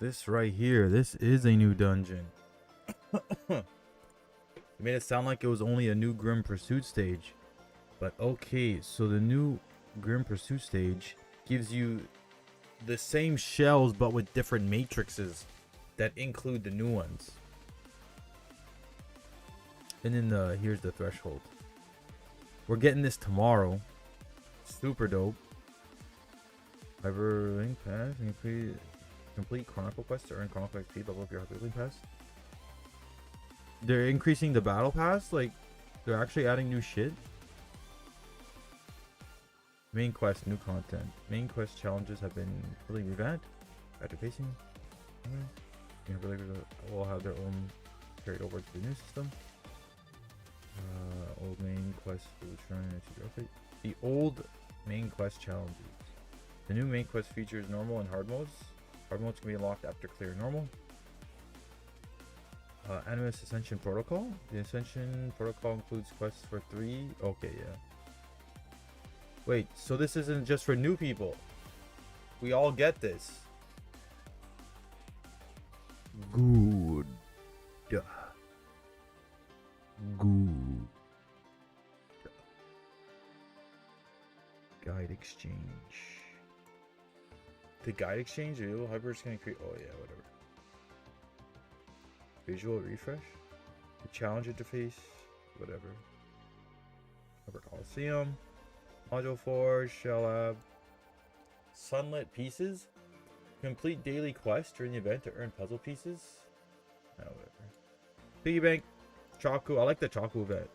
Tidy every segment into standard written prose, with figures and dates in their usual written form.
this right here, this is a new dungeon. It made it sound like it was only a new Grim Pursuit stage. But okay, so the new Grim Pursuit stage gives you the same shells but with different matrices that include the new ones. And then here's the threshold. We're getting this tomorrow. Super dope. Hyperlink pass. Complete Chronicle quest to earn Chronicle XP. Level up your Hyperlink pass. They're increasing the battle pass. Like, they're actually adding new shit. Main quest, new content. Main quest challenges have been fully revamped. After pacing, will have their own carried over to the new system. Old main quest will return into the update. The old main quest challenges. The new main quest features normal and hard modes. Hard modes can be unlocked after clearing normal. Animus Ascension Protocol. The Ascension Protocol includes quests for 3. Okay, yeah. Wait, so this isn't just for new people. We all get this. Good. Good. Guide exchange. The guide exchange, the Hyper is gonna create. Oh yeah, whatever. Visual refresh. The challenge interface, whatever. Hyper Coliseum. Module 4, Shell Lab. Sunlit pieces. Complete daily quest during the event to earn puzzle pieces. Oh, whatever. Piggy bank. Chaku. I like the Chaku event.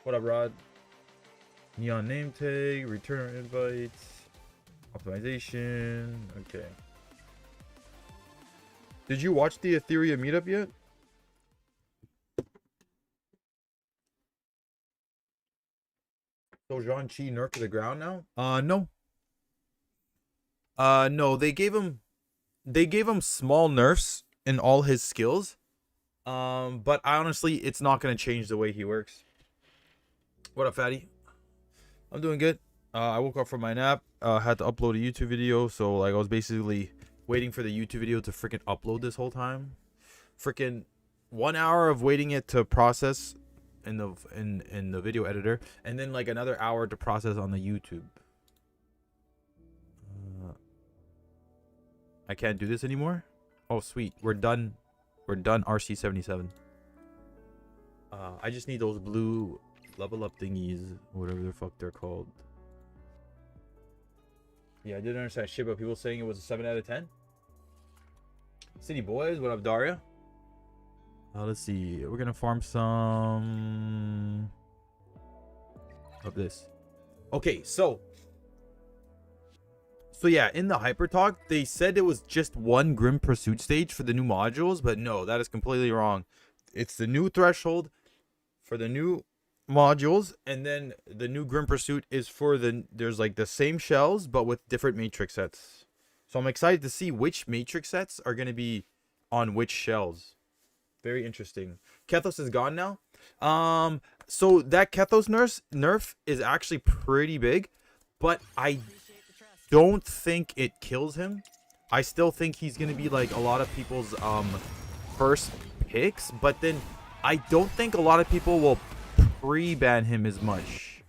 What up, Rod? Neon name tag. Return invites. Optimization. Okay. Did you watch the Etheria meetup yet? So Gianc nerfed to the ground now? No. No, they gave him small nerfs in all his skills. But honestly, it's not gonna change the way he works. What up, fatty? I'm doing good. I woke up from my nap, had to upload a YouTube video, so like I was basically waiting for the YouTube video to freaking upload this whole time. Freaking 1 hour of waiting it to process in the video editor, and then like another hour to process on the YouTube. I can't do this anymore. Oh sweet, we're done RC77. I just need those blue level up thingies, whatever the fuck they're called. Yeah, I didn't understand shit about people saying it was a 7 out of 10. City boys, what up, Daria? Let's see. We're gonna farm some of this. Okay, so yeah, in the hyper talk, they said it was just one Grim Pursuit stage for the new modules, but no, that is completely wrong. It's the new threshold for the new modules, and then the new Grim Pursuit is for there's like the same shells but with different matrix sets. So I'm excited to see which matrix sets are going to be on which shells. Very interesting. Kethos is gone now. So that Kethos nerf is actually pretty big, but I don't think it kills him. I still think he's going to be like a lot of people's first picks, but then I don't think a lot of people will pre-ban him as much.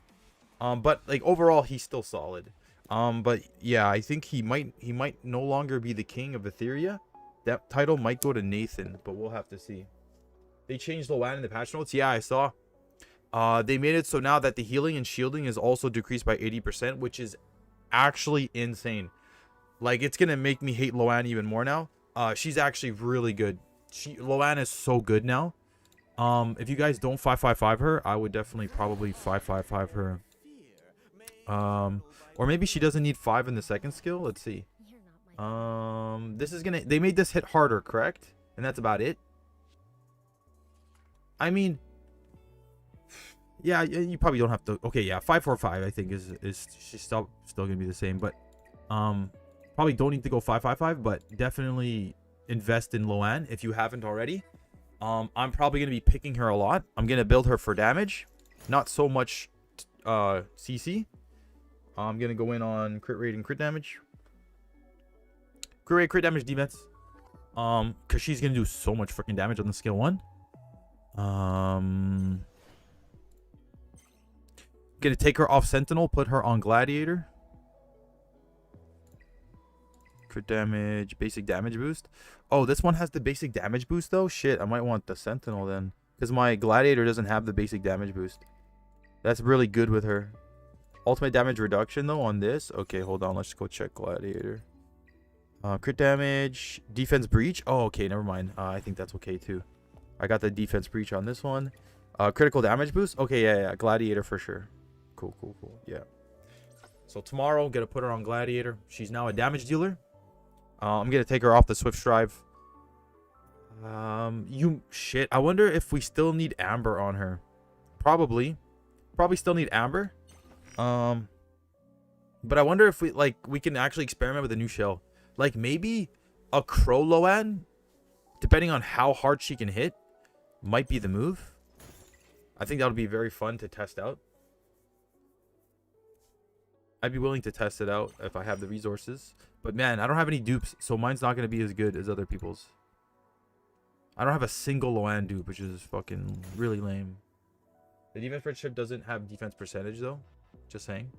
But like overall he's still solid. But yeah, I think he might no longer be the king of Etheria. That title might go to Nathan, but we'll have to see. They changed Lowan in the patch notes. Yeah, I saw. They made it so now that the healing and shielding is also decreased by 80%, which is actually insane. Like, it's gonna make me hate Lowan even more now. She's actually really good. Lowan is so good now. If you guys don't 555 her, I would definitely probably 555 her. Or maybe she doesn't need 5 in the second skill. Let's see. This is gonna, they made this hit harder, correct? And that's about it. I mean, yeah, you probably don't have to. Okay, yeah, 545 I think is she's still gonna be the same, but probably don't need to go 555, but definitely invest in Lowan if you haven't already. I'm probably gonna be picking her a lot. I'm gonna build her for damage, not so much CC. I'm gonna go in on crit rate and crit damage. Crit damage defense. Cause she's gonna do so much freaking damage on the skill 1. Gonna take her off Sentinel, put her on Gladiator. Crit damage, basic damage boost. Oh, this one has the basic damage boost though? Shit, I might want the Sentinel then. Because my Gladiator doesn't have the basic damage boost. That's really good with her. Ultimate damage reduction though on this. Okay, hold on. Let's go check Gladiator. Crit damage, defense breach. Oh, okay, never mind. I think that's okay too. I got the defense breach on this one. Critical damage boost. Okay, yeah. Gladiator for sure. Cool. Yeah. So tomorrow, gonna put her on Gladiator. She's now a damage dealer. I'm gonna take her off the Swift Strive. Shit. I wonder if we still need Amber on her. Probably still need Amber. But I wonder if we can actually experiment with a new shell. Like maybe a Crow Lowan, depending on how hard she can hit, might be the move. I think that would be very fun to test out. I'd be willing to test it out if I have the resources. But man, I don't have any dupes, so mine's not going to be as good as other people's. I don't have a single Lowan dupe, which is fucking really lame. The defense friendship doesn't have defense percentage though. Just saying.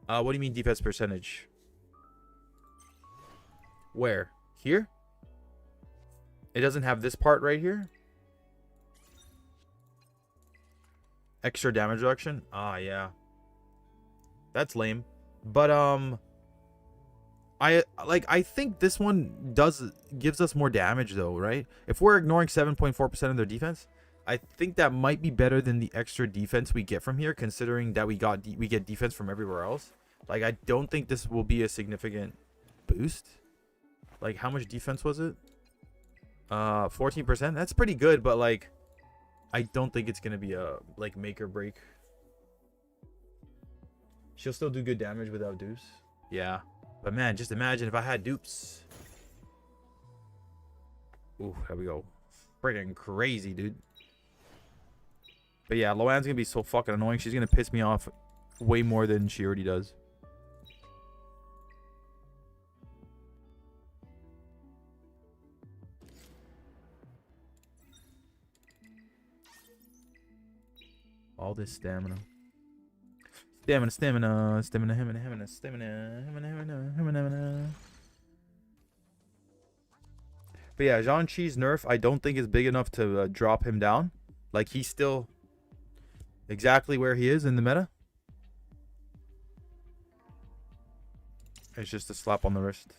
What do you mean defense percentage? Where? Here? It doesn't have this part right here? Extra damage reduction? Ah, yeah. That's lame. But I think this one gives us more damage though, right? If we're ignoring 7.4% of their defense, I think that might be better than the extra defense we get from here, considering that we get defense from everywhere else. Like, I don't think this will be a significant boost. Like, how much defense was it? 14%. That's pretty good, but like, I don't think it's gonna be a like make or break. She'll still do good damage without dupes. Yeah, but man, just imagine if I had dupes. Ooh, there we go. Freaking crazy, dude. But yeah, Lowan's gonna be so fucking annoying. She's gonna piss me off way more than she already does. All this stamina. Stamina. But yeah, Gianc's nerf, I don't think is big enough to drop him down. Like, he's still exactly where he is in the meta. It's just a slap on the wrist.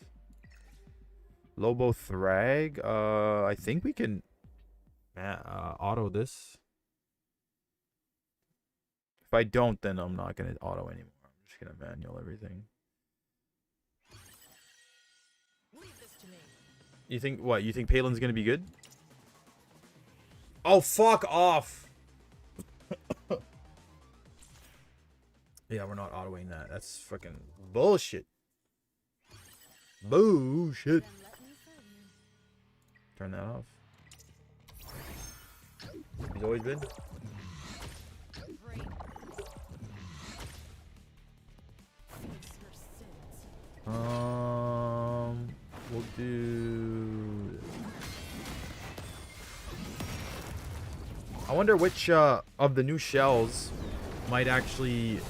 Lobo Thrag. I think we can auto this. If I don't, then I'm not going to auto anymore. I'm just going to manual everything. You think what? You think Palin's going to be good? Oh, fuck off. Yeah, we're not autoing that. That's fucking bullshit. Bullshit. Turn that off. He's always been. We'll do. I wonder which of the new shells might actually.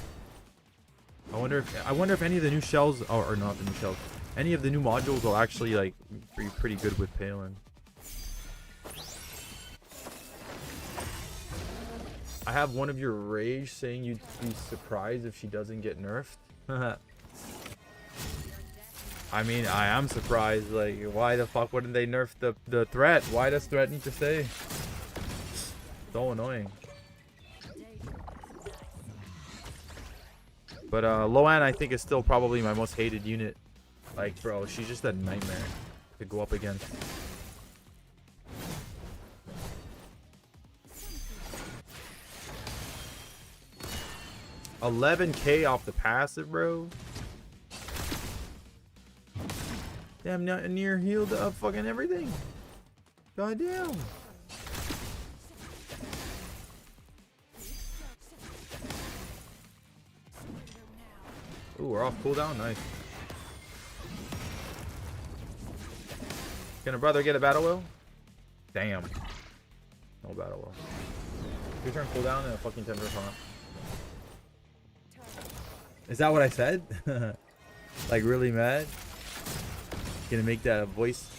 I wonder if any of the new shells, or not the new shells, any of the new modules will actually like be pretty good with Palin. I have one of your rage saying you'd be surprised if she doesn't get nerfed. I mean, I am surprised. Like, why the fuck wouldn't they nerf the threat? Why does threat need to stay? So annoying. But Lowan, I think, is still probably my most hated unit. Like, bro, she's just a nightmare to go up against. $11K off the passive, bro. Damn, not near healed up fucking everything. God damn. Ooh, we're off cooldown. Nice. Can a brother get a battle will? Damn. No battle will. Your turn cooldown and a fucking 10 verse on. Is that what I said? Like really mad? Gonna make that a voice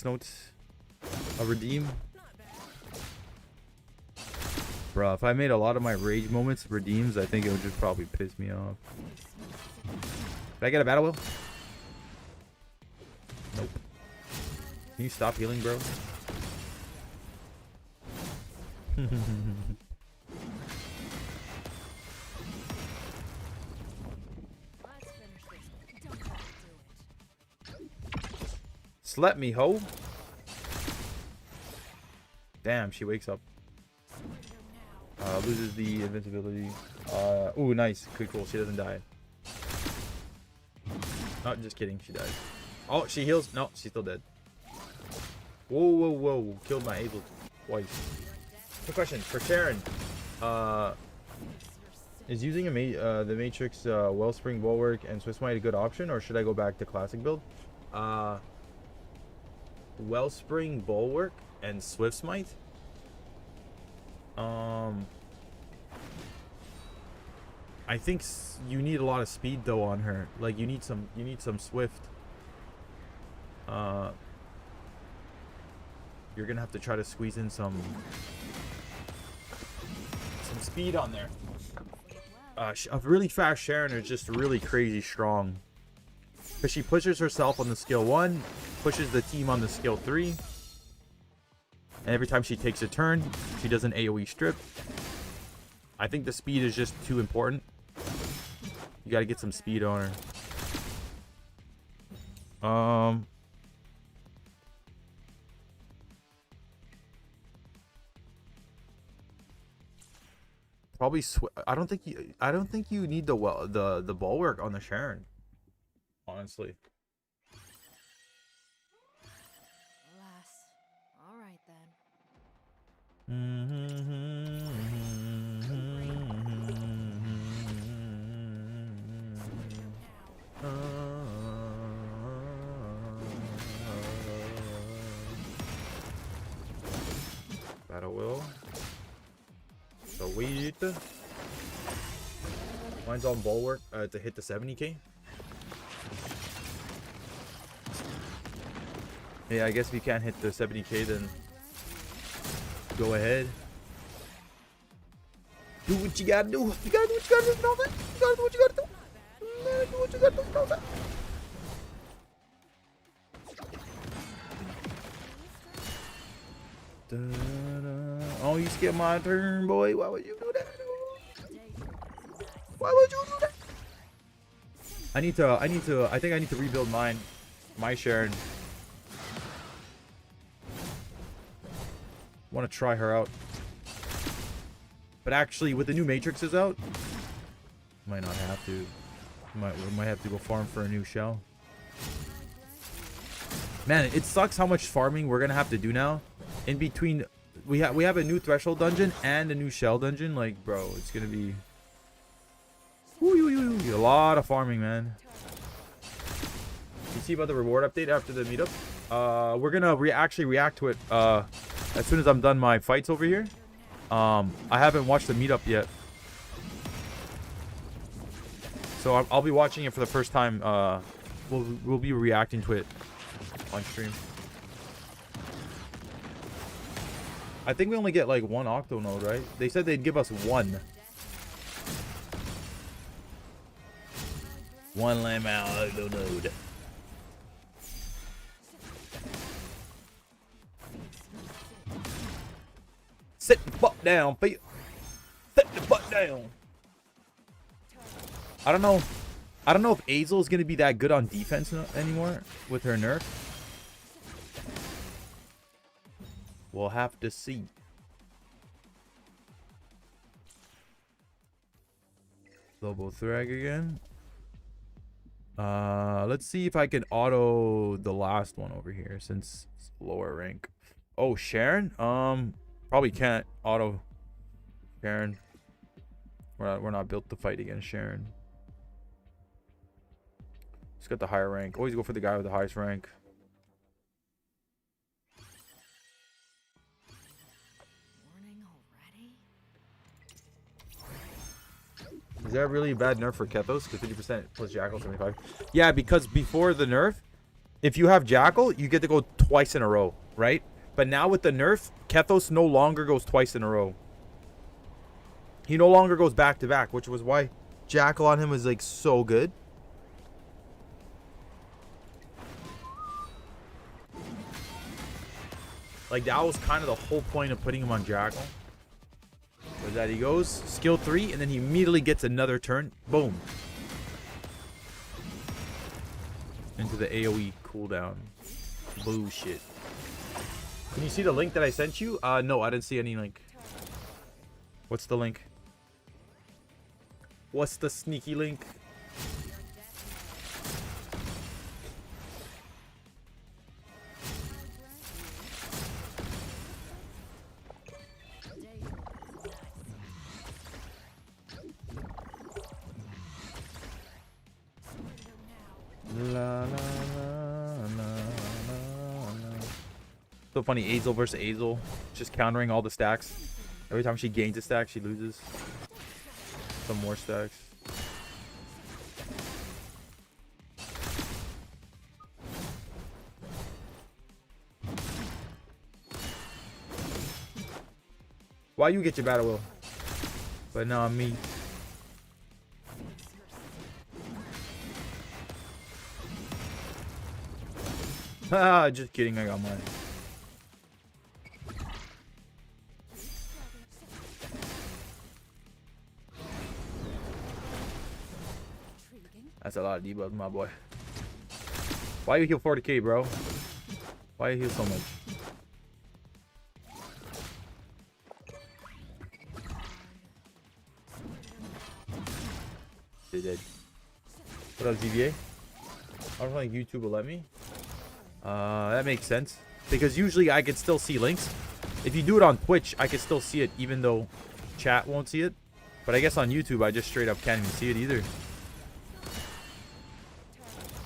notes a redeem? Bro, if I made a lot of my rage moments redeems, I think it would just probably piss me off. Did I get a battle will? Nope. Can you stop healing, bro? Slap me, ho. Damn, she wakes up. Loses the invincibility. Ooh, nice. Good, cool. She doesn't die. Oh, just kidding. She dies. Oh, she heals. No, she's still dead. Whoa, whoa, whoa. Killed my Hazel twice. Quick question for Sharon. Is using the Matrix Wellspring Bulwark and Swiss Might a good option, or should I go back to classic build? Wellspring Bulwark and Swift Smite. I think you need a lot of speed though on her. Like you need some Swift. You're gonna have to try to squeeze in some speed on there. A really fast Sharon is just really crazy strong. Because she pushes herself on the skill 1, pushes the team on the skill 3. And every time she takes a turn, she does an AoE strip. I think the speed is just too important. You gotta get some speed on her. Probably I don't think you need the bulwark on the Sharon. Honestly. Alas. All right then. Battle will. Sweet. Mine's on bulwark to hit the 70k. Yeah, I guess if you can't hit the 70k, then go ahead. Do what you gotta do. You gotta do what you gotta do. You know that? You gotta do what you gotta do. Do what you gotta do. You know that? Oh, you skipped my turn, boy. Why would you do that? Why would you do that? I think I need to rebuild my Sharon. Want to try her out. But actually, with the new Matrixes out, might not have to. We might have to go farm for a new shell. Man, it sucks how much farming we're gonna have to do now. In between, we have a new threshold dungeon and a new shell dungeon. Like, bro, it's gonna be a lot of farming, man. You see about the reward update after the meetup? We're gonna actually react to it as soon as I'm done my fights over here. I haven't watched the meetup yet, so I'll be watching it for the first time. We'll be reacting to it on stream. I think we only get like one octo node, right? They said they'd give us one lamb octo node. Sit the butt down, Pete. Sit the butt down. I don't know if Azel is gonna be that good on defense anymore with her nerf. We'll have to see. Lobo Thrag again. Let's see if I can auto the last one over here since it's lower rank. Oh, Sharon? Probably can't auto Sharon. We're not built to fight against Sharon. Just got the higher rank. Always go for the guy with the highest rank. Is that really a bad nerf for Kethos? Because 50% plus Jackal 75. Yeah, because before the nerf, if you have Jackal, you get to go twice in a row, right? But now with the nerf, Kethos no longer goes twice in a row. He no longer goes back to back, which was why Jackal on him was like so good. Like that was kind of the whole point of putting him on Jackal. Was that he goes skill 3 and then he immediately gets another turn. Boom. Into the AoE cooldown. Bullshit. Can you see the link that I sent you? No, I didn't see any link. What's the link? What's the sneaky link? La, la, la, la, la, la. So funny, Azel versus Azel. Just countering all the stacks. Every time she gains a stack, she loses. Some more stacks. Why you get your battle will? But not me. Ah, just kidding, I got mine. That's a lot of debuffs, my boy. Why you heal 40k, bro? Why you heal so much? They did. What up, ZVA? I don't think YouTube will let me. That makes sense. Because usually I could still see links. If you do it on Twitch, I could still see it even though chat won't see it. But I guess on YouTube, I just straight up can't even see it either.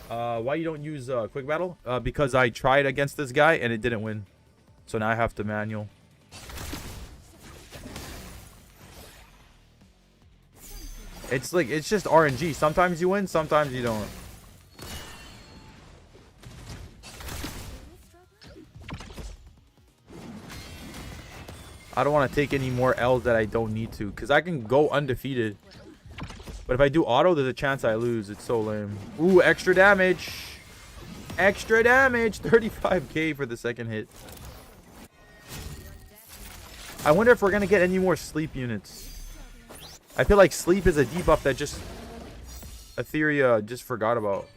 Why you don't use quick battle? Because I tried against this guy and it didn't win. So now I have to manual. It's like, it's just RNG. Sometimes you win, sometimes you don't. I don't want to take any more L's that I don't need to. Because I can go undefeated. But if I do auto, there's a chance I lose. It's so lame. Ooh, extra damage. Extra damage. 35k for the second hit. I wonder if we're going to get any more sleep units. I feel like sleep is a debuff that just Etheria just forgot about.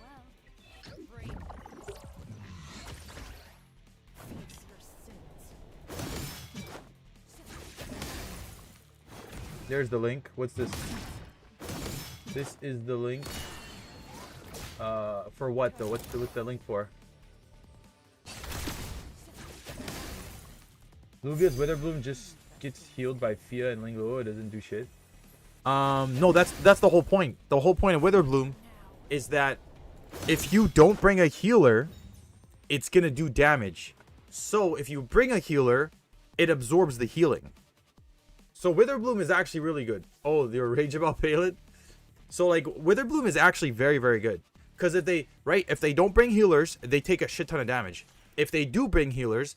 There's the link. What's this? This is the link. For what though? What's the link for? Luvia's Witherbloom just gets healed by Fia and Lingluo. It doesn't do shit. No, that's the whole point. The whole point of Witherbloom is that if you don't bring a healer, it's gonna do damage. So if you bring a healer, it absorbs the healing. So Witherbloom is actually really good. Oh, your rage about Palette? So like Witherbloom is actually very, very good. Because if they don't bring healers, they take a shit ton of damage. If they do bring healers,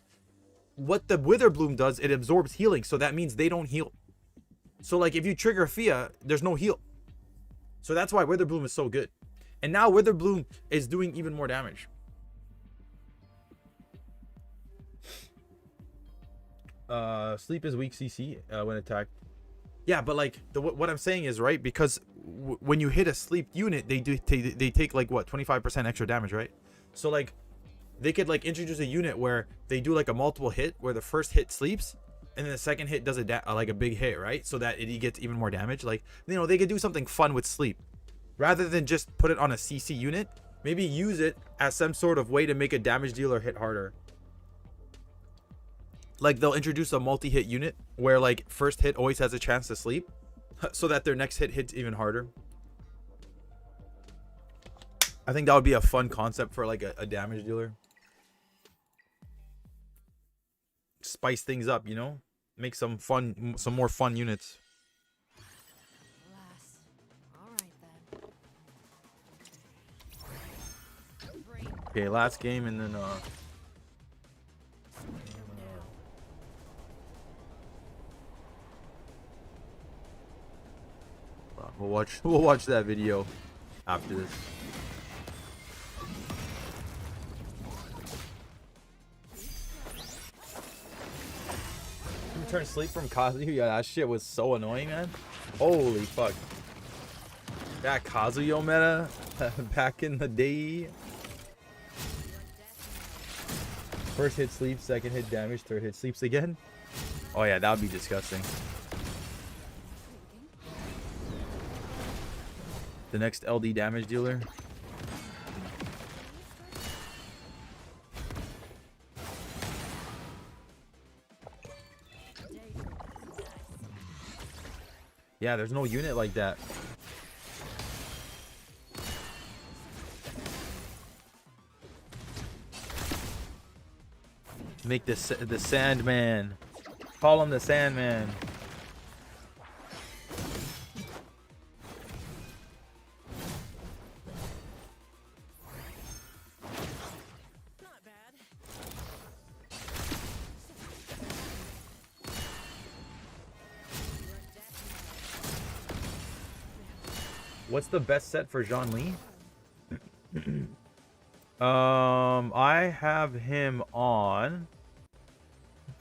what the Witherbloom does, it absorbs healing. So that means they don't heal. So like if you trigger Fia, there's no heal. So that's why Witherbloom is so good. And now Witherbloom is doing even more damage. Sleep is weak CC when attacked. Yeah, but like what I'm saying is, right, because when you hit a sleep unit, they take like what, 25% extra damage, right? So like they could like introduce a unit where they do like a multiple hit where the first hit sleeps and then the second hit does like a big hit, right? So that it gets even more damage. Like, you know, they could do something fun with sleep rather than just put it on a CC unit. Maybe use it as some sort of way to make a damage dealer hit harder. Like they'll introduce a multi-hit unit where like first hit always has a chance to sleep so that their next hit hits even harder. I think that would be a fun concept for like a damage dealer. Spice things up, you know? Make some more fun units. Alas, Okay, last game and then we'll watch that video after this. Turn sleep from Kazuya. Yeah, that shit was so annoying, man. Holy fuck. That Kazuya meta back in the day. First hit sleeps, second hit damage, third hit sleeps again. Oh yeah, that would be disgusting. The next LD damage dealer. Yeah, there's no unit like that. Make this the Sandman. Call him the Sandman. Not bad. What's the best set for Zhang Li? I have him on,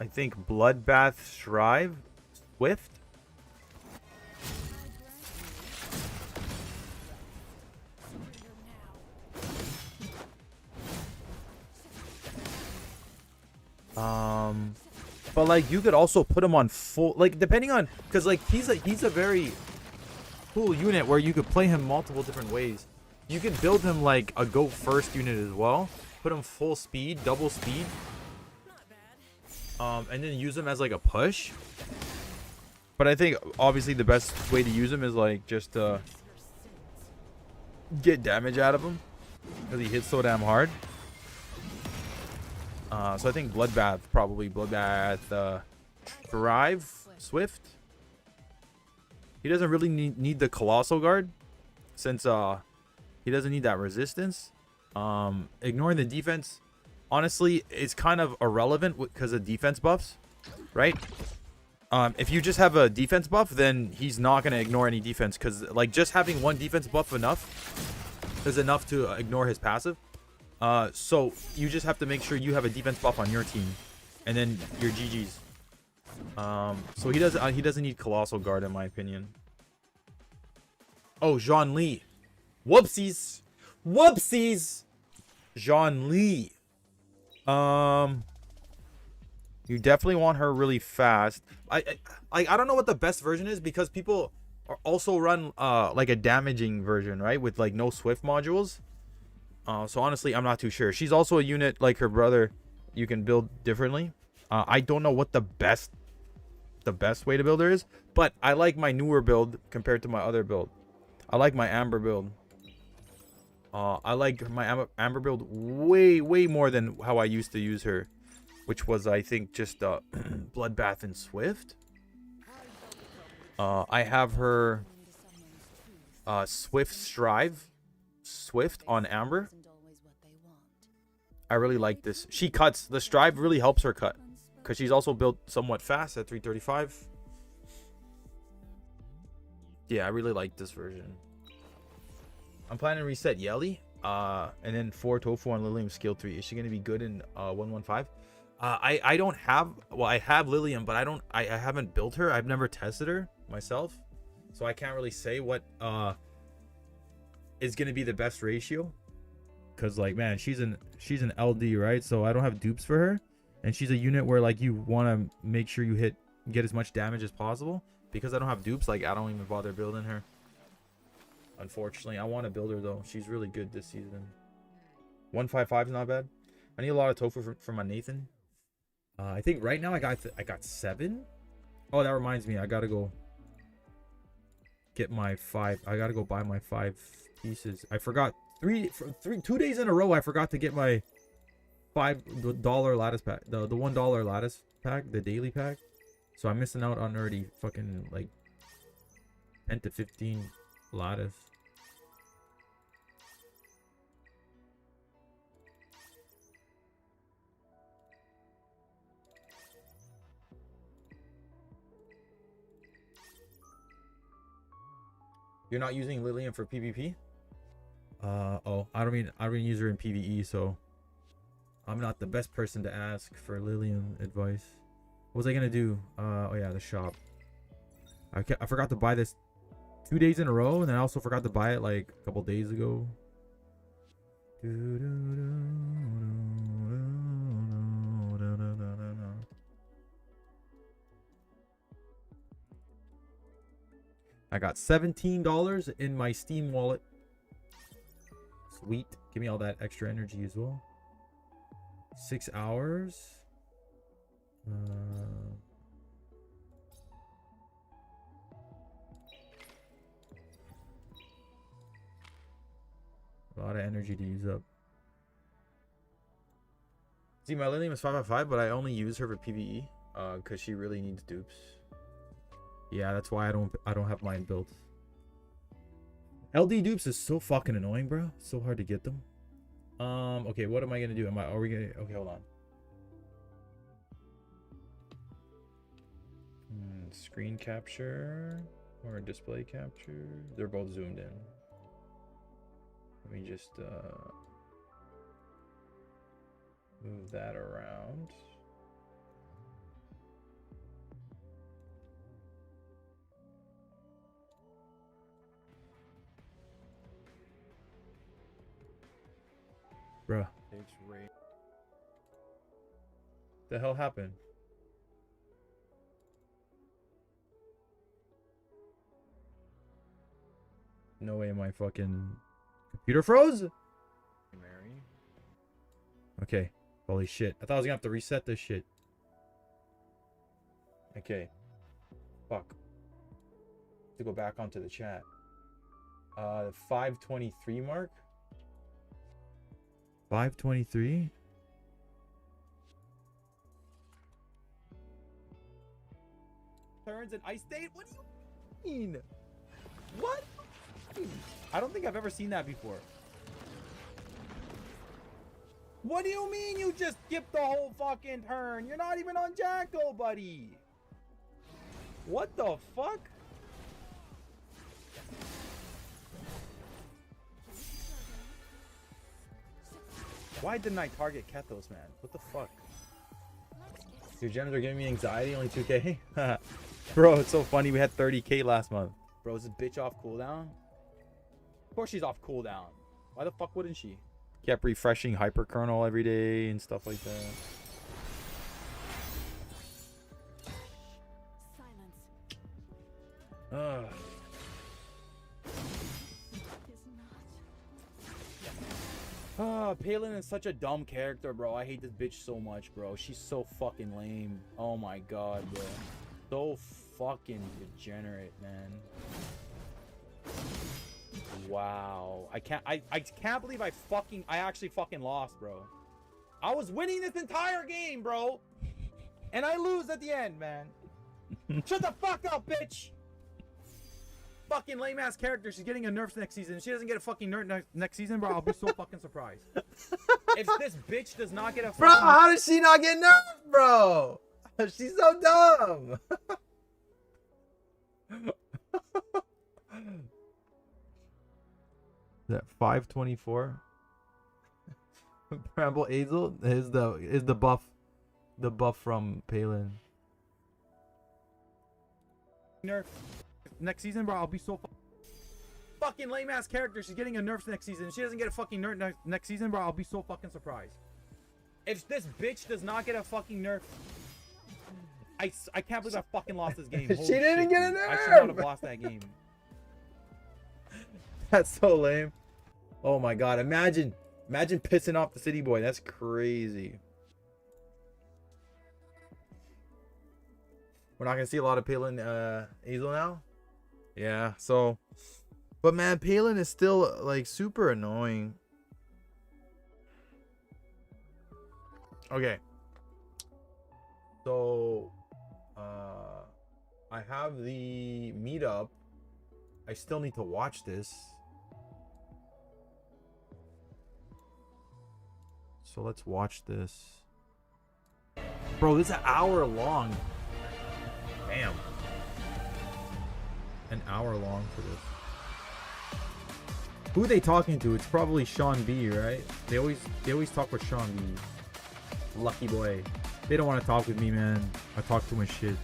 I think, Bloodbath Shrive Swift. But like you could also put him on full, like depending on, because like he's a very cool unit where you could play him multiple different ways. You could build him like a go first unit as well. Put him full speed, double speed. And then use him as like a push. But I think obviously the best way to use him is like just get damage out of him because he hits so damn hard. So I think Bloodbath, probably Bloodbath Thrive Swift. He doesn't really need the Colossal Guard since he doesn't need that resistance. Ignoring the defense, honestly, it's kind of irrelevant because of defense buffs, right? If you just have a defense buff, then he's not going to ignore any defense because like just having one defense buff is enough to ignore his passive. So you just have to make sure you have a defense buff on your team, and then your GG's. So he doesn't need Colossal Guard in my opinion. Oh, Zhang Li. Whoopsies. Whoopsies. Zhang Li. You definitely want her really fast. I don't know what the best version is because people also run like a damaging version, right? With like no Swift modules. So honestly, I'm not too sure. She's also a unit like her brother. You can build differently. I don't know what the best way to build her is, but I like my newer build compared to my other build. I like my Amber build. I like my Amber build way more than how I used to use her, which was I think just Bloodbath and Swift. I have her Swift Strive Swift on Amber. I really like this. She cuts. The Strive really helps her cut because she's also built somewhat fast at 335. Yeah, I really like this version. I'm planning to reset Yelly, and then 4 Tofu on Lilium skill 3. Is she gonna be good in 115? I don't have. Well, I have Lilium, but I haven't built her. I've never tested her myself, so I can't really say what is gonna be the best ratio. Cause like man, she's an LD, right? So I don't have dupes for her, and she's a unit where like you want to make sure you get as much damage as possible. Because I don't have dupes, like I don't even bother building her. Unfortunately, I want to build her though. She's really good this season. 155 is not bad. I need a lot of tofu for my Nathan. I think right now I got 7. Oh, that reminds me, I gotta go get my 5. I gotta go buy my 5 pieces. I forgot 2 days in a row. I forgot to get my $5 lattice pack, the $1 lattice pack, the daily pack. So I'm missing out on already fucking like 10 to 15 lattice. You're not using Lillian for PvP? Oh, I don't mean use her in PvE, so I'm not the best person to ask for Lillian advice. What was I gonna do? Oh yeah, the shop. I forgot to buy this 2 days in a row, and then I also forgot to buy it like a couple days ago. I got $17 in my Steam wallet. Sweet. Give me all that extra energy as well. 6 hours. A lot of energy to use up. See, my Lilium is 5/5, but I only use her for PvE because she really needs dupes. Yeah, that's why I don't have mine built. LD dupes is so fucking annoying, bro. It's so hard to get them. Okay, what am I gonna do? Are we gonna? Okay, hold on. Screen capture or display capture? They're both zoomed in. Let me just move that around. Bruh. It's Ray. The hell happened? No way my fucking computer froze? Mary. Okay. Holy shit. I thought I was gonna have to reset this shit. Okay. Fuck. To go back onto the chat. 523 mark? 523? Turns and ice state? What do you mean? What? I don't think I've ever seen that before. What do you mean you just skipped the whole fucking turn? You're not even on Jacko, buddy. What the fuck? Why didn't I target Kethos, man? What the fuck? Your gems are giving me anxiety, only 2k? Bro, it's so funny. We had 30k last month. Bro, is this bitch off cooldown? Of course she's off cooldown. Why the fuck wouldn't she? Kept refreshing hyperkernel every day and stuff like that. Silence. Palin is such a dumb character, bro. I hate this bitch so much, bro. She's so fucking lame. Oh my god, bro. So fucking degenerate, man. Wow. I can't believe I actually fucking lost, bro. I was winning this entire game, bro. And I lose at the end, man. Shut the fuck up, bitch. Fucking lame ass character. She's getting a nerf next season. She doesn't get a fucking nerf next season, bro. I'll be so fucking surprised. If this bitch does not get a fucking... Bro, how does she not get nerfed, bro? She's so dumb. That 524. Bramble Azel is the buff from Palin. Nerf next season, bro. I'll be so fucking lame ass character. She's getting a nerf next season. She doesn't get a fucking nerf next season, bro. I'll be so fucking surprised. If this bitch does not get a fucking nerf, I can't believe I fucking lost this game. She didn't get a nerf. I should not have lost that game. That's so lame. Oh my god, imagine pissing off the city boy. That's crazy. We're not gonna see a lot of Palin Azel now. Yeah, so but man, Palin is still like super annoying. Okay. So I have the meetup. I still need to watch this. So let's watch this. Bro, this is an hour long. Damn. An hour long for this. Who they talking to? It's probably Sean B, right? They always talk with Sean B. Lucky boy. They don't want to talk with me, man. I talk too much shit.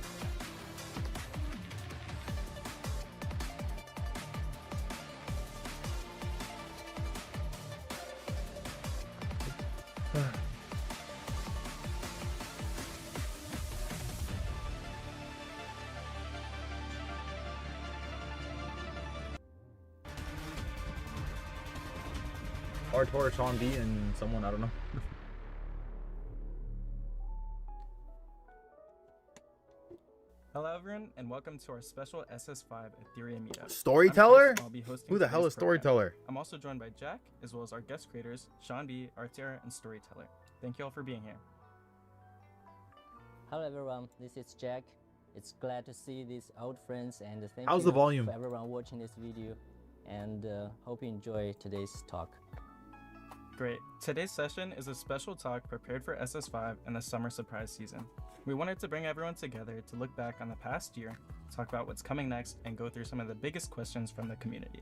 Hardcore Sean B and someone, I don't know. Hello everyone, and welcome to our special SS5 Etheria meetup. Storyteller? I'm Chris, and I'll be hosting Who the hell today's is program. Storyteller? I'm also joined by Jack, as well as our guest creators, Sean B, Artera, and Storyteller. Thank you all for being here. Hello everyone, this is Jack. It's glad to see these old friends and thank How's you the volume? for everyone watching this video, and hope you enjoy today's talk. Great. Today's session is a special talk prepared for SS5 and the summer surprise season. We wanted to bring everyone together to look back on the past year, talk about what's coming next, and go through some of the biggest questions from the community.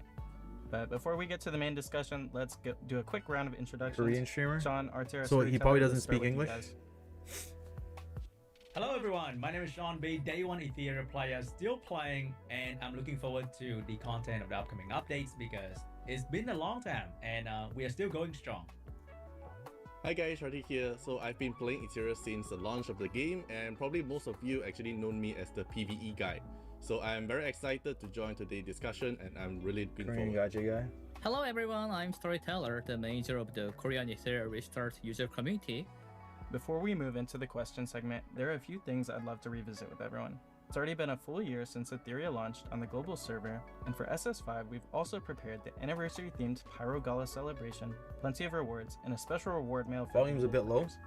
But before we get to the main discussion, let's do a quick round of introductions. Korean streamer? Sean, Artera, So he probably Storyteller, doesn't let's start speak with you English? guys. Hello everyone, my name is Sean B, Day 1 Ethereal player, still playing, and I'm looking forward to the content of the upcoming updates because it's been a long time and we are still going strong. Hi guys, Shadi here. So I've been playing Etheria since the launch of the game, and probably most of you actually known me as the PvE guy. So I'm very excited to join today's discussion, and I'm really looking Korean forward. Gacha guy. Hello everyone, I'm Storyteller, the manager of the Korean Ethereal Restart user community. Before we move into the question segment, there are a few things I'd love to revisit with everyone. It's already been a full year since Etheria launched on the global server, and for SS5 we've also prepared the anniversary-themed Pyro Gala celebration, plenty of rewards, and a special reward mail for Volume's a bit low. players.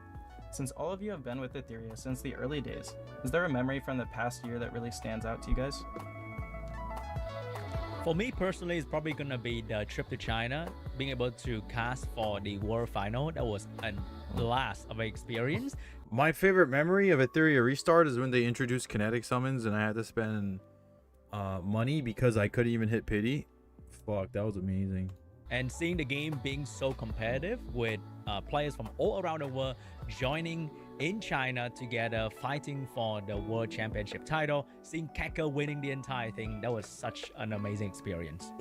Since all of you have been with Etheria since the early days, is there a memory from the past year that really stands out to you guys? For me personally, it's probably gonna be the trip to China, being able to cast for the World Final. That was a blast of an experience. My favorite memory of Etheria Restart is when they introduced kinetic summons and I had to spend money because I couldn't even hit pity. Fuck, that was amazing. And seeing the game being so competitive with players from all around the world joining in China together, fighting for the World Championship title, seeing Keka winning the entire thing, that was such an amazing experience.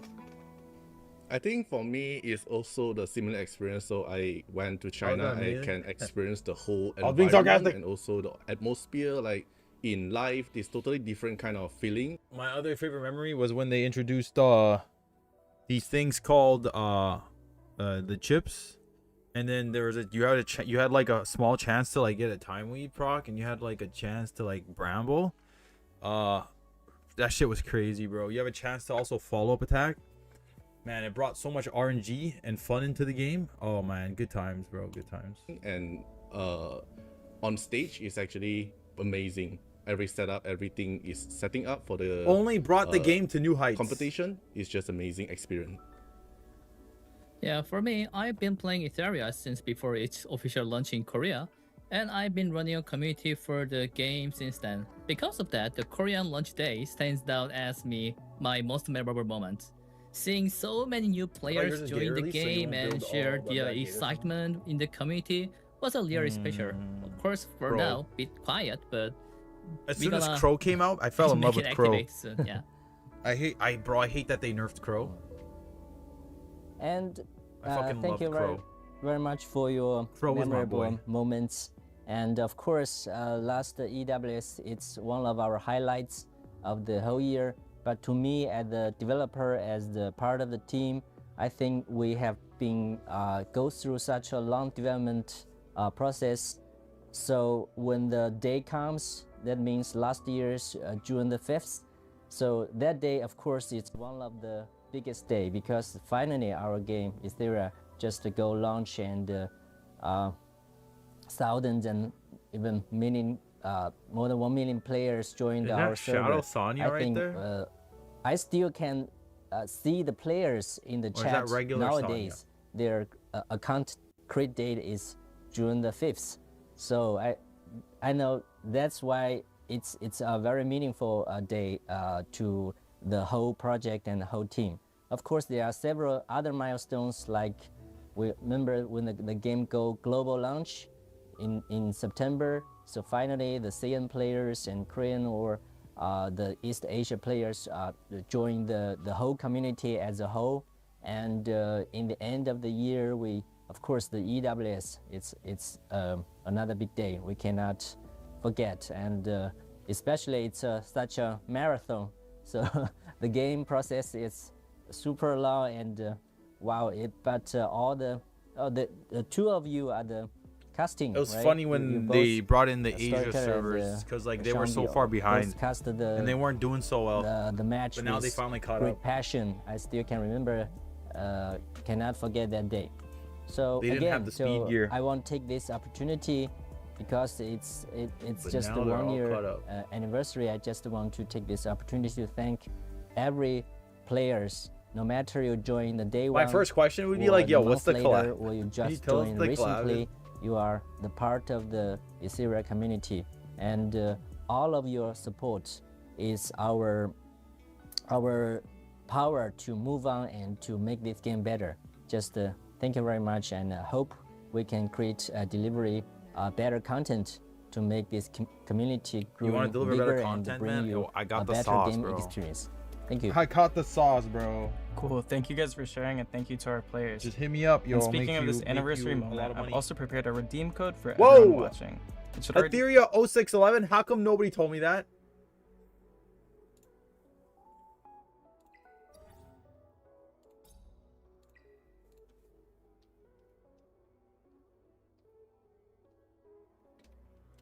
I think for me, it's also the similar experience. So I went to China, I amazing? can experience the whole I was being environment sarcastic. and also the atmosphere. Like in life, it's totally different kind of feeling. My other favorite memory was when they introduced these things called the chips, and then there was you had like a small chance to like get a time weed proc, and you had like a chance to like bramble. That shit was crazy, bro. You have a chance to also follow up attack. Man, it brought so much RNG and fun into the game. Oh man, good times, bro. Good times. And on stage, it's actually amazing. Every setup, everything is setting up for the Only brought the game to new heights. competition. It's just amazing experience. Yeah, for me, I've been playing Etheria since before its official launch in Korea, and I've been running a community for the game since then. Because of that, the Korean launch day stands out as my most memorable moment. Seeing so many new players just join get the early so you game don't and build all share the their back gates or something? excitement in the community was a really special. Of course, for Bro. now, bit quiet, but As we soon as gonna Crow came out, I fell in love make with it Crow. activate soon, yeah. I hate that they nerfed Crow. And I fucking thank love you Crow. very much for your Crow was my memorable boy. moments. And of course, last EWS, it's one of our highlights of the whole year. But to me, as the developer, as the part of the team, I think we have been go through such a long development process. So when the day comes, that means last year's June the 5th. So that day, of course, it's one of the biggest day because finally our game Etheria just to go launch and thousands and even million, more than 1 million players joined Is our that server. Shadow Sonya I right think there? I still can see the players in the Or is chat that regular Sonya? nowadays. Their account create date is June the 5th. So I know that's why it's a very meaningful day to the whole project and the whole team. Of course, there are several other milestones, like we remember when the game go global launch in September. So finally, the CN players and Korean or the East Asia players join the whole community as a whole. And in the end of the year, of course, the EWS, it's another big day we cannot forget. And especially it's such a marathon. So the game process is super long and wow. But all the two of you are the casting. It was right? funny when you they both brought in the Asia Storyteller and, servers because like they were so Xuan, far both behind casted and they weren't doing so well. the match. But now they with finally caught great up. passion. I still can remember. Cannot forget that day. So They didn't again, have the speed so gear. I want to take this opportunity because it's But just now a they're all 1 year caught up. anniversary. I just want to take this opportunity to thank every players, no matter you join the day one. My first question would be or like, yo, the what's the month later, collab? or you you just tell us joined the collab recently. is? You are the part of the Ethereal community, and all of your support is our power to move on and to make this game better. Just thank you very much, and hope we can create delivery better content to make this community grow wanna deliver better bigger content, and bring man? you Yo, I got a the better sauce, game bro. experience. Thank you. I caught the sauce, bro. Cool. Thank you guys for sharing, and thank you to our players. Just hit me up, yo. And I'll speaking make of you- this make anniversary you a lot moment, of I've money. also prepared a redeem code for Whoa! everyone watching. It should already Etheria 0611. How come nobody told me that?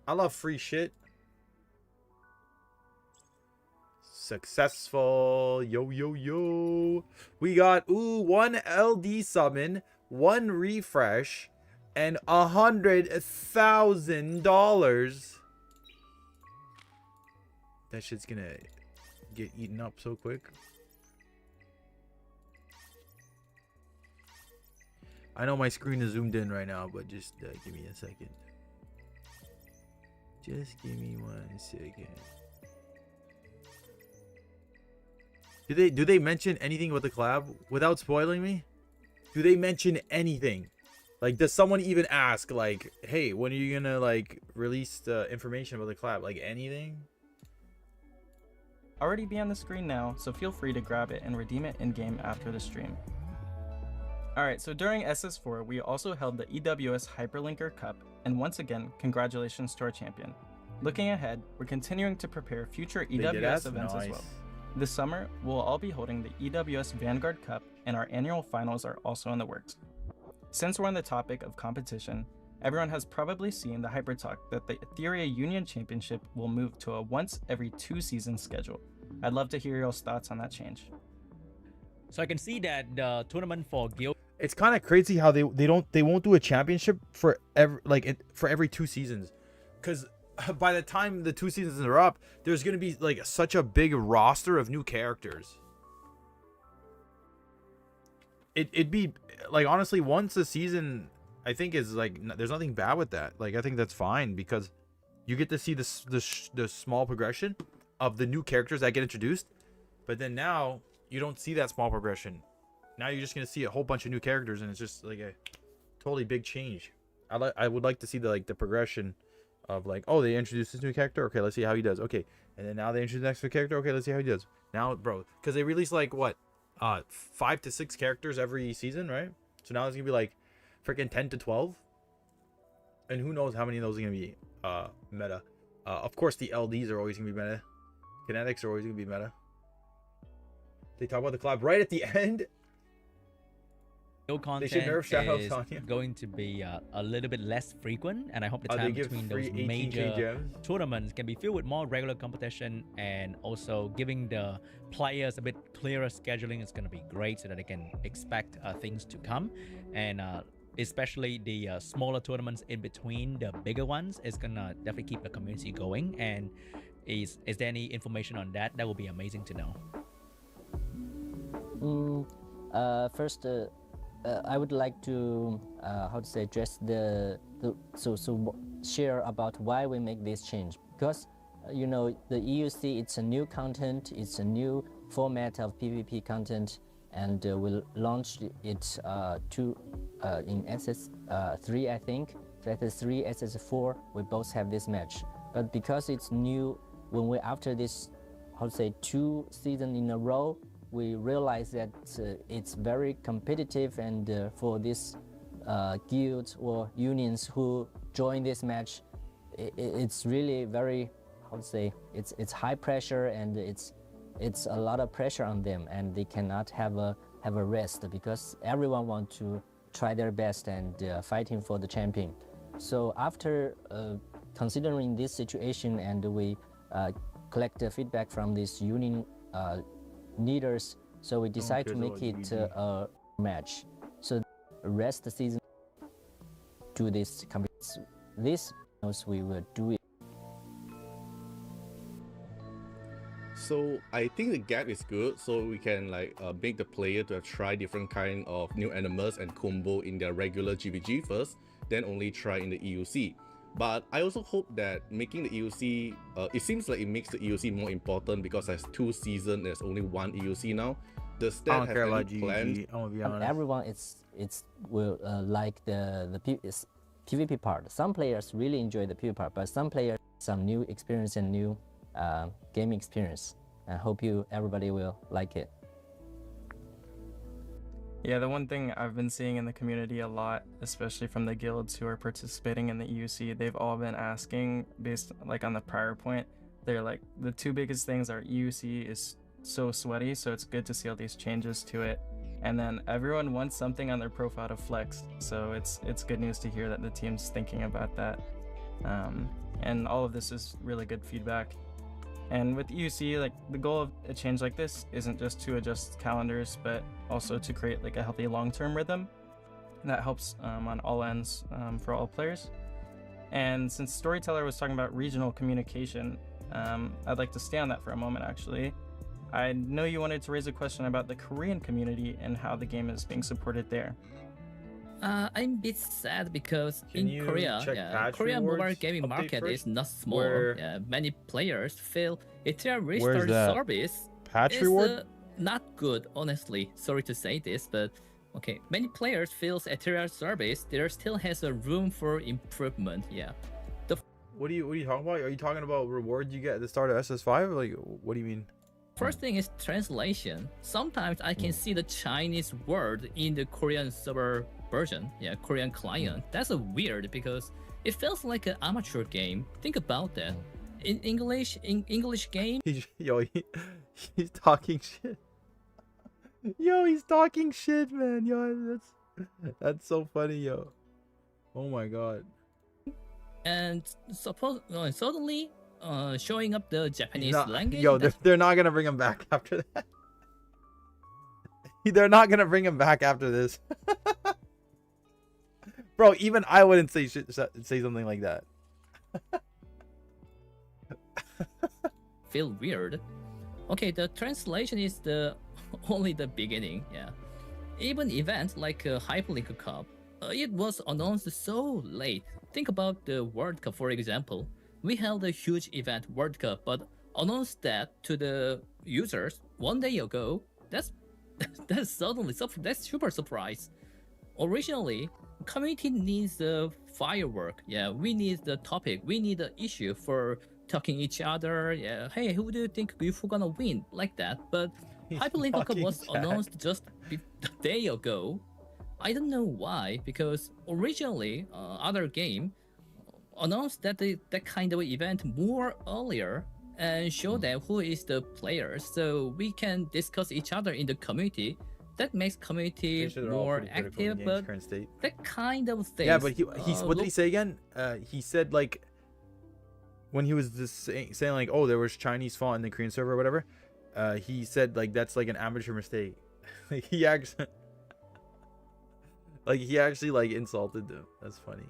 I love free shit. Successful. Yo, yo, yo. We got, one LD summon, one refresh, and $100,000. That shit's gonna get eaten up so quick. I know my screen is zoomed in right now, but just give me a second. Just give me 1 second. Do they mention anything about the collab without spoiling me? Do they mention anything? Like, does someone even ask, like, hey, when are you gonna like release the information about the collab? Like, anything? already be on the screen now, so feel free to grab it and redeem it in-game after the stream. Alright, so during SS4, we also held the EWS Hyperlinker Cup, and once again, congratulations to our champion. Looking ahead, we're continuing to prepare future EWS events as well. This summer, we'll all be holding the EWS Vanguard Cup, and our annual finals are also in the works. Since we're on the topic of competition, everyone has probably seen the hyper talk that the Etheria Union Championship will move to a once every 2 season schedule. I'd love to hear your thoughts on that change. So I can see that the tournament for guild. It's kind of crazy how they won't do a championship for every 2 seasons, because by the time the 2 seasons are up, there's gonna be like such a big roster of new characters. It'd be like, honestly, once a season, I think is like, there's nothing bad with that. Like, I think that's fine, because you get to see the small progression of the new characters that get introduced, but then now you don't see that small progression. Now you're just gonna see a whole bunch of new characters, and it's just like a totally big change. I would like to see the progression of like, oh, they introduced this new character, okay, let's see how he does. Okay, and then now they introduce the next new character, okay, let's see how he does. Now, bro, because they release like what, 5 to 6 characters every season, right? So now it's gonna be like freaking 10 to 12, and who knows how many of those are gonna be meta. Of course, the LDs are always gonna be meta. Kinetics are always gonna be meta. They talk about the collab right at the end. Content should nerf Shadow is Sonya. going to be a little bit less frequent, and I hope the They time give between free those 18K major gems. tournaments can be filled with more regular competition, and also giving the players a bit clearer scheduling is going to be great, so that they can expect things to come, and especially the smaller tournaments in between the bigger ones is gonna definitely keep the community going. And is there any information on that? That would be amazing to know. First, I would like to address share about why we make this change, because you know, the EUC, it's a new content, it's a new format of PvP content, and we launched it in SS3, I think. So SS3, SS4, we both have this match. But because it's new, when we after this, how to say, 2 seasons in a row, we realized that it's very competitive, and for this guilds or unions who join this match, it's really very, how to say, it's high pressure, and it's a lot of pressure on them, and they cannot have a rest because everyone wants to try their best and fighting for the champion. So after considering this situation, and we collect the feedback from these union leaders, so we decide to make it a match. So rest the season to this competition. This we will do it. So I think the gap is good, so we can like make the player to have try different kind of new animals and combo in their regular GVG first, then only try in the EUC. But I also hope that making the EUC, it seems like it makes the EUC more important because as 2 seasons, there's only 1 EUC now. Does I that don't have care any about plans? GG. I'm gonna be honest. Everyone it's will like the PvP part. Some players really enjoy the PvP part, but some players some new experience and new gaming experience. I hope everybody will like it. Yeah, the one thing I've been seeing in the community a lot, especially from the guilds who are participating in the EUC, they've all been asking, based like on the prior point, they're like, the 2 biggest things are EUC is so sweaty, so it's good to see all these changes to it. And then everyone wants something on their profile to flex, so it's good news to hear that the team's thinking about that. And all of this is really good feedback. And with EUC, like the goal of a change like this isn't just to adjust calendars, but also to create like a healthy long-term rhythm that helps on all ends for all players. And since Storyteller was talking about regional communication, I'd like to stay on that for a moment actually. I know you wanted to raise a question about the Korean community and how the game is being supported there. I'm a bit sad because Can in you Korea, check patch Korean mobile rewards gaming update market first? is not small. Where- Many players feel Ethereal Where's restart that? service Patch is reward? not good, honestly. Sorry to say this, but okay, many players feels Ethereal service there still has a room for improvement. Yeah, What are you talking about? Are you talking about rewards you get at the start of SS5? Like, what do you mean? first thing is translation. Sometimes I can see the Chinese word in the Korean server version, yeah, Korean client. That's a weird because it feels like an amateur game. Think about that. In English game, He's talking shit. Yo, he's talking shit, man. Yo, that's so funny, yo. Oh my god. and suddenly showing up the Japanese language. Yo, that's they're not gonna bring him back after that. They're not gonna bring him back after this. Bro, even I wouldn't say something like that. feel weird. Okay, the translation is only the beginning. Yeah, even events like Hyperlinker Cup, it was announced so late. Think about the World Cup, for example. We held a huge event, World Cup, but announced that to the users 1 day ago. That's super surprise. Originally, community needs the firework. Yeah, we need the topic. We need the issue for talking each other. Yeah, hey, who do you think who's gonna win? Like that. But Hyperlinker Cup was announced just a day ago. I don't know why, because originally other game announced that that kind of event more earlier and show them who is the players, so we can discuss each other in the community. That makes community more active, but that kind of thing. Yeah, but he's what did he say again? He said like when he was just saying like, oh, there was Chinese font in the Korean server or whatever. He said like that's like an amateur mistake. Like he actually like insulted them. That's funny.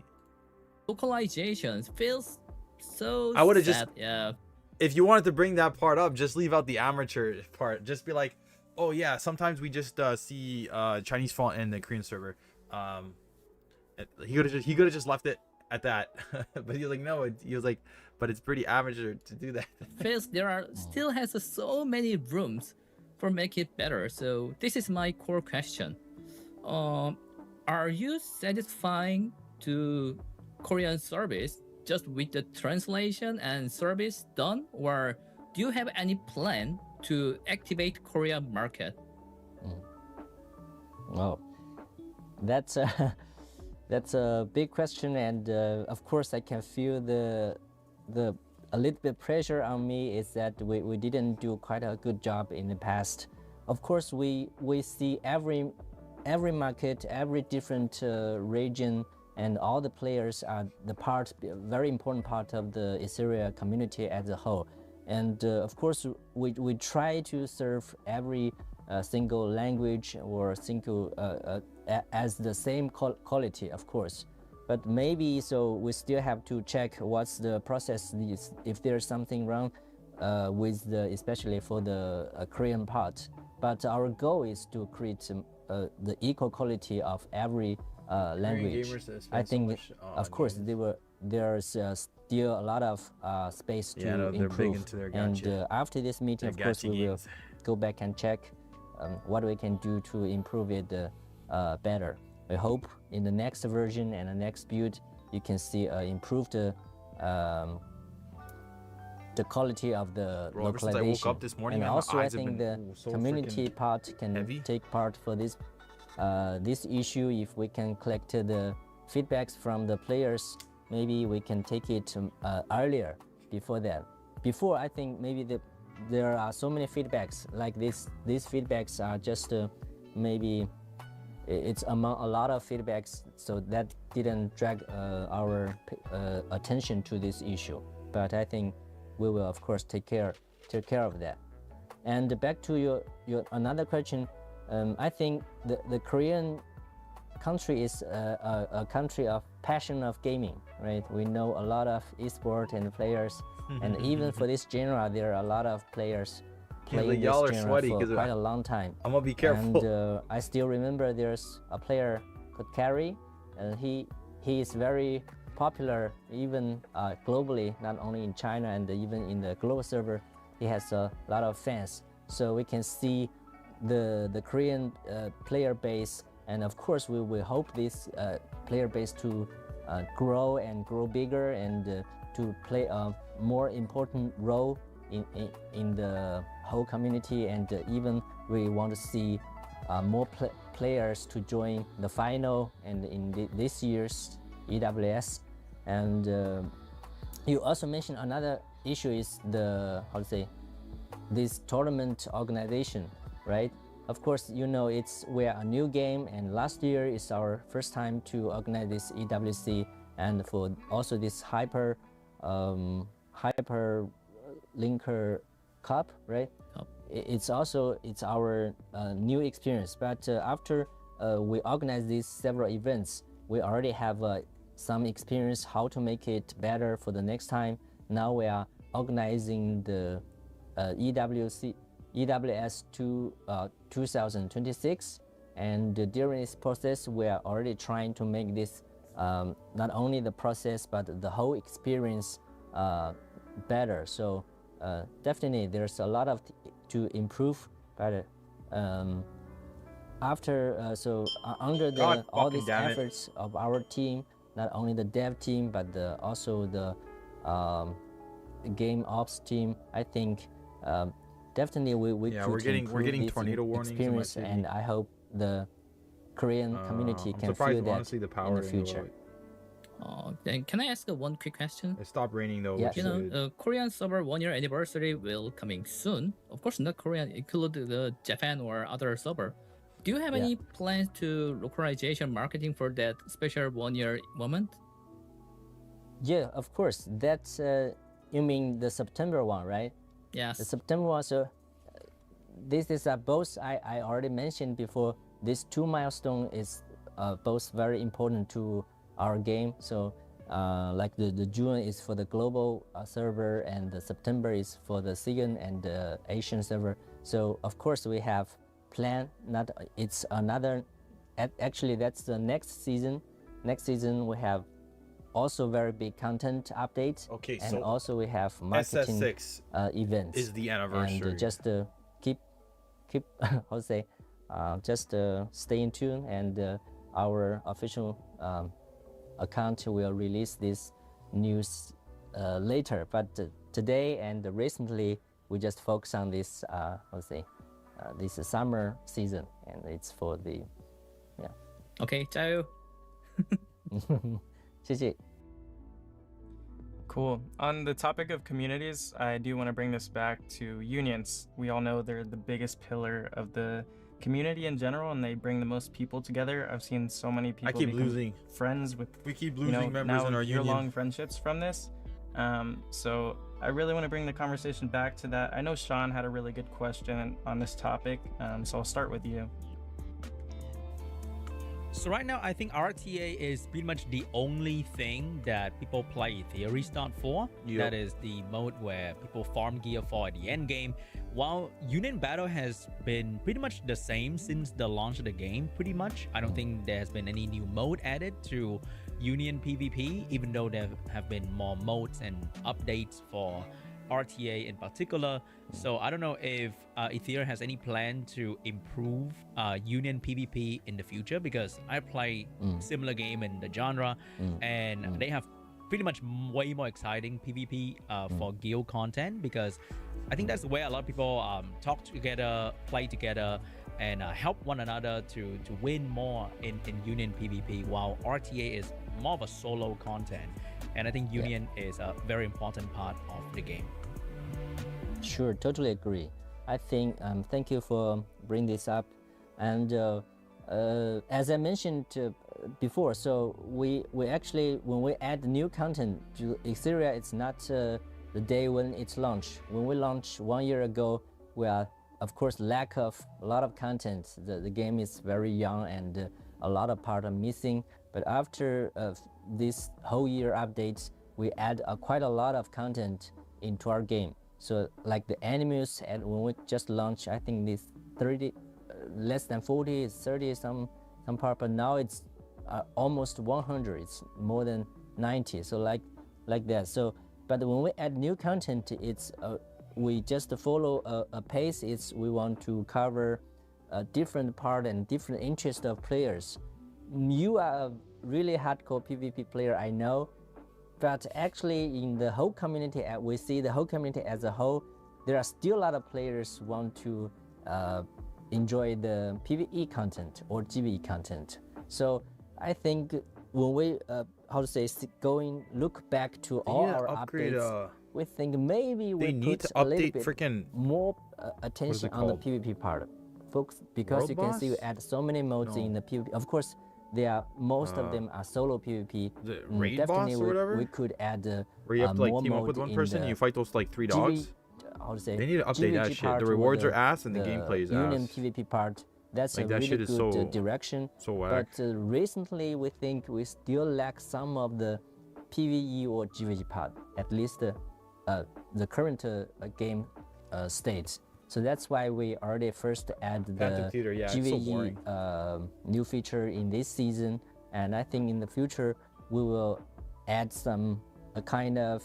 Localization feels so I would have sad. just Yeah. If you wanted to bring that part up, just leave out the amateur part. Just be like, oh yeah, sometimes we just see Chinese font in the Korean server. He could have just left it at that. But he was like, no, he was like, but it's pretty amateur to do that. Feels there are still has so many rooms for make it better. So this is my core question. Are you satisfying to Korean service just with the translation and service done, or do you have any plan to activate Korean market? Oh, that's a that's a big question, and of course I can feel the a little bit pressure on me is that we didn't do quite a good job in the past. Of course, we see every market, every different region, and all the players are very important part of the Ethereal community as a whole. And of course, we try to serve every single language or single as the same quality, of course. But maybe so we still have to check what's the process, if there's something wrong with especially for the Korean part. But our goal is to create the equal quality of every language. I think, of course, there's still a lot of space to improve. And after this meeting, of course, we will go back and check what we can do to improve it better. I hope in the next version and the next build, you can see improved the quality of the localization. I woke up this morning, and man, also my I eyes have think been the so community freaking part can heavy. take part for this this issue. If we can collect the feedbacks from the players, maybe we can take it earlier before that. Before, I think maybe there are so many feedbacks like this. These feedbacks are just maybe it's among a lot of feedbacks, so that didn't drag our attention to this issue. But I think we will, of course, take care of that. And back to your another question, I think the Korean country is a country of passion of gaming, right? We know a lot of esport and players, and even for this genre, there are a lot of players playing this genre for quite a long time. I'm gonna be careful. And I still remember there's a player called Carry, and he is very popular even globally, not only in China and even in the global server. He has a lot of fans. So we can see the Korean player base, and of course we will hope this player base to grow and grow bigger and to play a more important role in the whole community. And even we want to see more players to join the final and in this year's EWS. And you also mentioned another issue is the this tournament organization, right? Of course, you know we're a new game, and last year is our first time to organize this EWC, and for also this Hyperlinker Cup, right? It's our new experience. But after we organize these several events, we already have some experience how to make it better for the next time. Now we are organizing the EWS 2026, and during this process we are already trying to make this not only the process but the whole experience better. So definitely there's a lot of to improve, but after under all these efforts of our team, not only the dev team but also the game ops team, I think definitely we're getting tornado warnings experience, and I hope the Korean community can feel that honestly, the power in the future. Then can I ask one quick question? It stopped raining though. You know, Korean server 1 year anniversary will coming soon. Of course, not Korean, include the Japan or other server. Do you have any plans to localization marketing for that special 1 year moment? Yeah, of course. That's you mean the September one, right? Yes. The September one. So this is both I already mentioned before. These two milestones is both very important to our game. So like the June is for the global server, and the September is for the SIGN and the Asian server. So of course we have planned. It's another. Actually, that's the next season. Next season we have also very big content update. Okay, and so also we have marketing SS6 events. is the anniversary. And just keep keep how to say, just stay in tune, and our official account will release this news later. But today and recently, we just focus on this how to say, this summer season, and it's for the OK，加油。谢谢。 Cool. On the topic of communities, I do want to bring this back to unions. We all know they're the biggest pillar of the community in general, and they bring the most people together. I've seen so many people I keep become losing. friends with, We keep you losing know, members now in our year-long union. friendships from this. So I really want to bring the conversation back to that. I know Xuan had a really good question on this topic, so I'll start with you. So right now, I think RTA is pretty much the only thing that people play Ethereal start for. Yep. That is the mode where people farm gear for at the end game. While Union Battle has been pretty much the same since the launch of the game, pretty much. I don't think there has been any new mode added to Union PvP, even though there have been more modes and updates for RTA in particular. So I don't know if Ethereum has any plan to improve Union PvP in the future, because I play similar game in the genre, and they have pretty much way more exciting PvP for guild content, because I think that's where a lot of people talk together, play together, and help one another to win more in Union PvP, while RTA is more of a solo content. And I think Union is a very important part of the game. Sure, totally agree. I think thank you for bringing this up, and as I mentioned before, so we actually, when we add new content to Etheria, it's not the day when it's launched. When we launched 1 year ago, we are of course lack of a lot of content. The game is very young, and a lot of part are missing. But after this whole year updates, we add quite a lot of content into our game. So like the animus, and when we just launched, I think this 30, less than 40, 30 some part, but now it's almost 100. It's more than 90. So like that. So, but when we add new content, it's we just follow a pace. It's we want to cover a different part and different interest of players. You are a really hardcore PvP player, I know. But actually, in the whole community, we see the whole community as a whole, there are still a lot of players who want to enjoy the PvE content or GvE content. So I think when we, how to say, look back to all our updates, we think maybe we need put to a little update bit freaking more attention on the PvP part, folks, because World you can see we boss? add so many modes in the PvP. Of course, most of them are solo PvP. The raid Definitely boss or whatever? we could add Where you have to like more team up mode with one in person and the you fight those like 3 dogs. how to say, They need to update that GVG shit. part The or rewards are ass and the gameplay is Union ass. PvP part, that's Like, a that really shit is good so- direction. So whack. But recently, we think we still lack some of the PvE or GVG part, at least the current game state. So that's why we already first add the Phantom Theater, yeah, it's so GVG boring. new feature in this season, and I think in the future we will add some kind of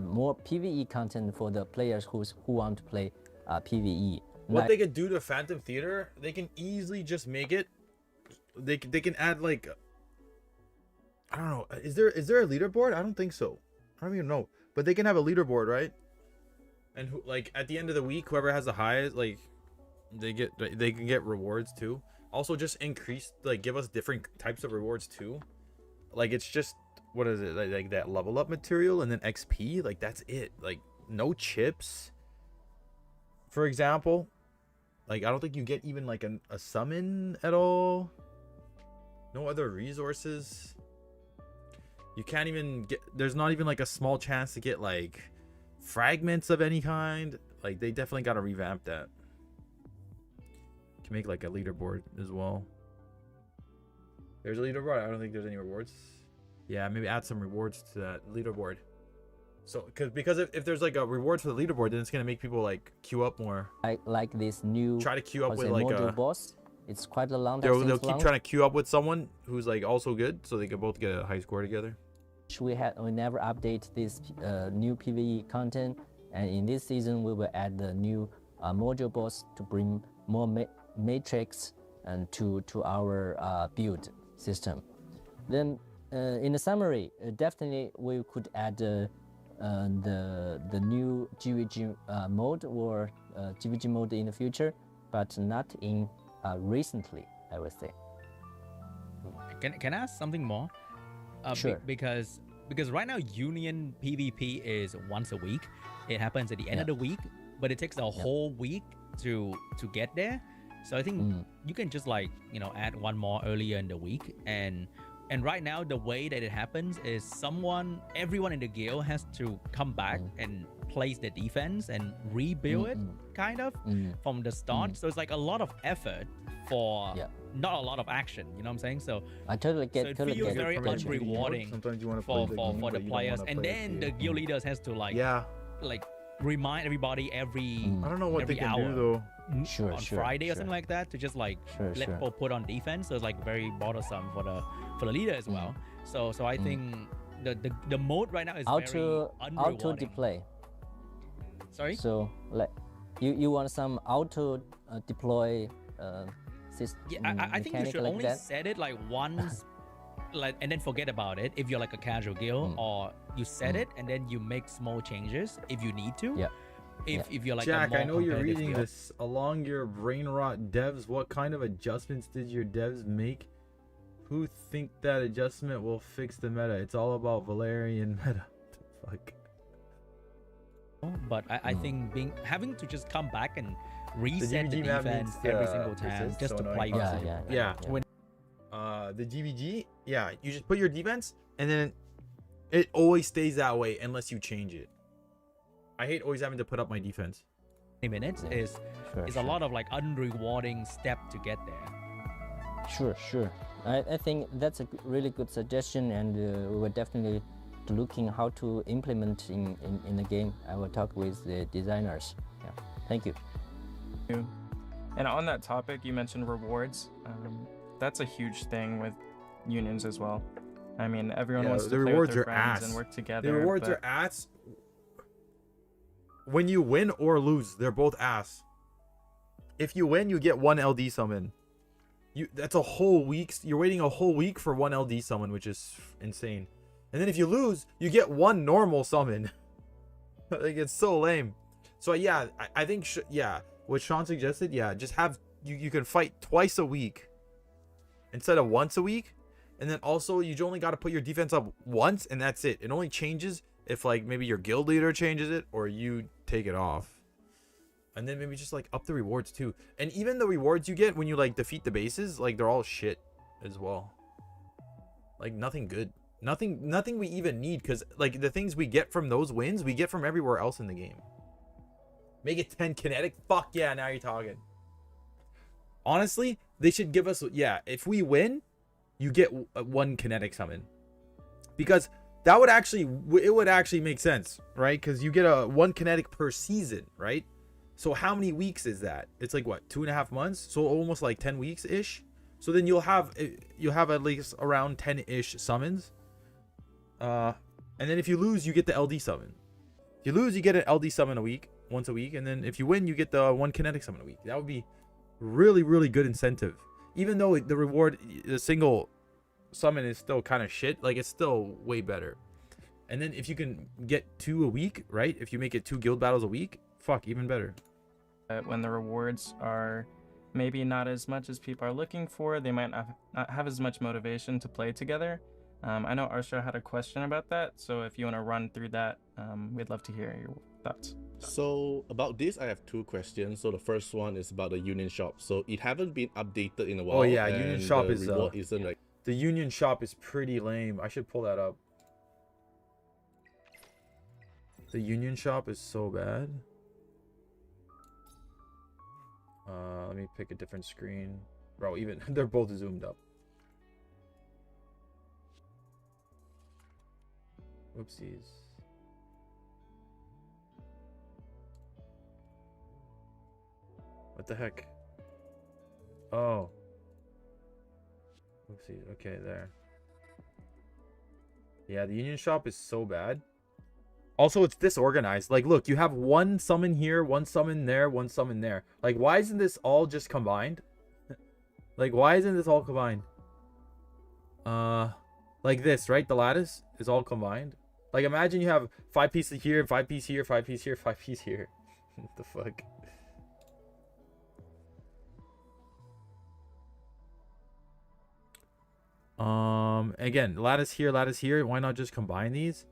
more PvE content for the players who want to play PvE. What they could do to Phantom Theater, they can easily just make it. They can add like, I don't know. Is there a leaderboard? I don't think so. I don't even know. But they can have a leaderboard, right? And who, like at the end of the week, whoever has the highest, like they can get rewards too. Also, just increase, like, give us different types of rewards too. Like, it's just, what is it, like that level up material and then XP, like that's it. Like no chips, for example. Like I don't think you get even like a summon at all. No other resources. You can't even get, there's not even like a small chance to get like fragments of any kind. Like they definitely got to revamp that. Can make like a leaderboard as well. There's a leaderboard. I don't think there's any rewards. Yeah, maybe add some rewards to that leaderboard. So because if there's like a reward for the leaderboard, then it's gonna make people like queue up more. like this new Try to queue up with module like a boss. It's quite a long. they'll keep trying to queue up with someone who's like also good, so they can both get a high score together. We never update this new PvE content, and in this season we will add the new module boss to bring more matrix and to our build system. Then in the summary, definitely we could add the new GVG mode or GVG mode in the future, but not in recently, I would say. Can I ask something more? Sure. Because right now Union PvP is once a week. It happens at the end of the week, but it takes a whole week to get there. So I think you can just like, you know, add one more earlier in the week. And right now the way that it happens is everyone in the guild has to come back and place the defense and rebuild it kind of from the start. So it's like a lot of effort for not a lot of action, you know what I'm saying? So I totally get. so it totally feels get. very Gotcha. unrewarding Sometimes you want to for play the game, the but you don't players, wanna and play then the the guild leaders has to like remind everybody every I don't know what they every can hour do though. Sure, on sure, Friday or sure. something like that to just like Sure, let sure. people put on defense. So it's like very bothersome for the leader as well. So I think the mode right now is very Auto unrewarding. deploy. Sorry. So like you want some auto deploy system. Yeah, I think you should like only that? set it like once, like, and then forget about it if you're like a casual guild, or you set it and then you make small changes if you need to. Yeah. If you're like Jack, a more I know you're competitive reading guild. this. Along your brain rot devs, what kind of adjustments did your devs make? Who think that adjustment will fix the meta? It's all about Valerian meta. Fuck. But I think having to just come back and reset the GVG map defense needs every to single time persist, just so to annoying. play. Yeah. When the GVG, you just put your defense and then it always stays that way unless you change it. I hate always having to put up my defense. 20 minutes is a lot of like unrewarding step to get there. Sure. I think that's a really good suggestion, and we were definitely looking how to implement in the game. I will talk with the designers. Yeah. Thank you. And on that topic, you mentioned rewards. That's a huge thing with unions as well. I mean, everyone wants to the play with rewards their are friends ass. and work together. The rewards but are ass. When you win or lose, they're both ass. If you win, you get one LD summon. That's a whole week. You're waiting a whole week for one LD summon, which is insane. And then if you lose, you get one normal summon. Like, it's so lame. So yeah, I think what Sean suggested, just have you can fight twice a week instead of once a week. And then also you only got to put your defense up once, and that's it. It only changes if like maybe your guild leader changes it or you take it off. And then maybe just like up the rewards too. And even the rewards you get when you like defeat the bases, like they're all shit as well. Like nothing good. Nothing we even need, because like the things we get from those wins, we get from everywhere else in the game. Make it 10 kinetic. Fuck yeah, now you're talking. Honestly, they should give us, if we win, you get one kinetic summon. Because it would actually make sense, right? Because you get a one kinetic per season, right? So how many weeks is that? It's like what, 2.5 months? So almost like 10 weeks ish. So then you'll have at least around 10-ish summons. And then if you lose, you get the LD summon. If you lose, you get an LD summon once a week. And then if you win, you get the one kinetic summon a week. That would be really, really good incentive. Even though the reward, the single summon is still kind of shit, like it's still way better. And then if you can get 2 a week, right? If you make it 2 guild battles a week, fuck, even better. when the rewards are maybe not as much as people are looking for, they might not have as much motivation to play together. I know Arsha had a question about that, so if you want to run through that, we'd love to hear your thoughts. So about this, I have 2 questions. So the first one is about the Union Shop. So it haven't been updated in a while. Oh yeah, Union and Shop the is reward isn't like. the Union Shop is pretty lame. I should pull that up. The Union Shop is so bad. Let me pick a different screen. Bro, even they're both zoomed up. Whoopsies. What the heck? Oh. Whoopsies. Okay, there. Yeah, the Union Shop is so bad. Also, it's disorganized. Like, look, you have one summon here, one summon there, one summon there. Like, why isn't this all just combined? Like, why isn't this all combined? Like this, right? The lattice is all combined. Like, imagine you have 5 pieces here, 5 pieces here, 5 pieces here, 5 pieces here. What the fuck? Again, lattice here, lattice here. Why not just combine these?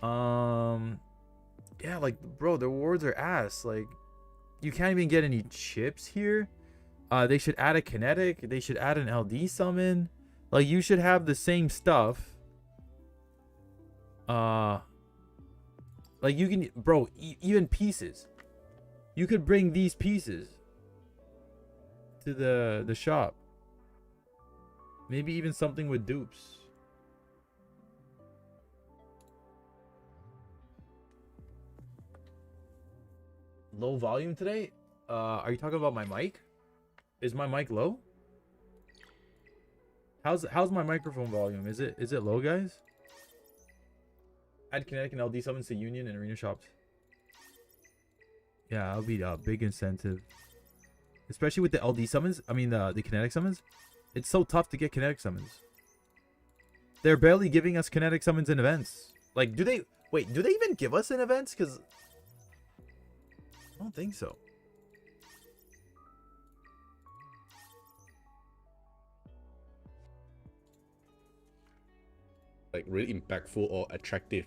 Yeah, like, bro, the rewards are ass. Like, you can't even get any chips here. They should add a kinetic. They should add an LD summon. Like, you should have the same stuff. Like, you can, bro, even pieces. You could bring these pieces to the shop. Maybe even something with dupes. Low volume today? Are you talking about my mic? Is my mic low? How's my microphone volume? Is it low, guys? Add kinetic and LD summons to Union and Arena shops. Yeah, that'll be a big incentive. Especially with the LD summons. I mean, the kinetic summons. It's so tough to get kinetic summons. They're barely giving us kinetic summons in events. Like, do they... Wait, do they even give us in events? Because... I don't think so. Like, really impactful or attractive,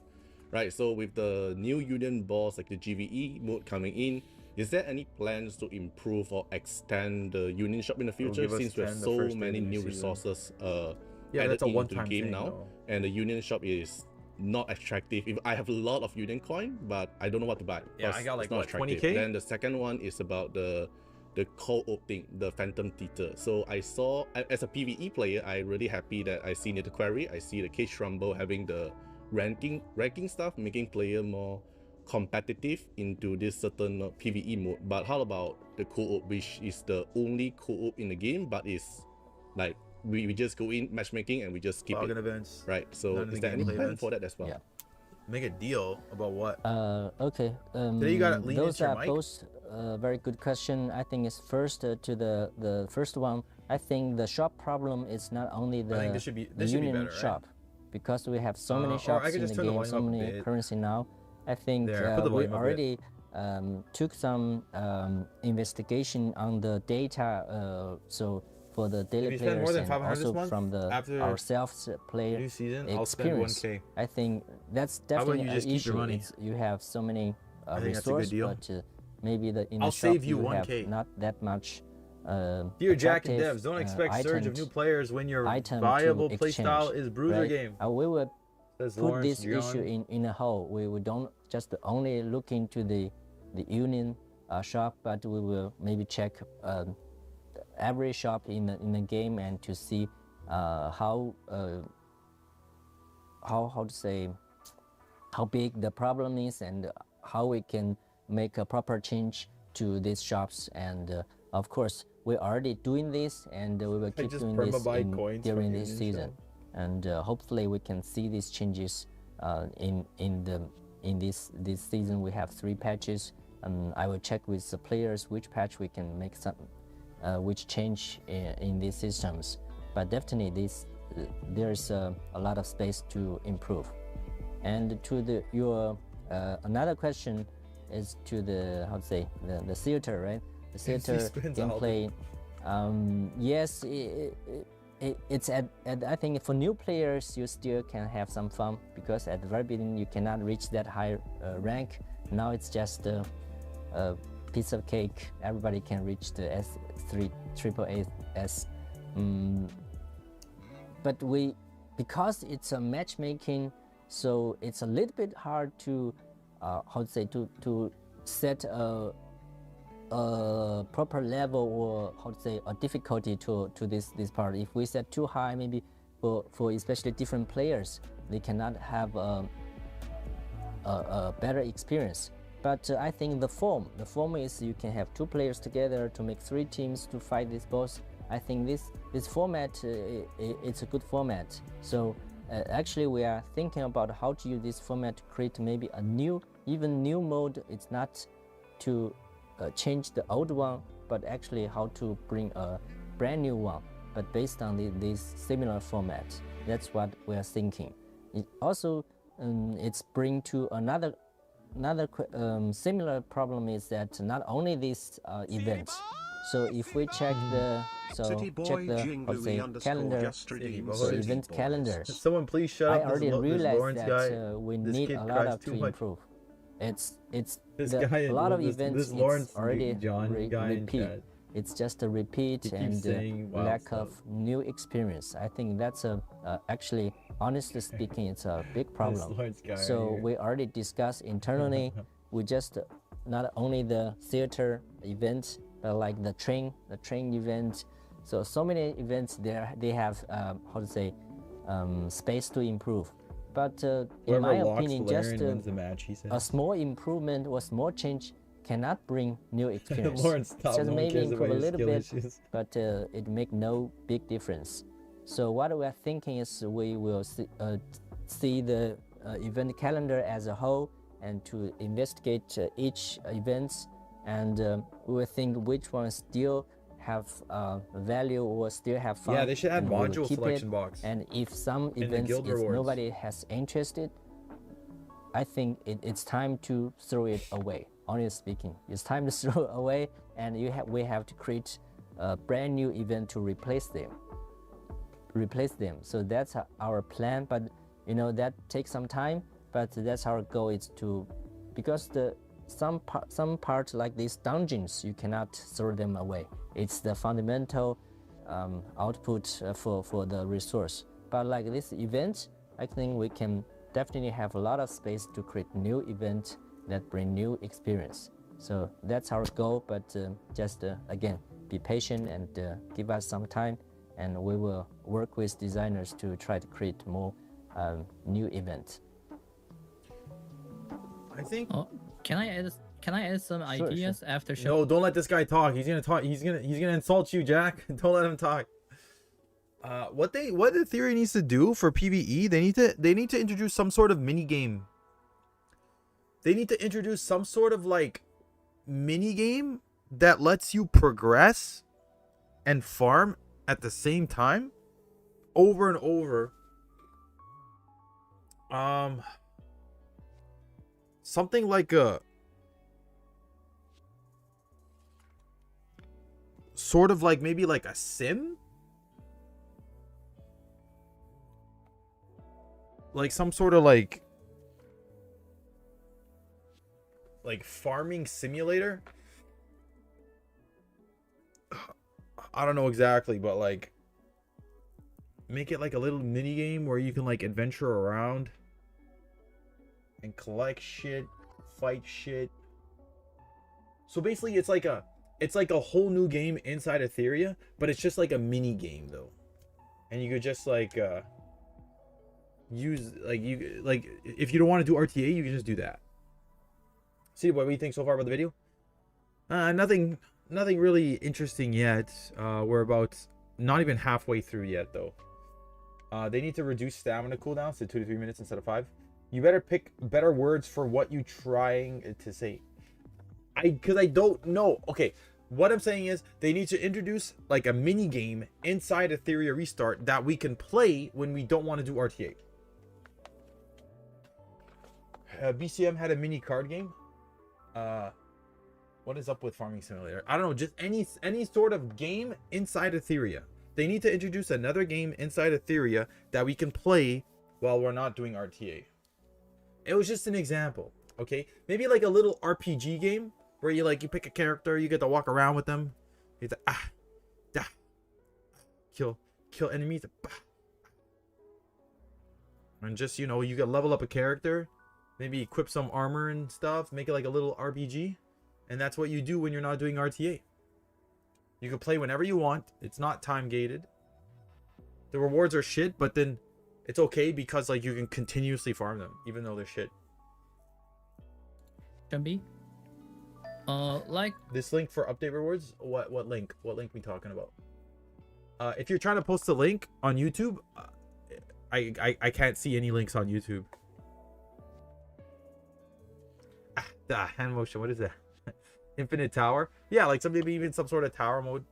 right? So with the new Union boss, like the GVE mode coming in, is there any plans to improve or extend the Union shop in the future, since we have so many new resources added that's a into the one-time game thing, now, though. and the Union shop is not attractive. If I have a lot of Union coin, but I don't know what to buy. Yeah, because I got like, it's not what, attractive. 20K? Then the second one is about the co-op thing, the Phantom Theater. So I saw, as a PvE player, I'm really happy that I see the query, I see the Cage Rumble having the ranking stuff, making player more competitive into this certain PvE mode. But how about the co-op, which is the only co-op in the game, but is like we just go in matchmaking and we just skip it, events. right? So None of is the there any gameplay plan events. for that as well? Yeah. Make a deal about what? Okay. Today you gotta lean those into your are mic. both very good question. I think it's first to the first one. I think the shop problem is not only I think the, this should be Union better, right? shop, because we have so or many I shops could in just the turn the game, volume so up a many bit. currency now. I think There, put the we volume up a already took some investigation on the data. So for the daily If you spend players more than and 500 this also month, from the after ourselves player New season, I'll spend experience, 1K. I think that's How about definitely you an just keep issue. your money? You have so many I think that's a good resources, deal. but maybe in I'll the shop save you have 1K. not that much. Dear Jack and attractive, Devs, don't expect surge of items- new players when your item to viable playstyle exchange, is Bruiser right? game. We will Says put Lawrence, this issue Gianc. in a whole. We don't just only look into the Union shop, but we will maybe check every shop in the game and to see how to say how big the problem is and how we can make a proper change to these shops. And of course, we're already doing this, and we will keep just doing this permabuy coins from during this Union season. shop. And hopefully we can see these changes in this season. We have 3 patches, and I will check with the players which patch we can make some which change in these systems. But definitely there's a lot of space to improve. And to your another question is to the the theater, right? The theater spins out. gameplay. Yes, it's at I think for new players you still can have some fun, because at the very beginning you cannot reach that high rank. Now it's just a piece of cake. Everybody can reach the S3 AAA. But because it's a matchmaking, so it's a little bit hard to to set a proper level, or a difficulty to this part. If we set too high, maybe for especially different players, they cannot have a better experience. But I think the form is you can have 2 players together to make 3 teams to fight this boss. I think this format it's a good format. So actually we are thinking about how to use this format to create maybe a new, even new mode. It's not to change the old one, but actually how to bring a brand new one, but based on this similar format. That's what we are thinking. It also it's bring to another similar problem is that not only this event. So if we check the calendar, so event calendar, Someone please shut I up. already This realized Lawrence that guy. we This need kid a lot cries of too to much. improve. It's This the, guy a lot of this events. Lawrence It's already John guy in repeat. chat. It's just a repeat He keeps and saying wild lack stuff. of new experience. I think that's actually, honestly speaking, it's a big problem. Lawrence guy So right here. we already discussed internally. We just not only the theater event, but like the train event. So many events there, they have how to say space to improve. But in Whoever my locks opinion, Valerian just wins the match, he said. a small improvement or small change cannot bring new experience. Lawrence, stop. Just No one maybe cares improve about a your little skill bit, issues. but it make no big difference. So what we are thinking is we will see the event calendar as a whole and to investigate each event, and we will think which one still have value or still have fun. Yeah, they should add and we will module keep selection it. box. And if some the events guild if rewards. nobody has interested, I think it's time to throw it away. Honestly speaking, it's time to throw it away, and we have to create a brand new event to replace them. So that's our plan, but you know that takes some time. But that's our goal is to, because some part like these dungeons you cannot throw them away. It's the fundamental output for the resource. But like this event, I think we can definitely have a lot of space to create new events that bring new experience. So that's our goal, but just again, be patient and give us some time, and we will work with designers to try to create more new events. I think. Oh, can I add some Sure, ideas after show? No, don't let this guy talk. He's gonna talk. He's gonna insult you, Jack. Don't let him talk. What Etheria needs to do for PvE, they need to introduce some sort of mini game. They need to introduce some sort of like mini game that lets you progress and farm at the same time over and over. Something like a sort of like maybe like a sim, like some sort of like farming simulator. I don't know exactly, but like make it like a little mini game where you can like adventure around and collect shit, fight shit. So basically it's like a whole new game inside Etheria, but it's just like a mini game though. And you could just like use like if you don't want to do RTA, you can just do that. See what do you think so far about the video? Nothing really interesting yet. We're about not even halfway through yet though. They need to reduce stamina cooldowns to 2 to 3 minutes instead of 5. You better pick better words for what you trying to say. Because I don't know. Okay, what I'm saying is they need to introduce like a mini game inside Etheria Restart that we can play when we don't want to do RTA. BCM had a mini card game. What is up with Farming Simulator? I don't know, just any sort of game inside Etheria. They need to introduce another game inside Etheria that we can play while we're not doing RTA. It was just an example, okay? Maybe like a little RPG game where you pick a character, you get to walk around with them. You get to kill enemies. And just, you know, you can level up a character, maybe equip some armor and stuff, make it like a little RPG. And that's what you do when you're not doing RTA. You can play whenever you want. It's not time gated. The rewards are shit, but then it's okay because like you can continuously farm them even though they're shit. Can be. Like This link for update rewards. What link? What link we talking about? If you're trying to post a link on YouTube, I can't see any links on YouTube. The hand motion, what is that? Infinite tower? Yeah, like maybe even some sort of tower mode.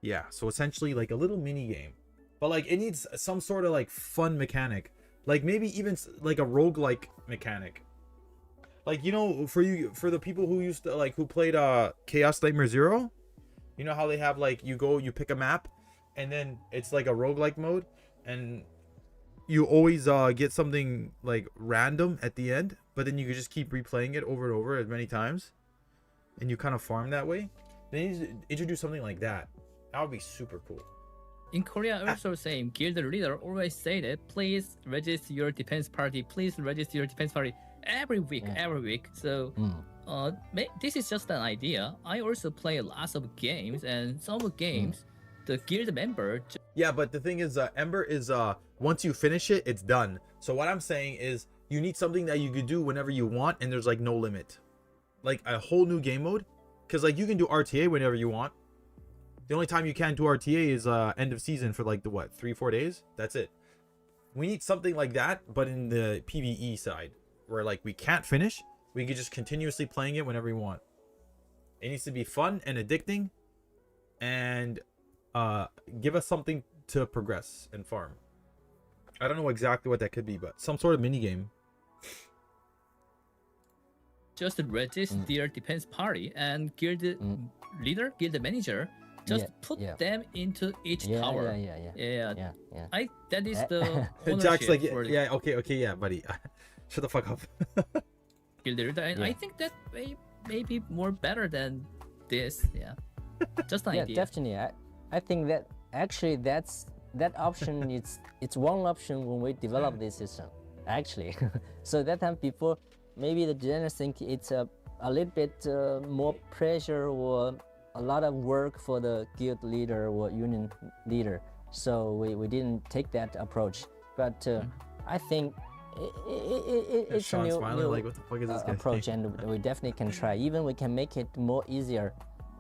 Yeah, so essentially like a little mini game. But like it needs some sort of like fun mechanic. Like maybe even like a roguelike mechanic. Like, you know, for the people who used to like who played Chaos Nightmare 0, you know how they have like you pick a map and then it's like a roguelike mode and you always get something like random at the end, but then you can just keep replaying it over and over as many times and you kind of farm that way. They need to introduce something like that. That would be super cool. In Korea, also same. Guild leader always say that please register your defense party. Please register your defense party every week, every week. So, this is just an idea. I also play lots of games, and some games, the guild member. Yeah, but the thing is, Ember is once you finish it, it's done. So what I'm saying is, you need something that you could do whenever you want, and there's like no limit, like a whole new game mode, because like you can do RTA whenever you want. The only time you can't do RTA is end of season for like the what 3-4 days. That's it. We need something like that, but in the PvE side, where like we can't finish, we could just continuously playing it whenever we want. It needs to be fun and addicting, and give us something to progress and farm. I don't know exactly what that could be, but some sort of mini game. Just register their defense party and guild leader, guild manager. Just put them into each tower. Yeah. That is the Jack's like, for yeah, okay, yeah, buddy. Shut the fuck up. guild leader. And I think that may be more better than this. Yeah, just an idea. Definitely. I think that actually that option it's one option when we develop this system. Actually, so that time before, maybe the designers think it's a little bit more pressure or a lot of work for the guild leader or union leader, so we didn't take that approach. But I think it's a new like, what the fuck is this approach, and we definitely can try. Even we can make it more easier.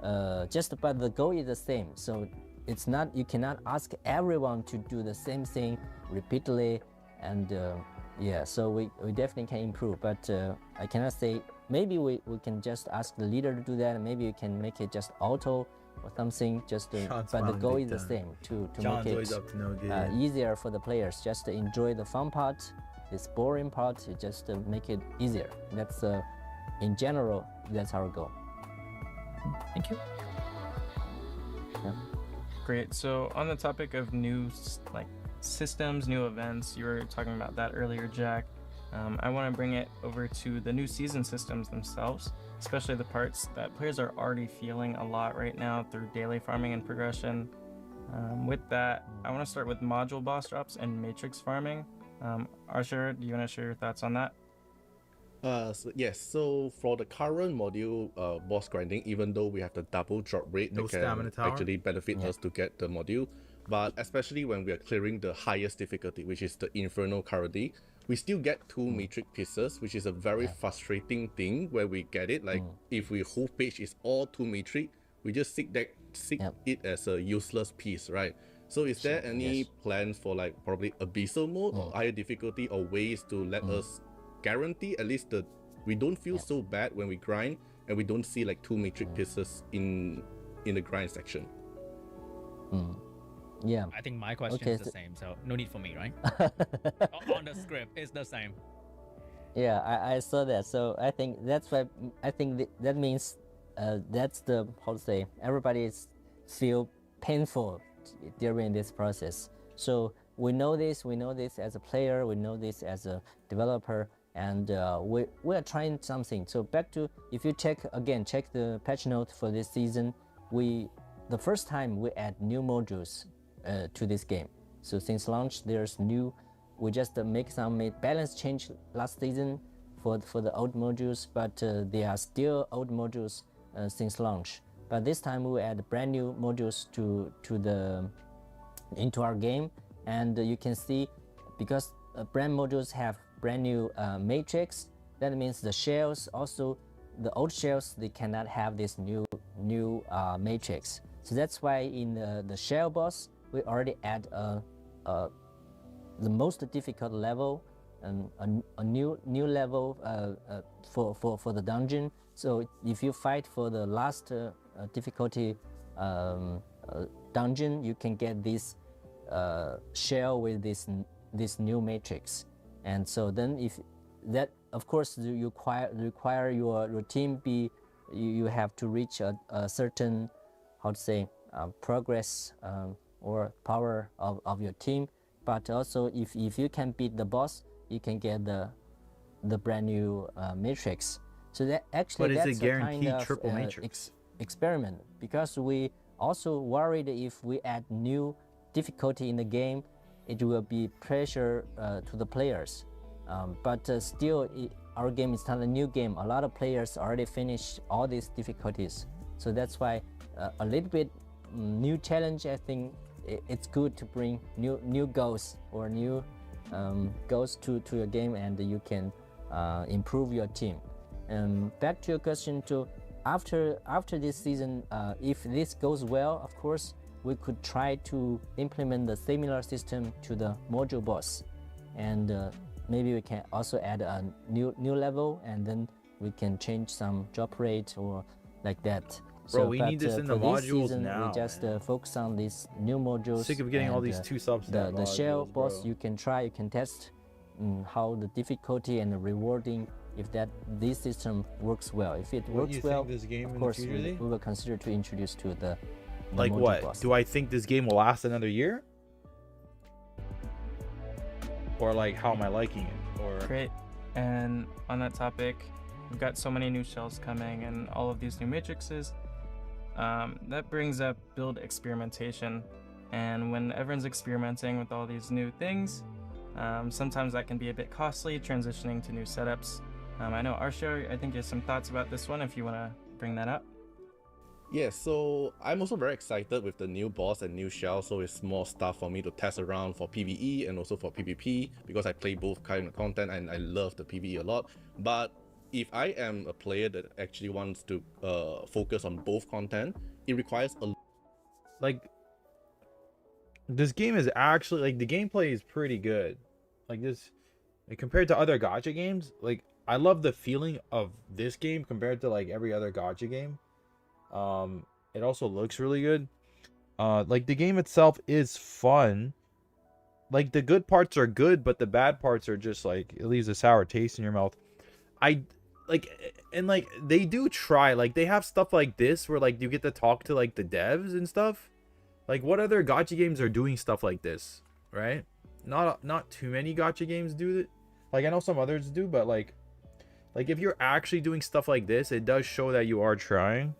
But the goal is the same. So it's not, you cannot ask everyone to do the same thing repeatedly, and so we definitely can improve. But I cannot say. Maybe we can just ask the leader to do that, and maybe you can make it just auto or something. But the goal is the same, to make it easier for the players. Just to enjoy the fun part, this boring part, just to make it easier. That's in general, that's our goal. Thank you. Yeah. Great. So on the topic of new like systems, new events, you were talking about that earlier, Jack. I want to bring it over to the new season systems themselves, especially the parts that players are already feeling a lot right now through daily farming and progression. With that, I want to start with module boss drops and matrix farming. Archer, do you want to share your thoughts on that? Yes, so for the current module boss grinding, even though we have the double drop rate No that stamina can tower? actually benefit us to get the module, but especially when we are clearing the highest difficulty, which is the Inferno currently, we still get 2 matrix pieces, which is a very frustrating thing where we get it. Like if we whole page is all 2 matrix, we just seek it as a useless piece, right? So is there any plans for like probably abyssal mode or higher difficulty, or ways to let us guarantee at least we don't feel so bad when we grind and we don't see like 2 matrix pieces in the grind section? Yeah. I think my question is the same, so no need for me, right? On the script, it's the same. Yeah, I saw that. So I think that's why that means that's the, how to say, everybody feel painful during this process. So we know this as a player, we know this as a developer, and we are trying something. So back to, if you check the patch note for this season, the first time we add new modules to this game. So since launch, we just make some balance change last season for the old modules, but they are still old modules since launch. But this time we add brand new modules into our game, and you can see, because brand modules have brand new matrix, that means the shells also, the old shells, they cannot have this new matrix. So that's why in the shell boss, we already add the most difficult level and a new level for the dungeon. So if you fight for the last difficulty dungeon, you can get this shell with this new matrix. And so then if that, of course, you require your team be, you have to reach a certain, how to say, progress or power of your team. But also if you can beat the boss, you can get the brand new matrix. So that actually, But is that's it guaranteed a kind of triple matrix? experiment, because we also worried if we add new difficulty in the game, it will be pressure to the players. But still, our game is not a new game. A lot of players already finished all these difficulties. So that's why a little bit new challenge. I think it's good to bring new goals or new goals to your game, and you can improve your team. Back to your question, to after this season, if this goes well, of course, we could try to implement the similar system to the module boss, and maybe we can also add a new level, and then we can change some drop rate or like that. Bro, we need this in the for this modules season, now, we just man. Focus on these new modules. Sick of getting all and, these 2-sub stat the shell modules, boss, bro. you can try, you can test how the difficulty and the rewarding, if this system works well. If it What works you well, think this game in of the course future, we Lee? will consider to introduce to the Like module what? boss. Do I think this game will last another year? Or like, how am I liking it? Or Great. And on that topic, we've got so many new shells coming and all of these new matrices. That brings up build experimentation. And when everyone's experimenting with all these new things, sometimes that can be a bit costly, transitioning to new setups. I know Arsho, I think you have some thoughts about this one if you want to bring that up. Yeah, so I'm also very excited with the new boss and new shell, so it's more stuff for me to test around for PvE and also for PvP, because I play both kind of content and I love the PvE a lot. But if I am a player that actually wants to focus on both content, it requires a like, this game is actually, like, the gameplay is pretty good. Like, this, like, compared to other gacha games, like, I love the feeling of this game compared to like every other gacha game. It also looks really good. Like, the game itself is fun. Like, the good parts are good, but the bad parts are just like, it leaves a sour taste in your mouth. And like, they do try, like, they have stuff like this where like you get to talk to like the devs and stuff. Like, what other gacha games are doing stuff like this, right? Not too many gacha games do it. Like, I know some others do, but like if you're actually doing stuff like this, it does show that you are trying.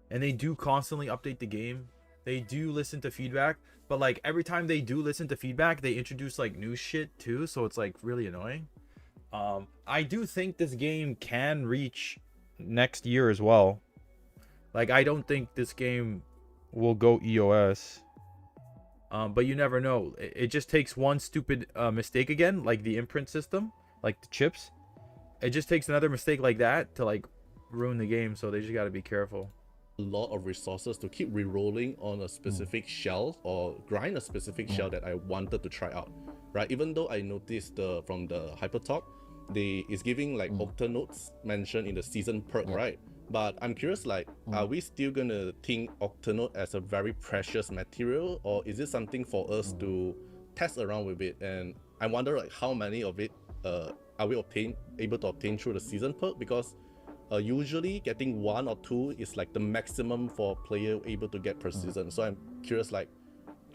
And they do constantly update the game. They do listen to feedback, but like every time they do listen to feedback, they introduce like new shit too, so it's like really annoying. I do think this game can reach next year as well. Like, I don't think this game will go EOS. But you never know. It just takes one stupid mistake again, like the imprint system, like the chips. It just takes another mistake like that to like ruin the game, so they just gotta be careful. lot of resources to keep re-rolling on a specific shell or grind a specific shell that I wanted to try out, right? Even though I noticed from the Hyper Talk, is giving like octanotes mentioned in the season perk, right? But I'm curious, like, are we still gonna think octanote as a very precious material, or is it something for us to test around with it? And I wonder, like, how many of it are we able to obtain through the season perk? Because usually getting 1 or 2 is like the maximum for a player able to get per season. So I'm curious, like,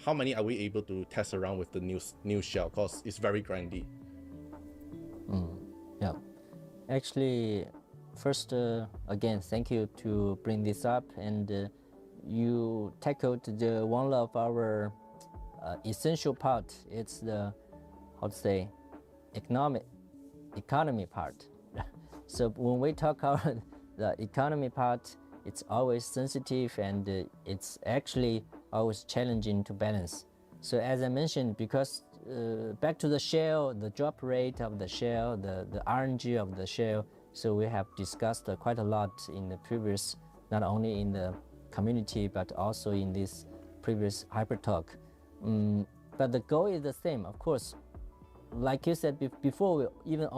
how many are we able to test around with the new shell? Cause it's very grindy. Yeah, actually, first again, thank you to bring this up, and you tackled one of our essential part. It's the, how to say, economy part. So when we talk about the economy part, it's always sensitive, and it's actually always challenging to balance. So as I mentioned, because back to the shell, the drop rate of the shell, the RNG of the shell, so we have discussed quite a lot in the previous, not only in the community, but also in this previous hyper talk. But the goal is the same, of course. Like you said before, we even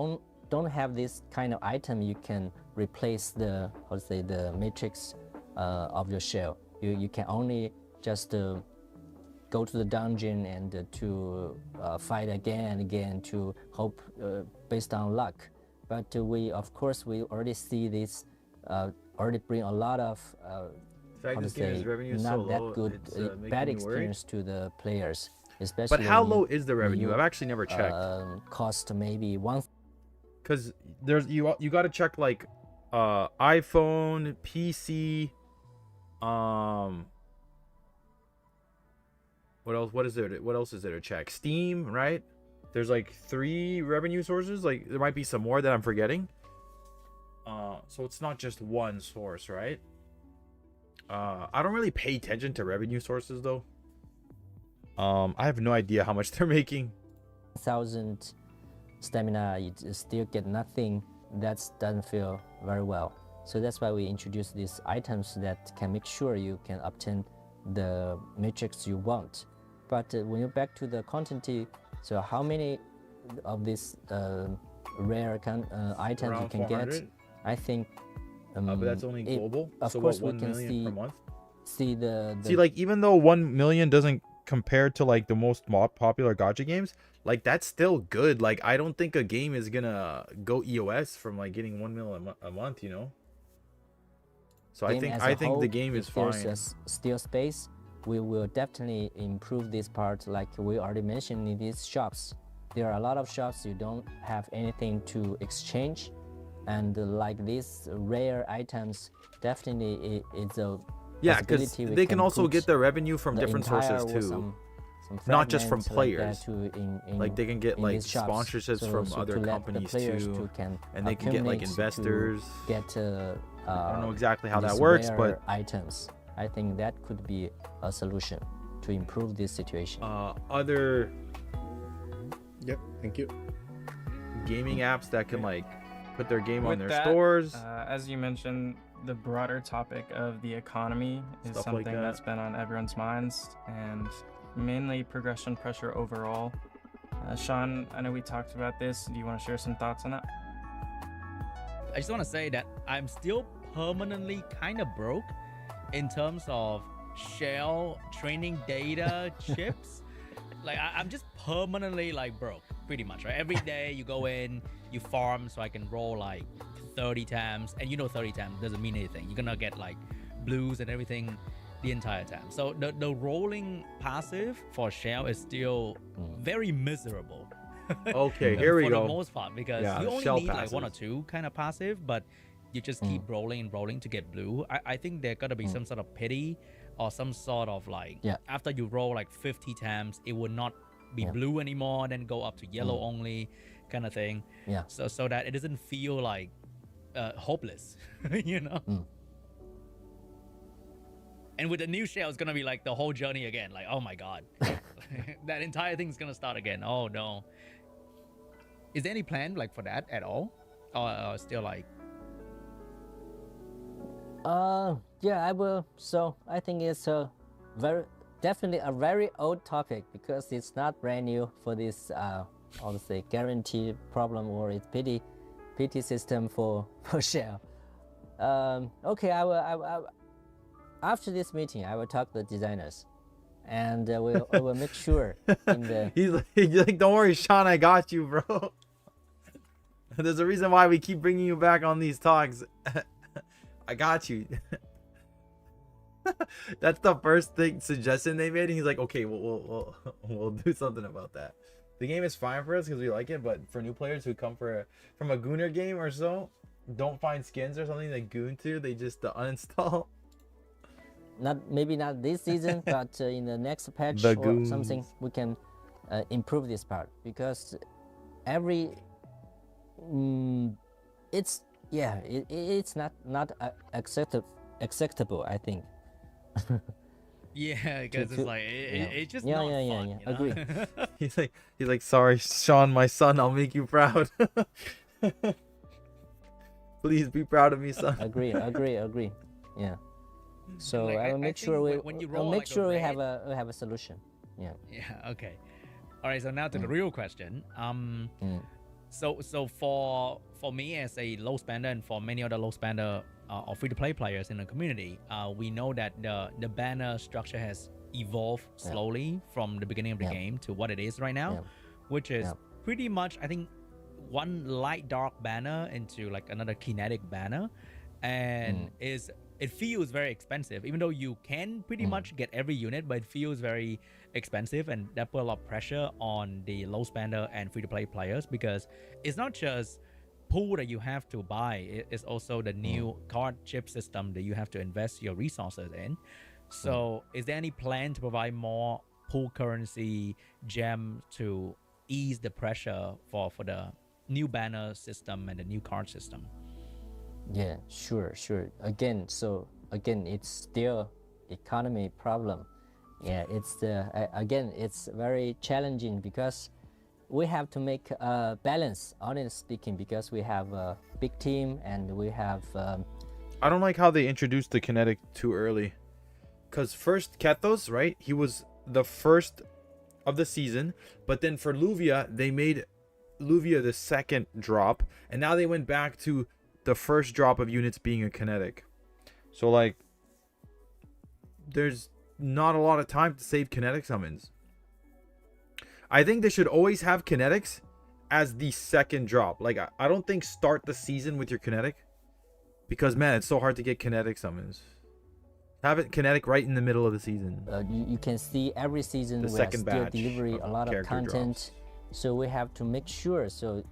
don't have this kind of item. You can replace the the matrix of your shell. You can only just go to the dungeon and to fight again and again to hope based on luck. But we already see this already bring a lot of fact, this game's revenue is not so that low, good it's, bad making me worried. experience to the players, especially. But how when low is the revenue? you, I've actually never checked. Cost maybe one. Because there's you got to check like iPhone, PC, what else? What is there? What else is there to check? Steam, right? There's like 3 revenue sources. Like there might be some more that I'm forgetting. So it's not just one source, right? I don't really pay attention to revenue sources though. I have no idea how much they're making. 1,000 stamina, you still get nothing. That doesn't feel very well. So that's why we introduce these items that can make sure you can obtain the matrix you want. But when you're back to the quantity, so how many of these rare items Around you can 400? get? I think. But that's only global. Of So course, what, we 1 can million per month? see the See, like even though 1 million doesn't compare to like the most popular gacha games, like that's still good. Like I don't think a game is gonna go EOS from like getting 1 mil a month, you know. So I think the game is fine. If there's still space, we will definitely improve this part. Like we already mentioned in these shops, there are a lot of shops you don't have anything to exchange, and like these rare items, definitely it's a Yeah, because they can also get their revenue from different sources too. Some Not just from fragments players. Like, that too Like they can get in like these shops. sponsorships from So other to let the companies players too, can and they can get like accumulate to investors. Get I don't know exactly how that these works, rare but items. I think that could be a solution to improve this situation. other Yep, thank you. gaming apps that can like put their game on With their that, stores. As you mentioned, the broader topic of the economy is Stuff like something that. that's been on everyone's minds, and mainly progression pressure overall. Xuan, I know we talked about this. Do you want to share some thoughts on that? I just want to say that I'm still permanently kind of broke in terms of shell training data chips. Like I'm just permanently like broke, pretty much, right? Every day you go in, you farm so I can roll like 30 times, and 30 times doesn't mean anything. You're gonna get like blues and everything the entire time. So the rolling passive for shell is still very miserable. Okay, here we for go. the most part, because Yeah, you only shell need like 1 or passives. 2 kind of passive, but you just keep rolling and rolling to get blue. I think there gotta be some sort of pity or some sort of like, after you roll like 50 times, it would not be blue anymore, then go up to yellow only kind of thing. Yeah. So that it doesn't feel like hopeless, And with the new shell, it's gonna be like the whole journey again. Like, oh my god, that entire thing's gonna start again. Oh no. Is there any plan like for that at all, or still like? Yeah, I will. So I think it's definitely a very old topic, because it's not brand new for this obviously guarantee problem or its pity system for shell. Okay, I will after this meeting I will talk to the designers, and I will make sure in the He's like, don't worry, Sean, I got you, bro. There's a reason why we keep bringing you back on these talks. I got you. That's the first suggestion they made, and he's like, okay, we'll do something about that. The game is fine for us because we like it, but for new players who come from a Gooner game or so, don't find skins or something they goon to, they just uninstall. maybe not this season, but in the next patch The or goons. something, we can improve this part, because it's not acceptable, I think. Yeah, because it's like it's just Yeah, not yeah, fun. yeah. you know? Agree. He's like, sorry, Sean, my son, I'll make you proud. Please be proud of me, son. agree. Yeah. So Like, I will I make think sure when you I'll roll make like a sure we red- have a solution. Yeah. Yeah. Okay. All right. So now to the real question. So for me as a low spender and for many other low spender or free to play players in the community, we know that the banner structure has evolved slowly from the beginning of the game to what it is right now, which is pretty much, I think, one light dark banner into like another kinetic banner, and it feels very expensive, even though you can pretty much get every unit, but it feels very expensive, and that put a lot of pressure on the low spender and free to play players, because it's not just pool that you have to buy, it's also the new card chip system that you have to invest your resources in. So is there any plan to provide more pool currency gem to ease the pressure for the new banner system and the new card system? Yeah, sure. Again, it's still economy problem. Yeah, it's very challenging because we have to make a balance, honestly speaking, because we have a big team and we have. I don't like how they introduced the kinetic too early. Because first Kethos, right? He was the first of the season, but then for Luvia, they made Luvia the second drop, and now they went back to the first drop of units being a kinetic. So like, there's not a lot of time to save kinetic summons. I think they should always have kinetics as the second drop. Like, I don't think start the season with your kinetic, because man, it's so hard to get kinetic summons. Have it kinetic right in the middle of the season. You can see every season The we are second still batch delivering of a lot of character content, drops. so we have to make sure. So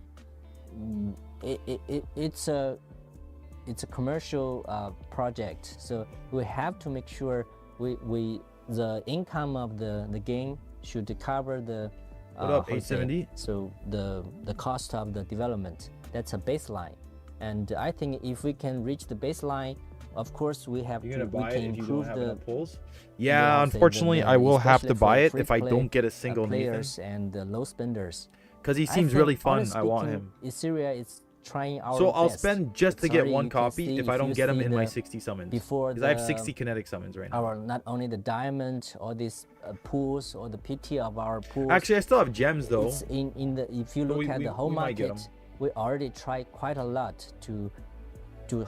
it's a commercial project, so we have to make sure the income of the game should cover the What up, how to say, 870? so the cost of the development. That's a baseline, and I think if we can reach the baseline, of course we can improve the pulls. the, Yeah, how to say, unfortunately, I will have to especially buy for it if I free-to-play, don't get a single Nathan. players and the low spenders. Because he I seems think, really fun. honestly I want speaking, him. Etheria is trying our So I'll best. spend just to It's get already, one you can copy see if I don't you get him see in my the- 60 summons. before Because I have the- 60 kinetic summons right now. Our not only the diamond or these pools or the PT of our pools. Actually, I still have gems though. It's in the if you So look at the whole we might get market, we already tried quite a lot to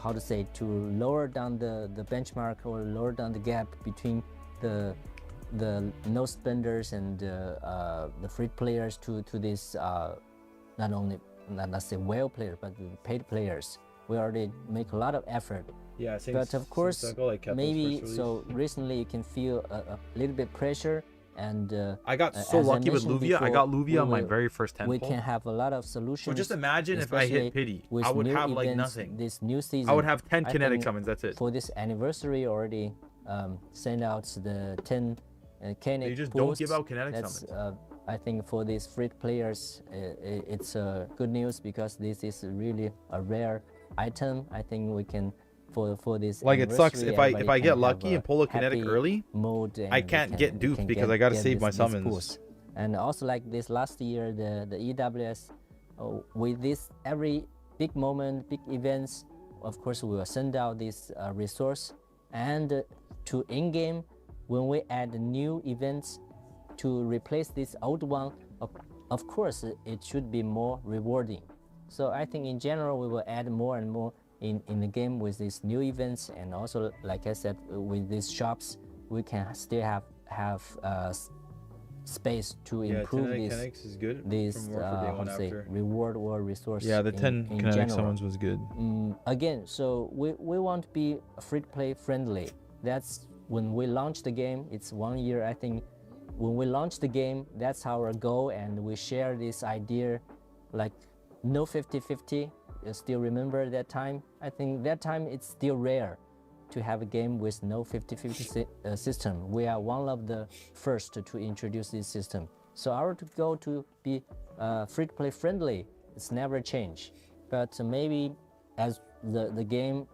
how to say, to lower down the benchmark or lower down the gap between the no spenders and the free players to this not only let's say whale players but the paid players. We already make a lot of effort. Yeah, But of course, maybe so recently you can feel a little bit pressure, and I got so as I lucky with mentioned Luvia. I before, got Luvia on we my will- very first 10 we pull. can have a lot of So solutions. just imagine if I especially hit pity, with I would new have like events nothing. This new season, I would have 10 I kinetic think summons. That's it. For this anniversary, already send out the 10 kinetic. They just don't boosts. give out kinetic That's, summons. I think for these free players, it's good news because this is really a rare item. I think we can for this. Like, it sucks anniversary, if I everybody get can lucky have and pull a kinetic happy early, mode, and I we can't can- get we duped can because I gotta get save my this summons. boost. And also like this last year, the EWS, with this every big moment, big events, of course we will send out this resource, and to in-game when we add new events to replace this old one, of course it should be more rewarding. So I think in general we will add more and more in the game with these new events, and also like I said, with these shops we can still have space to Yeah, improve 10 this kinetics is good. this for more for day how one to say after. reward or resource. Yeah, the 10 in kinetic general. summons was good. Again, so we want to be free-to-play friendly. That's when we launch the game. It's 1 year, I think. When we launch the game, that's our goal, and we share this idea, like no 50-50. You still remember that time? I think that time it's still rare to have a game with no 50-50 system. We are one of the first to introduce this system. So our goal to be free-to-play friendly, it's never change. But maybe as the game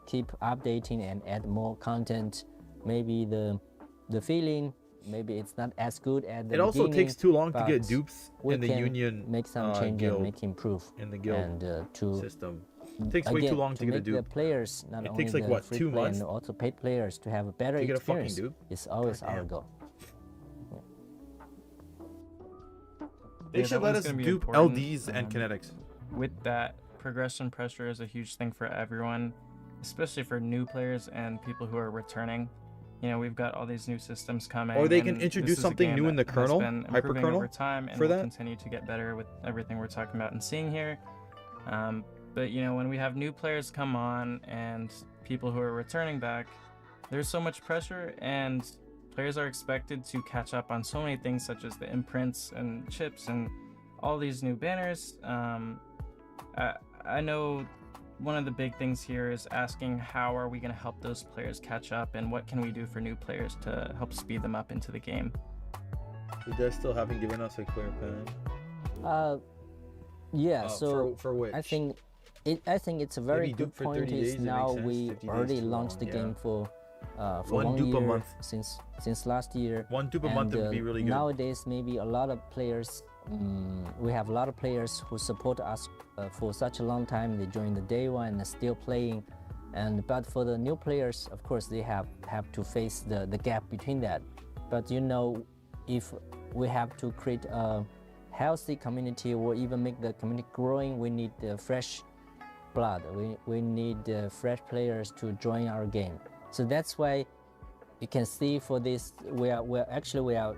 keep updating and add more content, maybe the feeling, maybe it's not as good at the It also beginning, takes too long to get but dupes we in the can union make some change and guild, make improve in the guild and to system. takes way too long to get a make the dupe. players, not It only takes like the what, free 2 play months and also paid players to have a better to get a fucking experience. dupe? Is always our Goddamn. goal. They Yeah, should that let one's us gonna be dupe important, LDs and kinetics. With that, progression pressure is a huge thing for everyone, especially for new players and people who are returning. You know, we've got all these new systems coming. Or they can and this introduce is a something game new in that the has kernel, been hyper improving kernel, over time, and for will that? continue to get better with everything we're talking about and seeing here. But you know, when we have new players come on and people who are returning back, there's so much pressure, and players are expected to catch up on so many things, such as the imprints and chips and all these new banners. I know one of the big things here is asking how are we going to help those players catch up, and what can we do for new players to help speed them up into the game. You guys still haven't given us a clear plan. Yeah. So for which? I think it's a very Maybe good dupe for point. 30 Is days, it now makes sense. we 50 days already too launched the long, game for One 1 dupe a year month. since last year. One dupe a month would be really good. Nowadays, maybe a lot of players, we have a lot of players who support us for such a long time. They joined the day one and are still playing. But for the new players, of course, they have to face the gap between that. But you know, if we have to create a healthy community or even make the community growing, we need fresh blood. We need fresh players to join our game. So that's why you can see for this, we are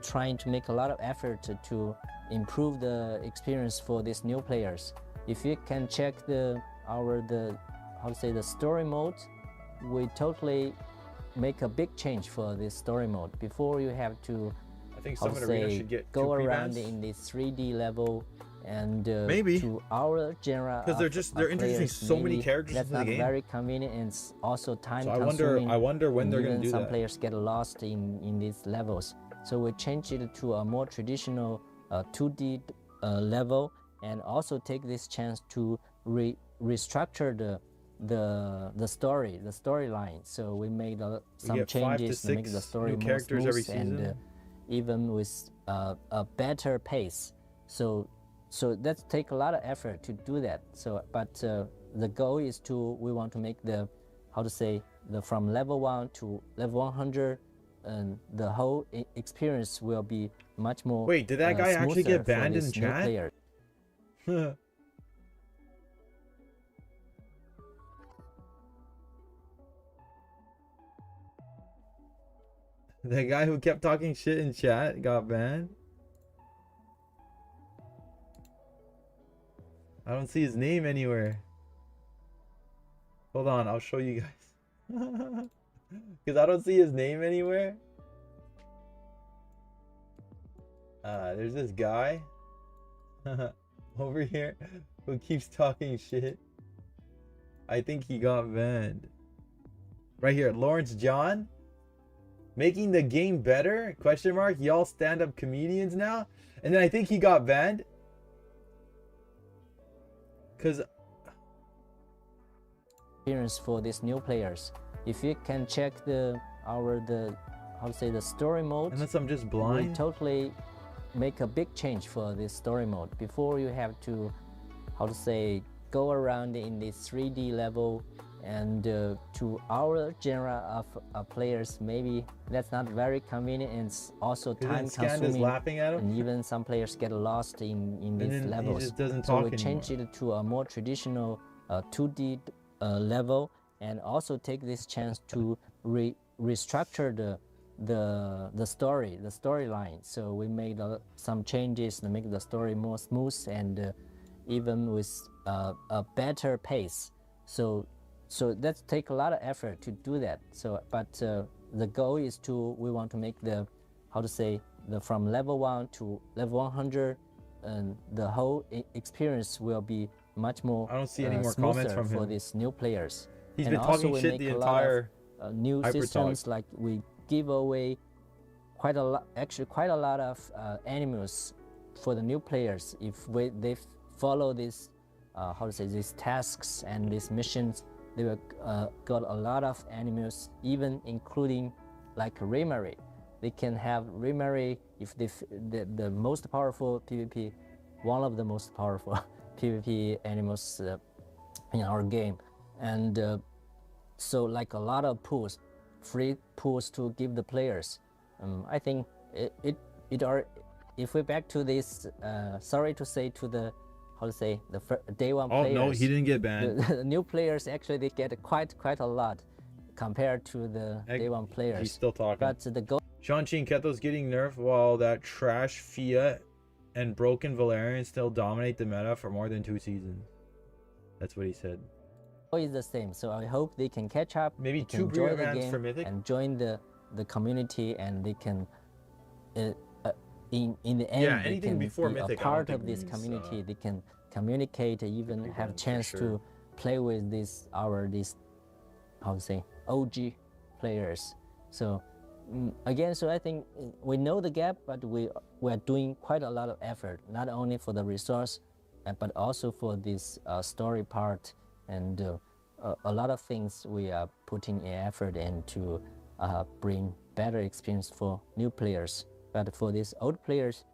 trying to make a lot of effort to improve the experience for these new players. If you can check the story mode, we totally make a big change for this story mode. Before, you have to I think some arena should get go 2 around pre-bans. in this 3D level, and Maybe. to our genre, Because they're introducing players, so many maybe characters that's into the not game. very convenient, and it's also time So consuming. I wonder when and they're gonna even do some that. players get lost in these levels. So we change it to a more traditional 2D level, and also take this chance to restructure the storyline. So we made some get 5 to changes to make the 6 story new more characters every smooth, and season. even with a better pace. So that take a lot of effort to do that. So but the goal is we want to make from level 1 to level 100, and the whole experience will be much more. Wait, did that guy actually smoother get for banned in these new chat? players. The guy who kept talking shit in chat got banned. I don't see his name anywhere. Hold on, I'll show you guys. Because I don't see his name anywhere. There's this guy over here who keeps talking shit. I think he got banned. Right here, Lawrence John. Making the game better? Question mark. Y'all stand-up comedians now? And then I think he got banned. Because Experience for these new players. If you can check the story mode, unless I'm just we blind. totally make a big change for this story mode. Before, you have to go around in this 3D level, and to our genre of players, maybe that's not very convenient, and it's also time Isn't Scanda's consuming, laughing at him? and even some players get lost in these then he levels. just doesn't So talk we change it to a more traditional 2D level, and also take this chance to restructure the storyline. So we made some changes to make the story more smooth, and even with a better pace. So that take a lot of effort to do that. So but the goal is we want to make from level 1 to level 100, and the whole experience will be much more. I don't see any more smoother comments from for him. these new players. He's And been also talking we shit make the a lot of, entire new Hyper systems, Talk. like we give away quite a lot of animals for the new players. If they follow these these tasks and these missions, they will got a lot of animals, even including like Raymerry. They can have Raymerry if the most powerful PvP, one of the most powerful PvP animals in our game, and so like a lot of pools, free pools to give the players. I think it are, if we back to this, sorry to say, to the, how to say, the day one Oh players. no, he didn't get banned. The new players actually, they get quite a lot compared to the day one players. He's still talking. But the goal. Gianc and Kethos getting nerfed while that trash Fiat and broken Valerian still dominate the meta for more than 2 seasons. That's what he said. Is the same, so I hope they can catch up. Maybe they 2 can join the bans game for Mythic. and join the community, and they can in the end, Yeah, they anything can before be Mythic, a I don't part think of this means, community. They can communicate, even big have ones for chance sure. to play with this how to say, OG players. So again, so I think we know the gap, but we are doing quite a lot of effort, not only for the resource, but also for this story part, and a lot of things we are putting in effort in to bring better experience for new players. But for these old players,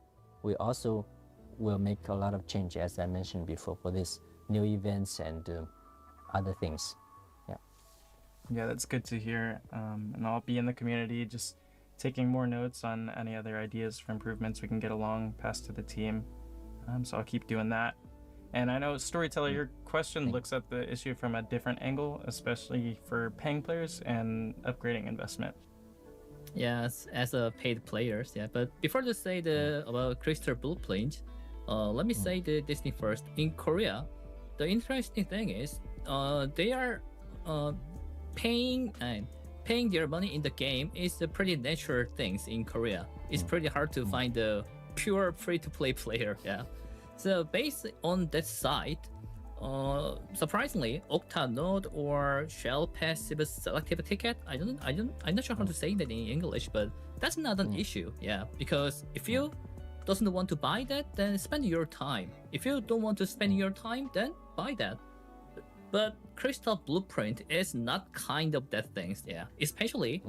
we also will make a lot of change, as I mentioned before, for these new events and other things. Yeah, that's good to hear. And I'll be in the community just taking more notes on any other ideas for improvements we can get along, pass to the team. So I'll keep doing that. And I know, Storyteller, your question looks at the issue from a different angle, especially for paying players and upgrading investment. Yes, as a paid players, yeah. But before to say about Crystal Blueprint, let me say this thing first. In Korea, the interesting thing is, they are paying their money in the game is a pretty natural things in Korea. It's pretty hard to find the pure free-to-play player, yeah. So based on that side, surprisingly, Octanode or Shell passive selective ticket, I'm not sure how to say that in English, but that's not an issue, yeah. Because if you doesn't want to buy that, then spend your time. If you don't want to spend your time, then buy that. But Crystal Blueprint is not kind of that things, yeah. Especially,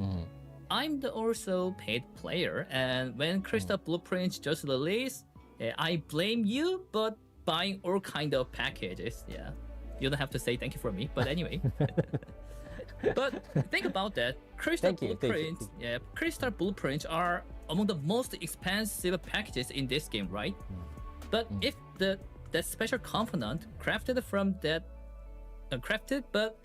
I'm the also paid player, and when Crystal Blueprint just released, I blame you, but buying all kind of packages, yeah. You don't have to say thank you for me, but anyway. But think about that. Crystal Blueprints, yeah, Crystal Blueprints are among the most expensive packages in this game, right? But if that special component crafted from that but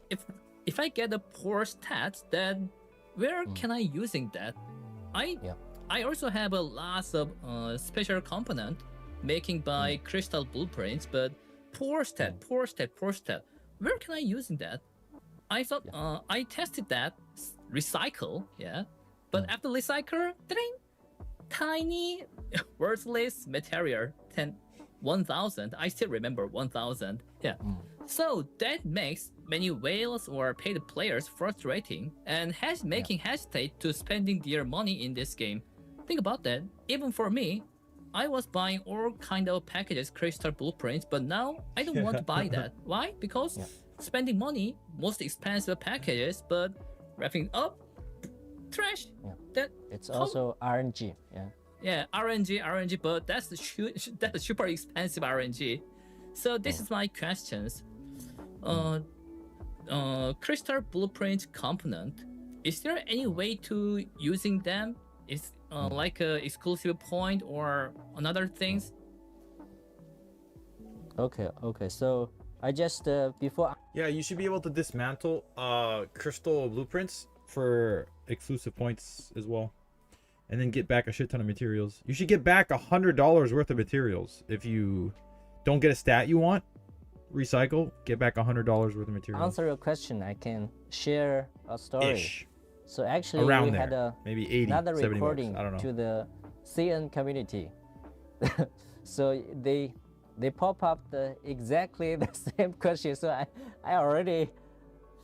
if I get a poor stats, then where can I using that? I also have a lot of special component making by Crystal Blueprints, but poor stat. Where can I using that? I thought I tested that recycle, yeah, but after recycle, tiny worthless material 1,000. I still remember 1,000. Yeah. So that makes many whales or paid players frustrating and making hesitate to spending their money in this game. Think about that. Even for me, I was buying all kind of packages, Crystal Blueprints, but now I don't want to buy that. Why? Because spending money, most expensive packages, but wrapping up, trash. That it's also RNG. Yeah, RNG, but that's super expensive RNG. So this is my questions. Crystal Blueprint component, is there any way to using them? Is like a exclusive point or another things? Okay. So I just before. Yeah, you should be able to dismantle crystal blueprints for exclusive points as well, and then get back a shit ton of materials. You should get back $100 worth of materials if you don't get a stat you want. Recycle, get back $100 worth of materials. Answer your question. I can share a story. Ish. So actually, Around we there. had Maybe 80, another 70 recording bucks. I don't know. to the CN community. So they pop up exactly the same question. So I already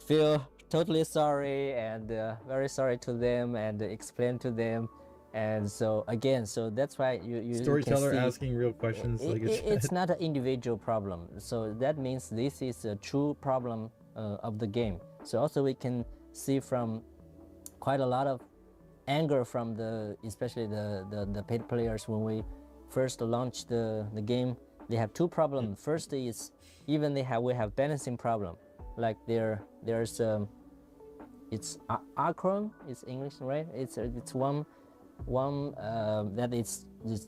feel totally sorry and very sorry to them and explain to them. And so again, so that's why you Storyteller can see asking real questions. it's not an individual problem. So that means this is a true problem of the game. So also we can see from quite a lot of anger from especially the paid players when we first launched the game, they have two problems. First is even we have balancing problem, like there's it's Acron is English, right? It's one that it's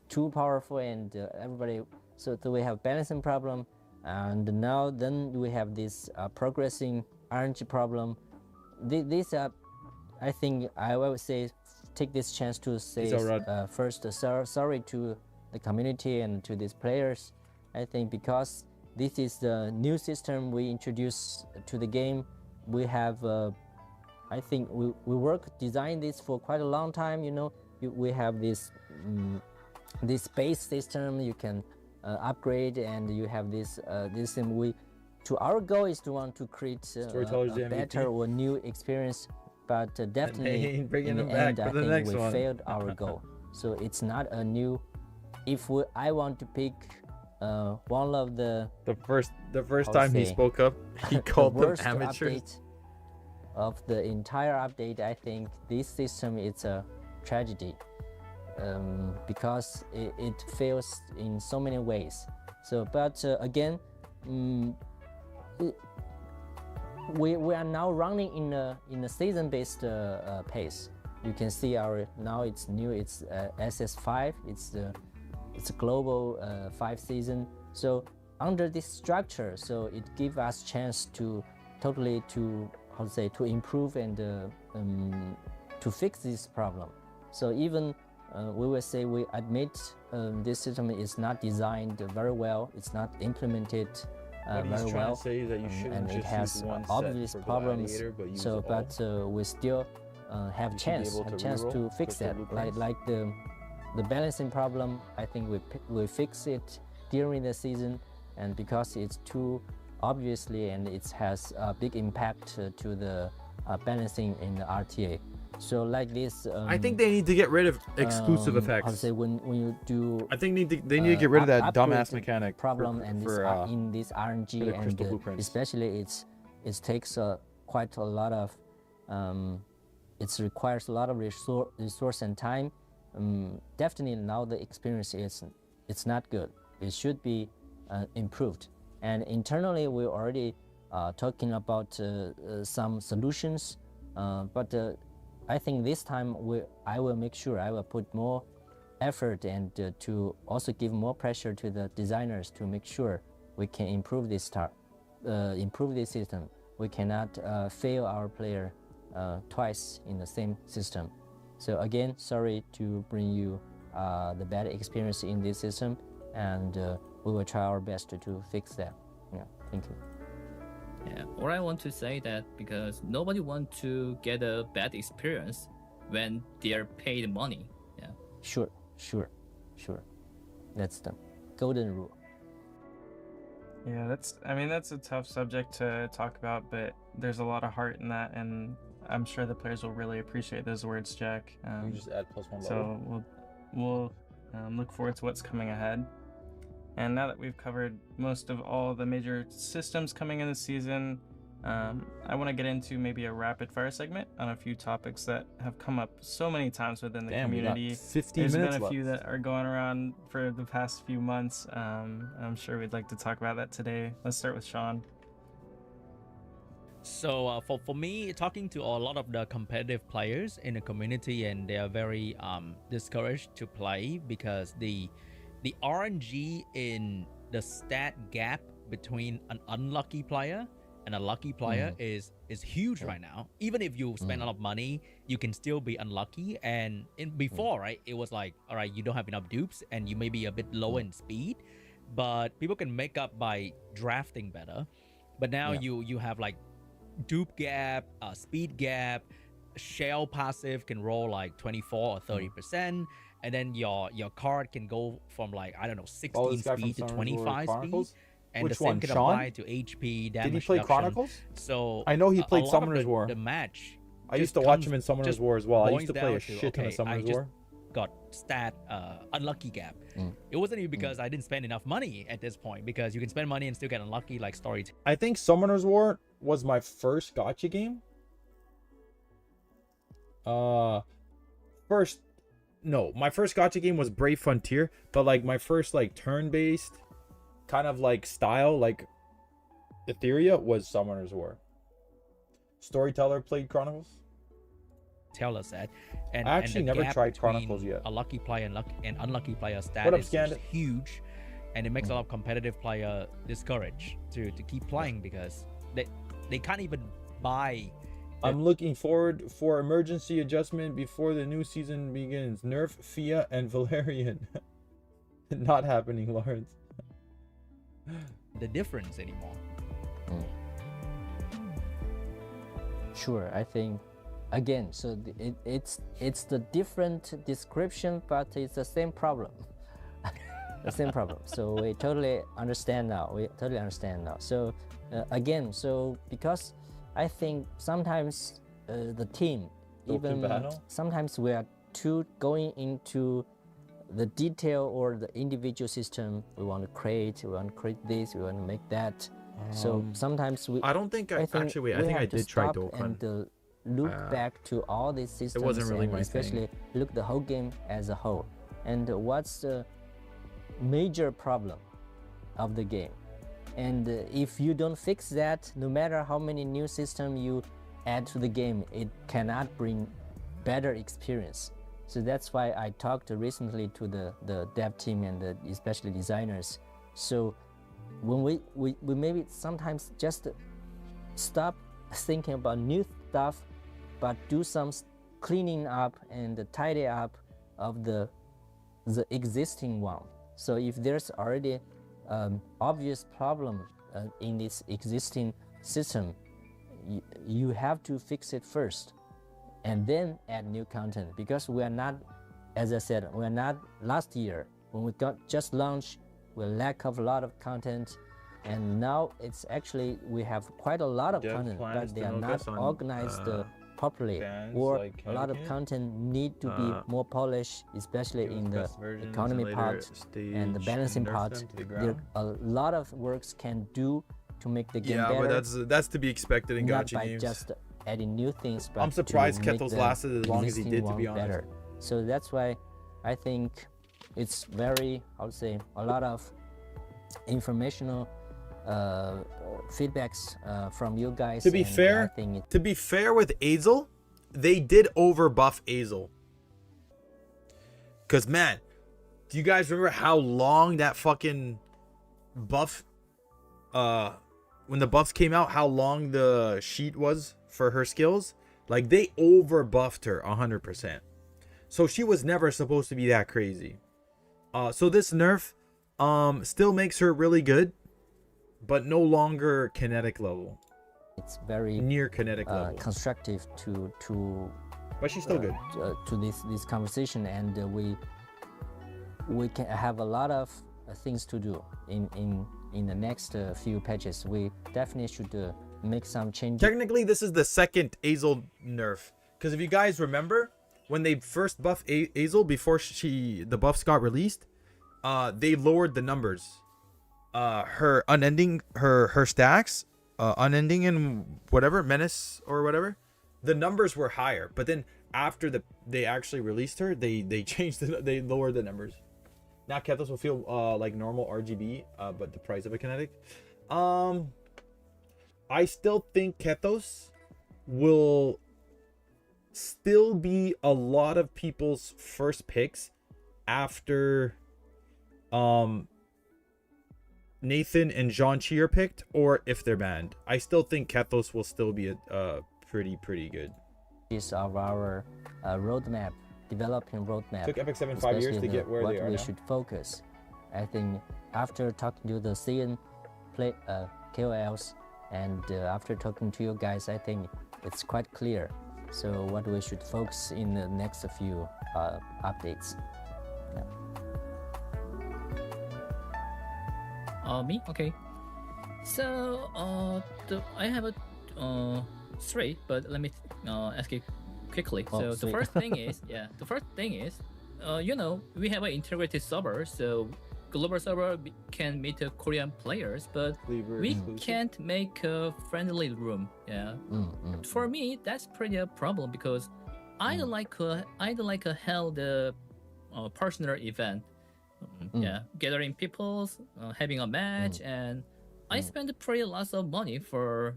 too powerful and everybody. So we have balancing problem, and now then we have this progressing RNG problem. These are, I think I would say, take this chance to say first sorry to the community and to these players. I think because this is the new system we introduced to the game, we have I think we design this for quite a long time. You know, we have this this base system you can upgrade, and you have this system. Our goal is to want to create a better or new experience, but definitely in the end, I think we failed our goal. So it's not a new. If I want to pick one of the first time he spoke up, he called them worst amateurs. update of the entire update, I think this system is a tragedy because it fails in so many ways. So, but again, we are now running in a season-based pace. You can see now it's new. It's SS5. It's a global 5 season. So under this structure, so it gives us chance to improve and to fix this problem. So even we will say we admit this system is not designed very well. It's not implemented very well, and it has obvious problems. So, but we still have chance to fix that. Like the balancing problem, I think we fix it during the season, and because it's too obviously and it has a big impact to the balancing in the RTA. So like this, I think they need to get rid of exclusive effects. How to say when you do? I think they need to get rid of that dumbass mechanic problem and in this RNG, and especially it takes quite a lot of it requires a lot of resource and time. Definitely now the experience it's not good. It should be improved. And internally we're already talking about some solutions, but I think this time I will make sure I will put more effort and to also give more pressure to the designers to make sure we can improve this system. We cannot fail our player twice in the same system. So again, sorry to bring you the bad experience in this system, and we will try our best to fix that. Yeah, thank you. Yeah, or I want to say that because nobody wants to get a bad experience when they are paid money. Yeah. Sure. That's the golden rule. Yeah, that's a tough subject to talk about, but there's a lot of heart in that, and I'm sure the players will really appreciate those words, Jack. You just add +1 level. So we'll look forward to what's coming ahead. And now that we've covered most of all the major systems coming in the season, I want to get into maybe a rapid fire segment on a few topics that have come up so many times within the community. We got 15 There's minutes been a left. few that are going around for the past few months. I'm sure we'd like to talk about that today. Let's start with Xuan. So for me, talking to a lot of the competitive players in the community, and they are very discouraged to play because the RNG in the stat gap between an unlucky player and a lucky player is huge right now. Even if you spend a lot of money, you can still be unlucky. And before, right, it was like, all right, you don't have enough dupes and you may be a bit low in speed, but people can make up by drafting better. But now you have like dupe gap, speed gap, shell passive can roll like 24 or 30%, and then your card can go from like, I don't know, 16 speed to 25 speed. And Which the same one, can Xuan? apply to HP, damage. Did he play reduction. Chronicles? So I know he a played lot of Summoner's War. The match. I used to watch him in Summoner's War as well. I used to play a shit ton of Summoner's War. Got stat unlucky gap. It wasn't even because I didn't spend enough money at this point, because you can spend money and still get unlucky like story. I think Summoner's War was my first gacha game. My first gacha game was Brave Frontier, but like my first like turn-based kind of like style, like Etheria, was Summoner's War. Storyteller played Chronicles. Tell us that. And I actually and the never gap tried between Chronicles yet. A lucky player and unlucky player stat What up, is Scandit? huge, and it makes a lot of competitive player discouraged to keep playing because they can't even buy. I'm looking forward for emergency adjustment before the new season begins. Nerf Fia and Valerian. Not happening, Lawrence. The difference anymore. Sure, I think again, so it's the different description, but it's the same problem. The same problem. So we totally understand now. So again, so because I think sometimes the team, even sometimes we are too going into the detail or the individual system we want to create. We want to create this. We want to make that. So sometimes we. I don't think I think actually. Wait, I we think have I to did try stop Dokkan. and look back to all these systems. It wasn't really and my especially thing. look the whole game as a whole. And what's the major problem of the game? And if you don't fix that, no matter how many new systems you add to the game, it cannot bring better experience. So that's why I talked recently to the dev team and especially designers. So when we maybe sometimes just stop thinking about new stuff, but do some cleaning up and tidy up of the existing one. So if there's already obvious problem in this existing system, you have to fix it first and then add new content, because we are not, as I said, we're not last year when we got just launched, we lack of a lot of content, and now it's actually we have quite a lot of Dev content, plans but they to are focus not on, organized properly, bands or like a lot of Candy content need to be more polished, especially in the economy part and the balancing part. There a lot of works can do to make the game better. but that's to be expected in not gacha by games. just adding new things, but I'm surprised to make Kethos the lasted as long as he existing did, to one be honest. better. So that's why I think it's very, I would say, a lot of informational feedbacks from you guys. To be and fair, I think to be fair with Azel, they did overbuff Azel. Cause man, do you guys remember how long that fucking buff, when the buffs came out, how long the sheet was for her skills? Like they overbuffed her 100%. So she was never supposed to be that crazy. So this nerf still makes her really good, but no longer kinetic level. it's very Near kinetic level. constructive to But she's still good. to this conversation, and we can have a lot of things to do in the next few patches. We definitely should make some changes. Technically, this is the second Azel nerf. Because if you guys remember, when they first buffed Azel before the buffs got released, they lowered the numbers. Her unending, her stacks, unending and whatever, menace or whatever, the numbers were higher. But then after they actually released her, they changed they lowered the numbers. Now Kethos will feel like normal RGB, but the price of a kinetic. I still think Kethos will still be a lot of people's first picks after Nathan and Gianc are picked, or if they're banned. I still think Kethos will still be a pretty good. Is of our roadmap, developing roadmap. Took Epic 7 5 years especially to get where what they are we now. should focus. I think after talking to the CN KOLs and after talking to you guys, I think it's quite clear. So what we should focus in the next few updates. Me? Okay. So, I have a three, but let me ask it quickly. Oh, So the sweet. first thing is, you know, we have an integrated server, so global server can meet Korean players, but we can't make a friendly room. Yeah. For me, that's pretty a problem because I'd like to held a partner event Yeah, gathering peoples, having a match, and I spend pretty lots of money for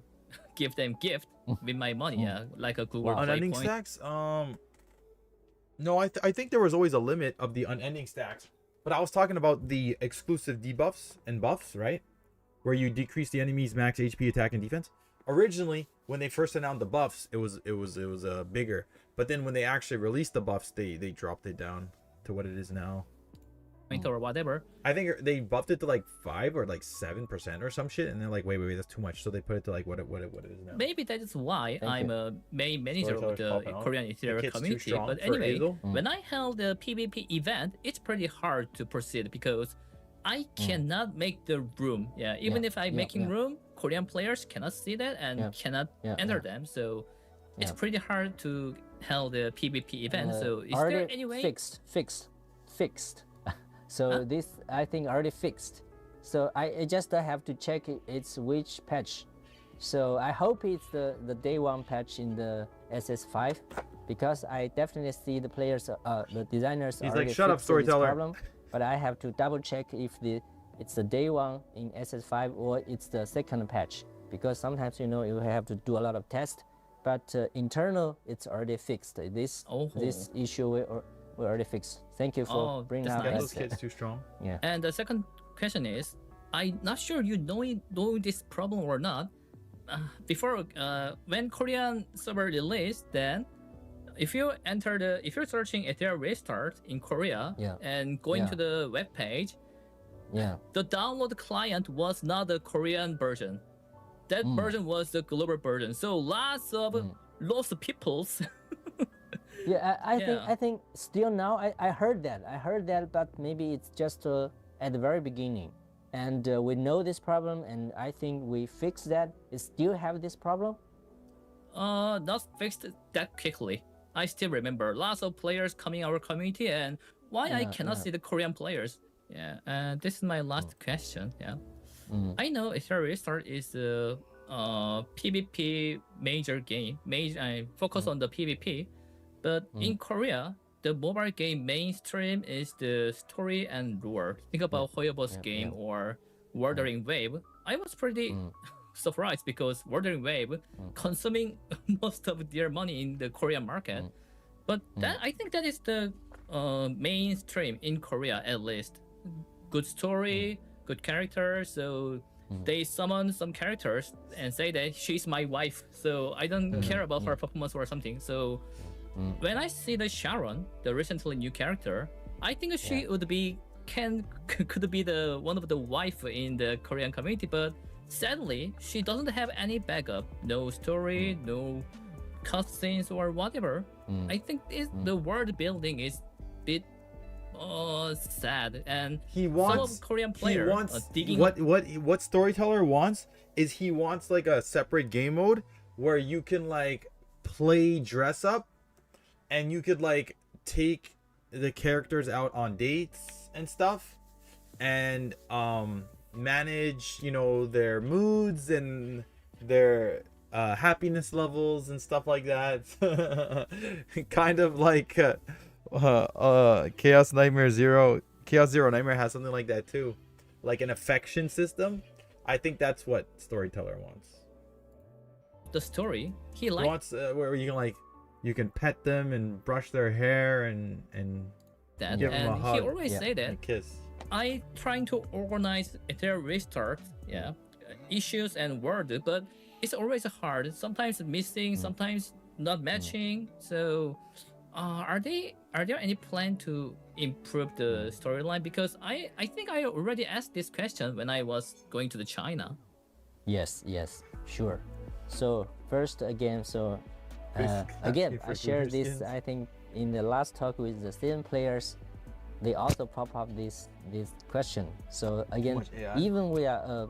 give them gift with my money. Yeah, like a Google Play Unending point. stacks? No, I think there was always a limit of the unending stacks. But I was talking about the exclusive debuffs and buffs, right? Where you decrease the enemy's max HP, attack, and defense. Originally, when they first announced the buffs, it was bigger. But then when they actually released the buffs, they dropped it down to what it is now. Point or whatever. I think they buffed it to like 5 or like 7% or some shit, and they're like, wait, that's too much. So they put it to like what it is now. Maybe that is why I'm a main manager of Storyteller's the popping off. Korean The Ethereal kit's too community. strong But for anyway, Hazel. when I held the PvP event, it's pretty hard to proceed because I cannot make the room. Yeah, even if I'm making room, Korean players cannot see that and cannot enter them. So it's pretty hard to hold the PvP event. So is there any way? Fixed. So this I think already fixed. So I just have to check it's which patch. So I hope it's the day one patch in the SS5 because I definitely see the players, the designers. He's already like, shut up, fixed this storyteller. problem, but I have to double check if it's the day one in SS5 or it's the second patch because sometimes you have to do a lot of tests. But internal, it's already fixed. This issue we already fixed. Thank you for bringing that's up nice. Those kids too strong. Yeah. And the second question is, I'm not sure you know this problem or not. Before, when Korean server released, then if you're searching Ethereal Restart in Korea and going to the web page, the download client was not the Korean version. That version was the global version. So lots of lost peoples. I think still now I heard that, but maybe it's just at the very beginning, and we know this problem, and I think we fixed that. It still have this problem. Not fixed that quickly. I still remember lots of players coming our community, and why I cannot see the Korean players. Yeah, and this is my last question. Yeah, I know Ethereal Restart is a PvP major game. Focus on the PvP. But in Korea, the mobile game mainstream is the story and lore. Think about Hoyover's game or Wuthering Wave. I was pretty surprised because Wuthering Wave consuming most of their money in the Korean market. But I think that is the mainstream in Korea at least. Good story, good character. So they summon some characters and say that she's my wife. So I don't care about her performance or something. So when I see the Sharon, the recently new character, I think she would be could be the one of the wife in the Korean community, but sadly she doesn't have any backup, no story, no cutscenes or whatever. I think the world building is a bit sad, and some of Korean players digging. What storyteller wants is he wants like a separate game mode where you can like play dress up. And you could like take the characters out on dates and stuff and manage, their moods and their happiness levels and stuff like that. Kind of like Chaos Zero Nightmare has something like that too. Like an affection system. I think that's what storyteller wants. The story he wants where you can like you can pet them and brush their hair and that, give them a and hug. he always say that a kiss. I trying to organize Ethereal Restart, issues and word, but it's always hard. Sometimes missing, sometimes not matching. So, are there any plan to improve the storyline? Because I think I already asked this question when I was going to the China. Yes, sure. So first again, I shared this. I think in the last talk with the season players, they also pop up this question. So again, even we are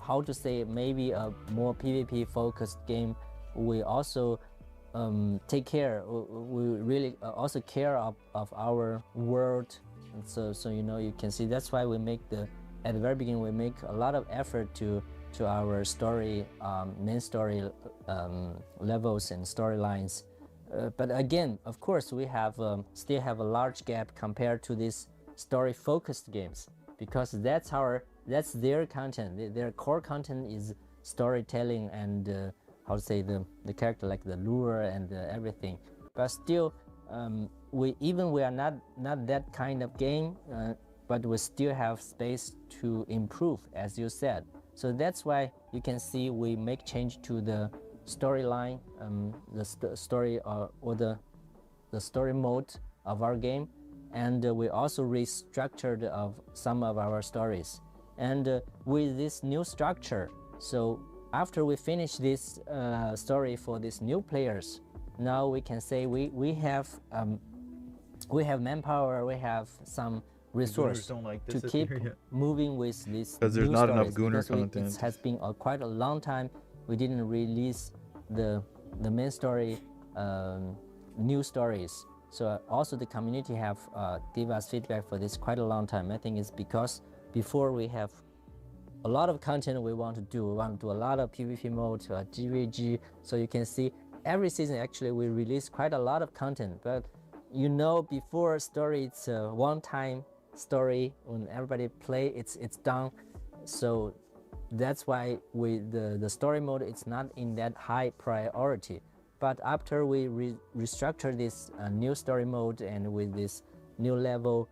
how to say maybe a more PvP focused game, we also take care. We really also care of our world. And so you can see that's why we make at the very beginning we make a lot of effort to our story, main story levels and storylines. But again, of course, we have still have a large gap compared to this story-focused games, because that's their content. Their core content is storytelling and how to say the character, like the lure and everything. But still, we are not that kind of game, but we still have space to improve, as you said. So that's why you can see we make change to the storyline, story or the story mode of our game, and we also restructured of some of our stories. And with this new structure, so after we finish this story for these new players, now we can say we have manpower, we have some resource to keep moving with this, because there's not enough Gooner because content. it has been quite a long time we didn't release the main story, new stories. So also the community have give us feedback for this quite a long time. I think it's because before we have a lot of content we want to do. We want to do a lot of PvP mode, GVG. So you can see every season actually we release quite a lot of content. But you know, before story, it's a one-time story. When everybody play, it's done. So that's why the story mode, it's not in that high priority. But after we restructure this new story mode and with this new level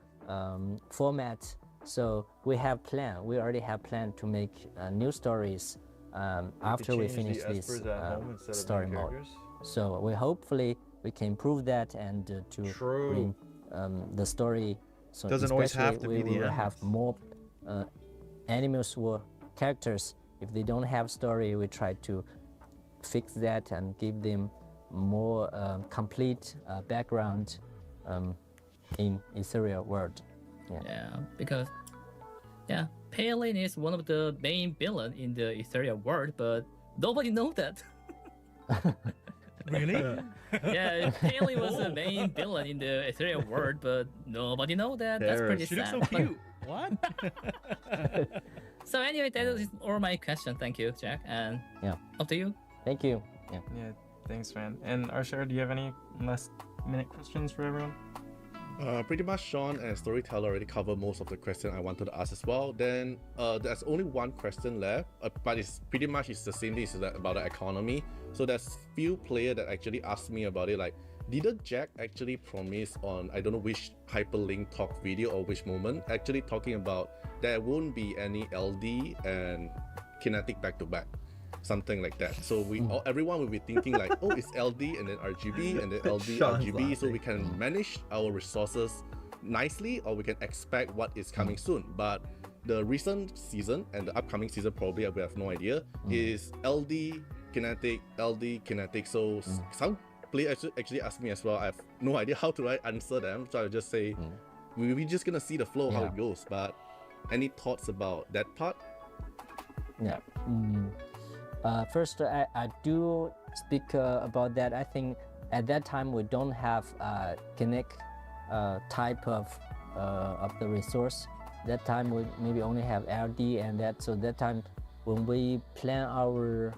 format, so we already have plan to make new stories after we finish this story mode. So hopefully we can improve that and to bring the story. So doesn't always have to be we the will have more animals or characters. If they don't have story, we try to fix that and give them more complete background in Ethereal world. Yeah, because Palin is one of the main villain in the Ethereal world, but nobody knows that. Really? Yeah, Palin was the main villain in the Ethereal world, but nobody knows that. That's pretty She looks sad. so cute. What? So anyway, that is all my question. Thank you, Jack. And up to you. Thank you. Yeah, thanks, man. And Arshar, do you have any last minute questions for everyone? Pretty much Sean and Storyteller already covered most of the questions I wanted to ask as well. Then there's only one question left, but it's pretty much the same thing, about the economy. So there's few players that actually asked me about it, like, didn't Jack actually promise on, I don't know which Hyperlink talk video or which moment, actually talking about there won't be any LD and kinetic back to back, something like that. So everyone will be thinking like, oh, it's LD and then RGB and then LD RGB, so we can manage our resources nicely, or we can expect what is coming soon. But the recent season and the upcoming season, probably we have no idea, is LD kinetic, LD kinetic. So some players actually asked me as well. I have no idea how to answer them, so I'll just say we're just gonna see the flow, how it goes. But any thoughts about that part? First, I do speak about that. I think at that time we don't have Kinect type of the resource. That time we maybe only have LD and that. So that time when we plan our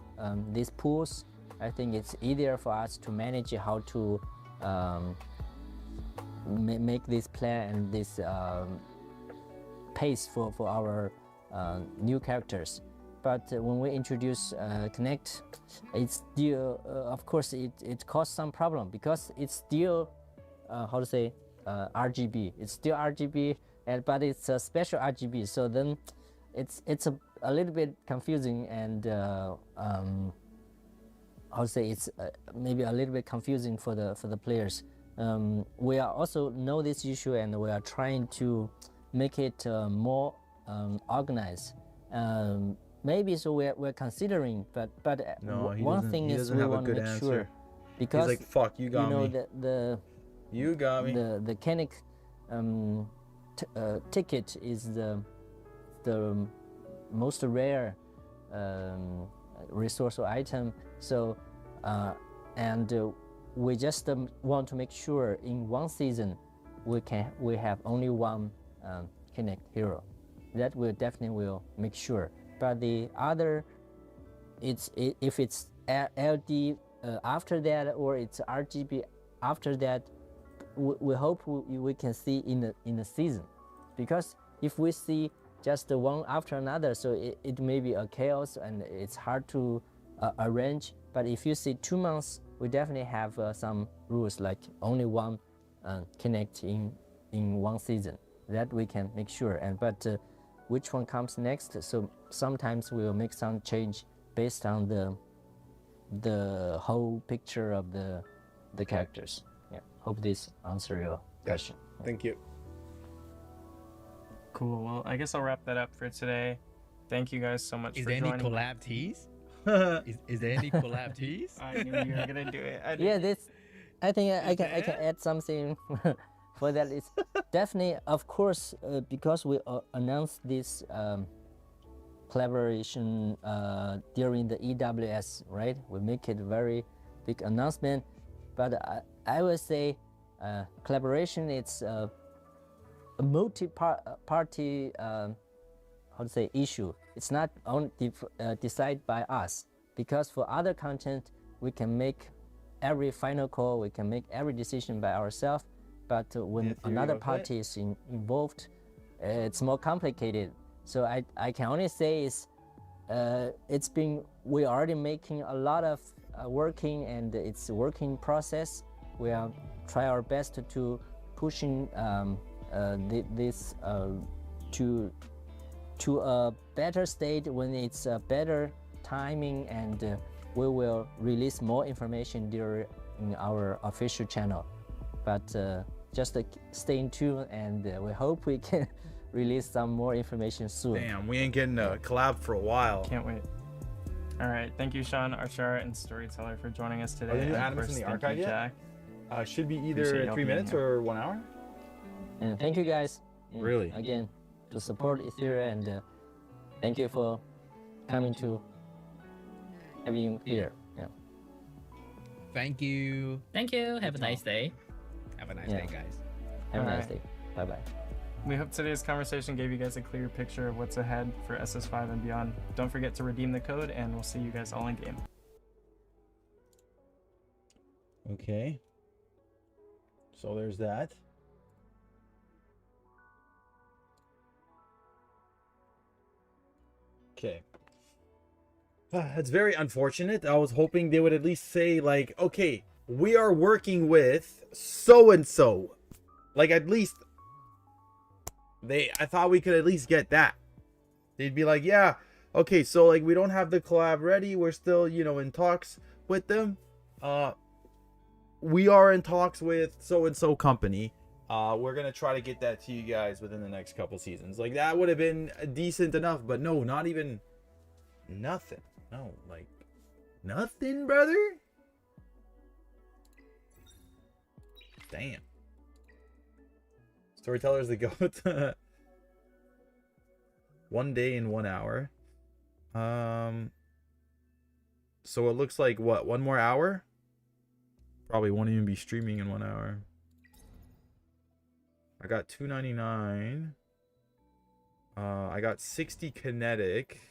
these pools, I think it's easier for us to manage how to make this plan and this pace for our new characters. But when we introduce Connect, it's still, of course, it caused some problem because it's still, how to say, RGB. It's still RGB, but it's a special RGB. So then, it's a little bit confusing and how to say, it's maybe a little bit confusing for the players. We are also know this issue and we are trying to make it more organized. Maybe so we're considering, but No, one thing is we want to make sure, because he's like, fuck, you got me. You got me. The Kennic ticket is the most rare resource or item. So and we just want to make sure in one season we have only one Kinect hero. That will definitely make sure. But the other, if it's LD after that or it's RGB after that, we hope we can see in the season. because if we see just the one after another, so it may be a chaos and it's hard to arrange. But if you see 2 months, we definitely have some rules like only one connect in one season, that we can make sure. And but which one comes next? So sometimes we will make some change based on the whole picture of the characters. Yeah, hope this answer your question. Thank you. Cool. Well, I guess I'll wrap that up for today. Thank you guys so much Is for there any joining. collab tease? Is there any collab tease? I knew you were gonna do it. Yeah, this. I think I can add something for that. It's definitely, of course, because we announced this collaboration during the EWS, right? We make it a very big announcement, but I would say collaboration. It's a multi-party how to say issue. It's not only decided by us, because for other content we can make every final call, we can make every decision by ourselves. But when another party is involved, it's more complicated. So I can only say is we already making a lot of working, and it's a working process. We are try our best to pushing this to a better state when it's a better timing, and we will release more information during our official channel. But just stay tuned, and we hope we can release some more information soon. Damn, we ain't getting a collab for a while. Can't wait. All right, thank you, Xuan, Archara, and Storyteller for joining us today. Are there new And of animes course, in the thank archive you, yet? Jack. Should be Appreciate either y'all 3 being minutes here. or 1 hour. And thank you guys. Really? Again, to support Etheria, and thank you for coming to having you here. Yeah. Thank you. Thank you. Have a nice day. Have a nice Yeah. day, guys. Have a nice Alright. day. Bye bye. We hope today's conversation gave you guys a clear picture of what's ahead for SS5 and beyond. Don't forget to redeem the code, and we'll see you guys all in game. Okay. So there's that. Okay. That's very unfortunate. I was hoping they would at least say, like, okay, we are working with so and so. Like, at least I thought we could at least get that. They'd be like, yeah, okay, so like we don't have the collab ready. We're still, in talks with them. We are in talks with so and so company. We're gonna try to get that to you guys within the next couple seasons. Like, that would have been decent enough, but no, not even nothing. No, like nothing, brother. Damn. Storyteller's the goat. 1 day and 1 hour. So it looks like what, 1 more hour? Probably won't even be streaming in 1 hour. I got 299. I got 60 kinetic.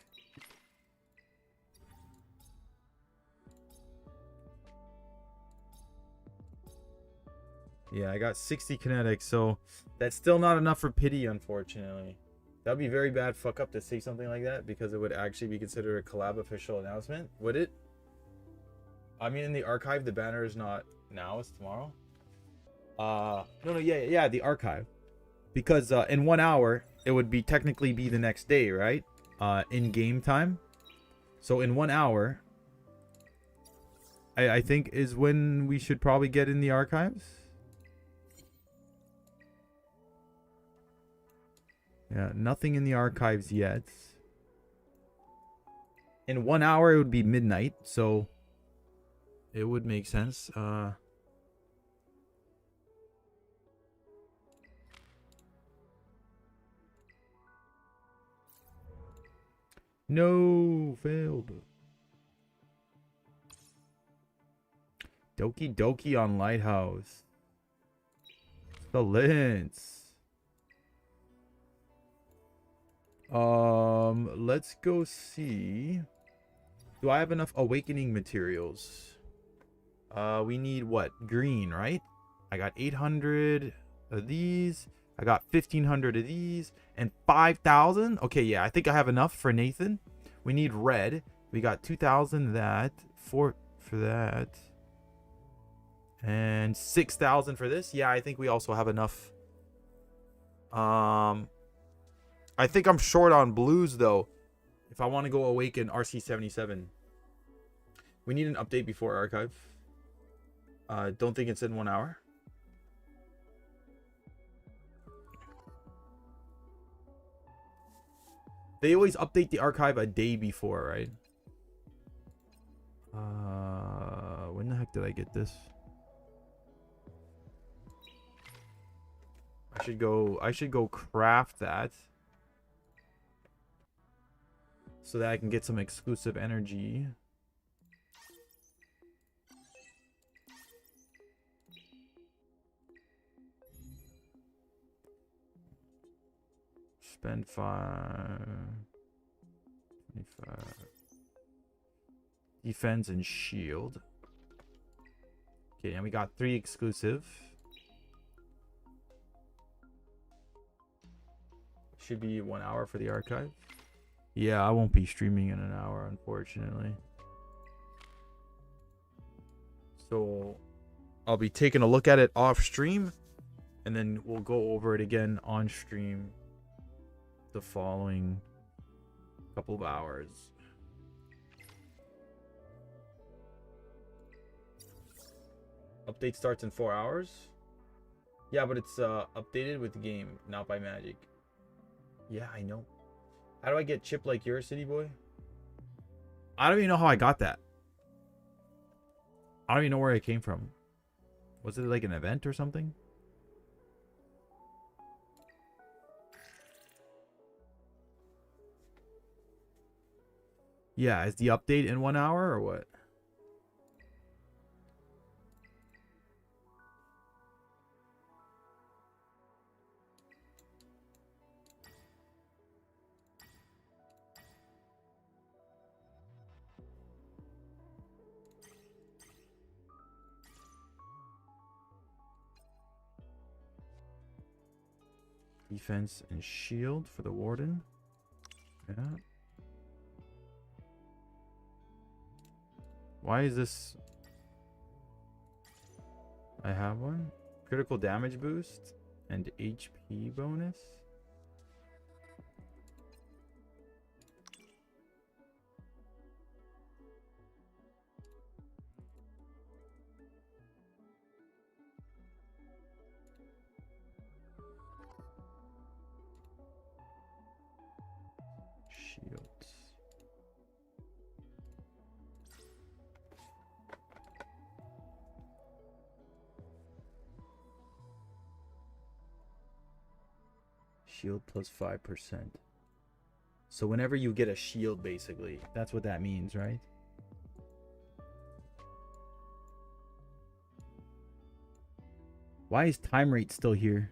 Yeah, I got 60 kinetic, so that's still not enough for pity, unfortunately. That'd be very bad fuck up to say something like that, because it would actually be considered a collab official announcement, would it? I mean, in the archive, the banner is not now, it's tomorrow. Yeah, the archive. Because in 1 hour, it would be technically be the next day, right? In game time. So in 1 hour, I think is when we should probably get in the archives. Yeah, nothing in the archives yet. In 1 hour, it would be midnight, so it would make sense. No, failed. Dokki on Lighthouse. Celince. Let's go see. Do I have enough awakening materials? We need what? Green, right? I got 800 of these. I got 1,500 of these and 5,000. Okay, yeah, I think I have enough for Nathan. We need red. We got 2,000 that for that. And 6,000 for this. Yeah, I think we also have enough. I think I'm short on blues though. If I want to go awaken RC77. We need an update before archive. Don't think it's in 1 hour. They always update the archive a day before, right? When the heck did I get this? I should go craft that. So that I can get some exclusive energy. Spend 5. 25. Defense and shield. Okay, and we got 3 exclusive. Should be 1 hour for the archive. Yeah, I won't be streaming in an hour, unfortunately. So I'll be taking a look at it off stream, and then we'll go over it again on stream the following couple of hours. Update starts in 4 hours. Yeah, but it's updated with the game, not by magic. Yeah, I know. How do I get chip like yours, City Boy? I don't even know how I got that. I don't even know where it came from. Was it like an event or something? Yeah, is the update in 1 hour or what? Defense and shield for the warden. Yeah. Why is this? I have one. Critical damage boost and HP bonus. Shields. Shield plus 5%. So whenever you get a shield, basically, that's what that means, right? Why is time rate still here?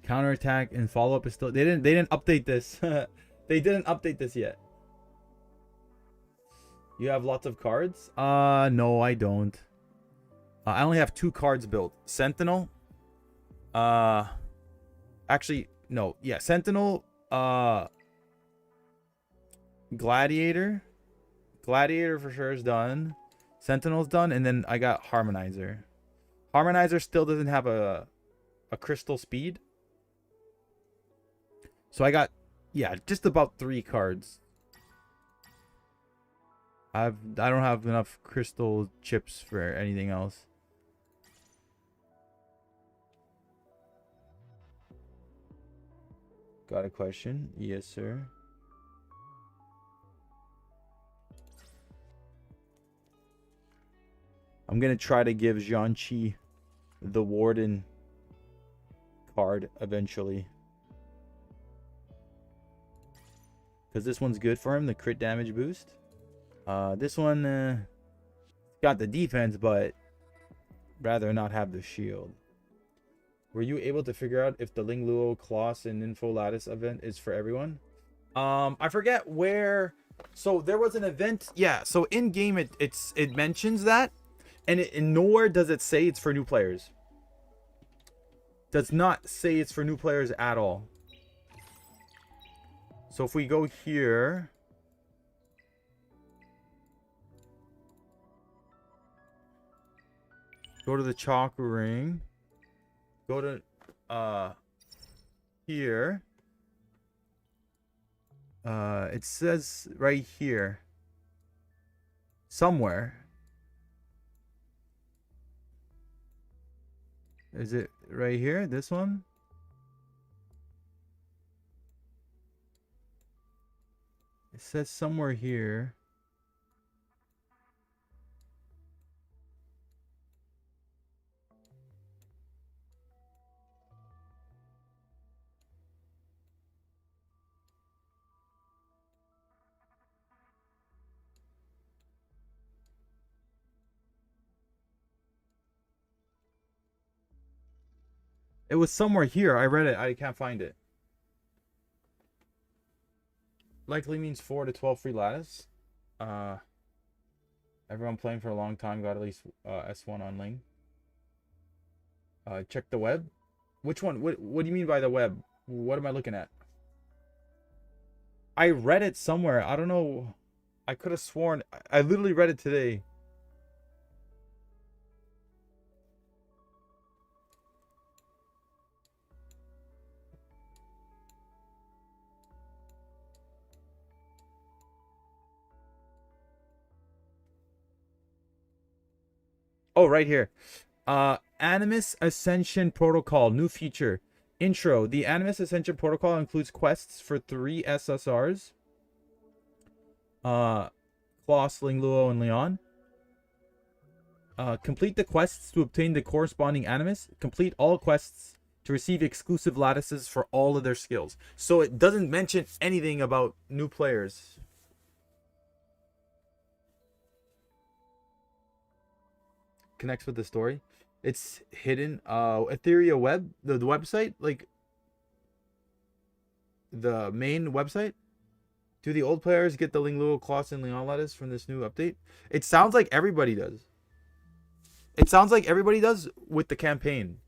Counterattack and follow-up is still... They didn't update this. They didn't update this yet. You have lots of cards? No, I don't. I only have 2 cards built. Sentinel. Actually, no. Yeah, Sentinel. Gladiator. Gladiator for sure is done. Sentinel's done, and then I got Harmonizer. Harmonizer still doesn't have a crystal speed. So I got, yeah, just about 3 cards. I don't have enough crystal chips for anything else. Got a question? Yes, sir. I'm gonna try to give Gianc the Warden card eventually. Because this one's good for him, the crit damage boost. This one got the defense, but rather not have the shield. Were you able to figure out if the Lingluo, Kloss, and Info Lattice event is for everyone? I forget where So there was an event. Yeah. So in game, it mentions that, and nowhere does it say it's for new players. Does not say it's for new players at all. So if we go here, go to the chakra ring, go to here. It says right here somewhere. Is it right here? This one? It says somewhere here. It was somewhere here. I read it. I can't find it. Likely means 4 to 12 free lattice. Everyone playing for a long time got at least S1 on Ling. Check the web. Which one? What do you mean by the web? What am I looking at? I read it somewhere. I don't know. I could have sworn. I literally read it today. Oh, right here. Animus Ascension Protocol, new feature. Intro. The Animus Ascension Protocol includes quests for 3 SSRs. Klaus, Lingluo, and Leon. Complete the quests to obtain the corresponding Animus. Complete all quests to receive exclusive lattices for all of their skills. So it doesn't mention anything about new players. Connects with the story. It's hidden. Etheria web, the website, like the main website. Do the old players get the Lingluo, Klaus, and Leon lattice from this new update? It sounds like everybody does. It sounds like everybody does with the campaign.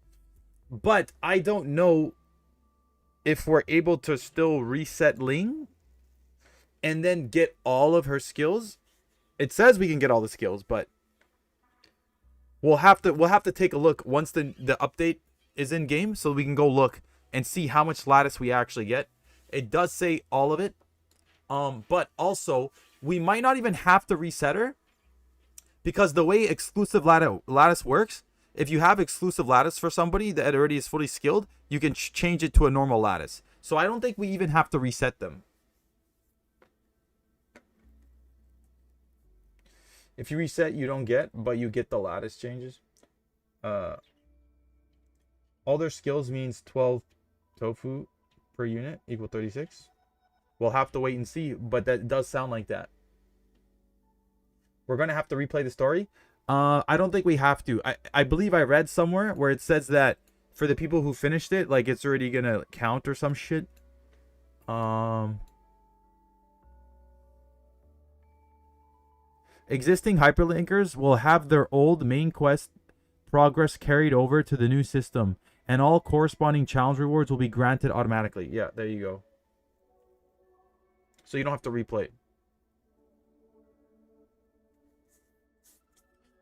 But I don't know if we're able to still reset Ling and then get all of her skills. It says we can get all the skills, but we'll have to take a look once the update is in game, so we can go look and see how much lattice we actually get. It does say all of it, but also we might not even have to reset her, because the way exclusive lattice works, if you have exclusive lattice for somebody that already is fully skilled, you can change it to a normal lattice. So I don't think we even have to reset them. If you reset, you don't get, but you get the lattice changes. All their skills means 12 tofu per unit equal 36. We'll have to wait and see, but that does sound like that. We're going to have to replay the story. I don't think we have to. I believe I read somewhere where it says that for the people who finished it, like it's already going to count or some shit. Existing hyperlinkers will have their old main quest progress carried over to the new system, and all corresponding challenge rewards will be granted automatically. Yeah, there you go. So you don't have to replay.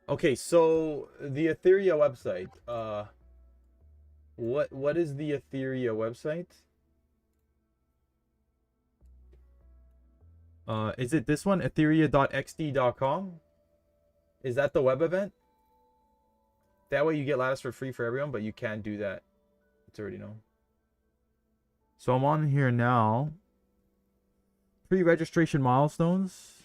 Okay, so the Etheria website. What is the Etheria website? Is it this one? Etheria.xd.com? Is that the web event? That way you get lattice for free for everyone, but you can't do that. It's already known. So I'm on here now. Pre-registration milestones.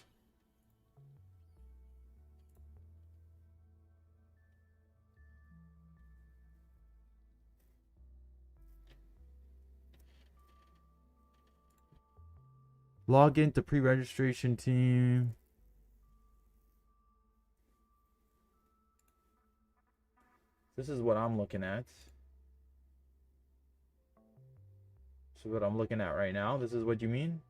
Log into pre-registration team. This is what I'm looking at. This is what I'm looking at right now. This is what you mean?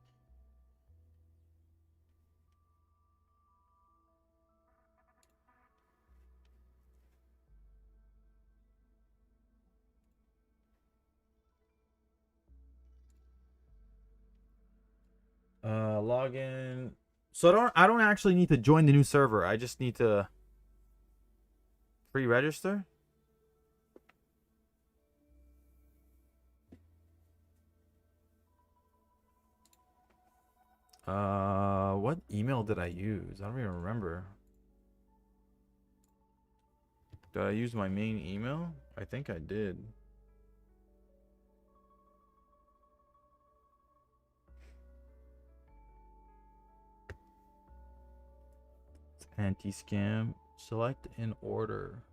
Login. So I don't actually need to join the new server. I just need to pre-register. What email did I use? I don't even remember. Did I use my main email? I think I did. It's anti-scam. Select in order.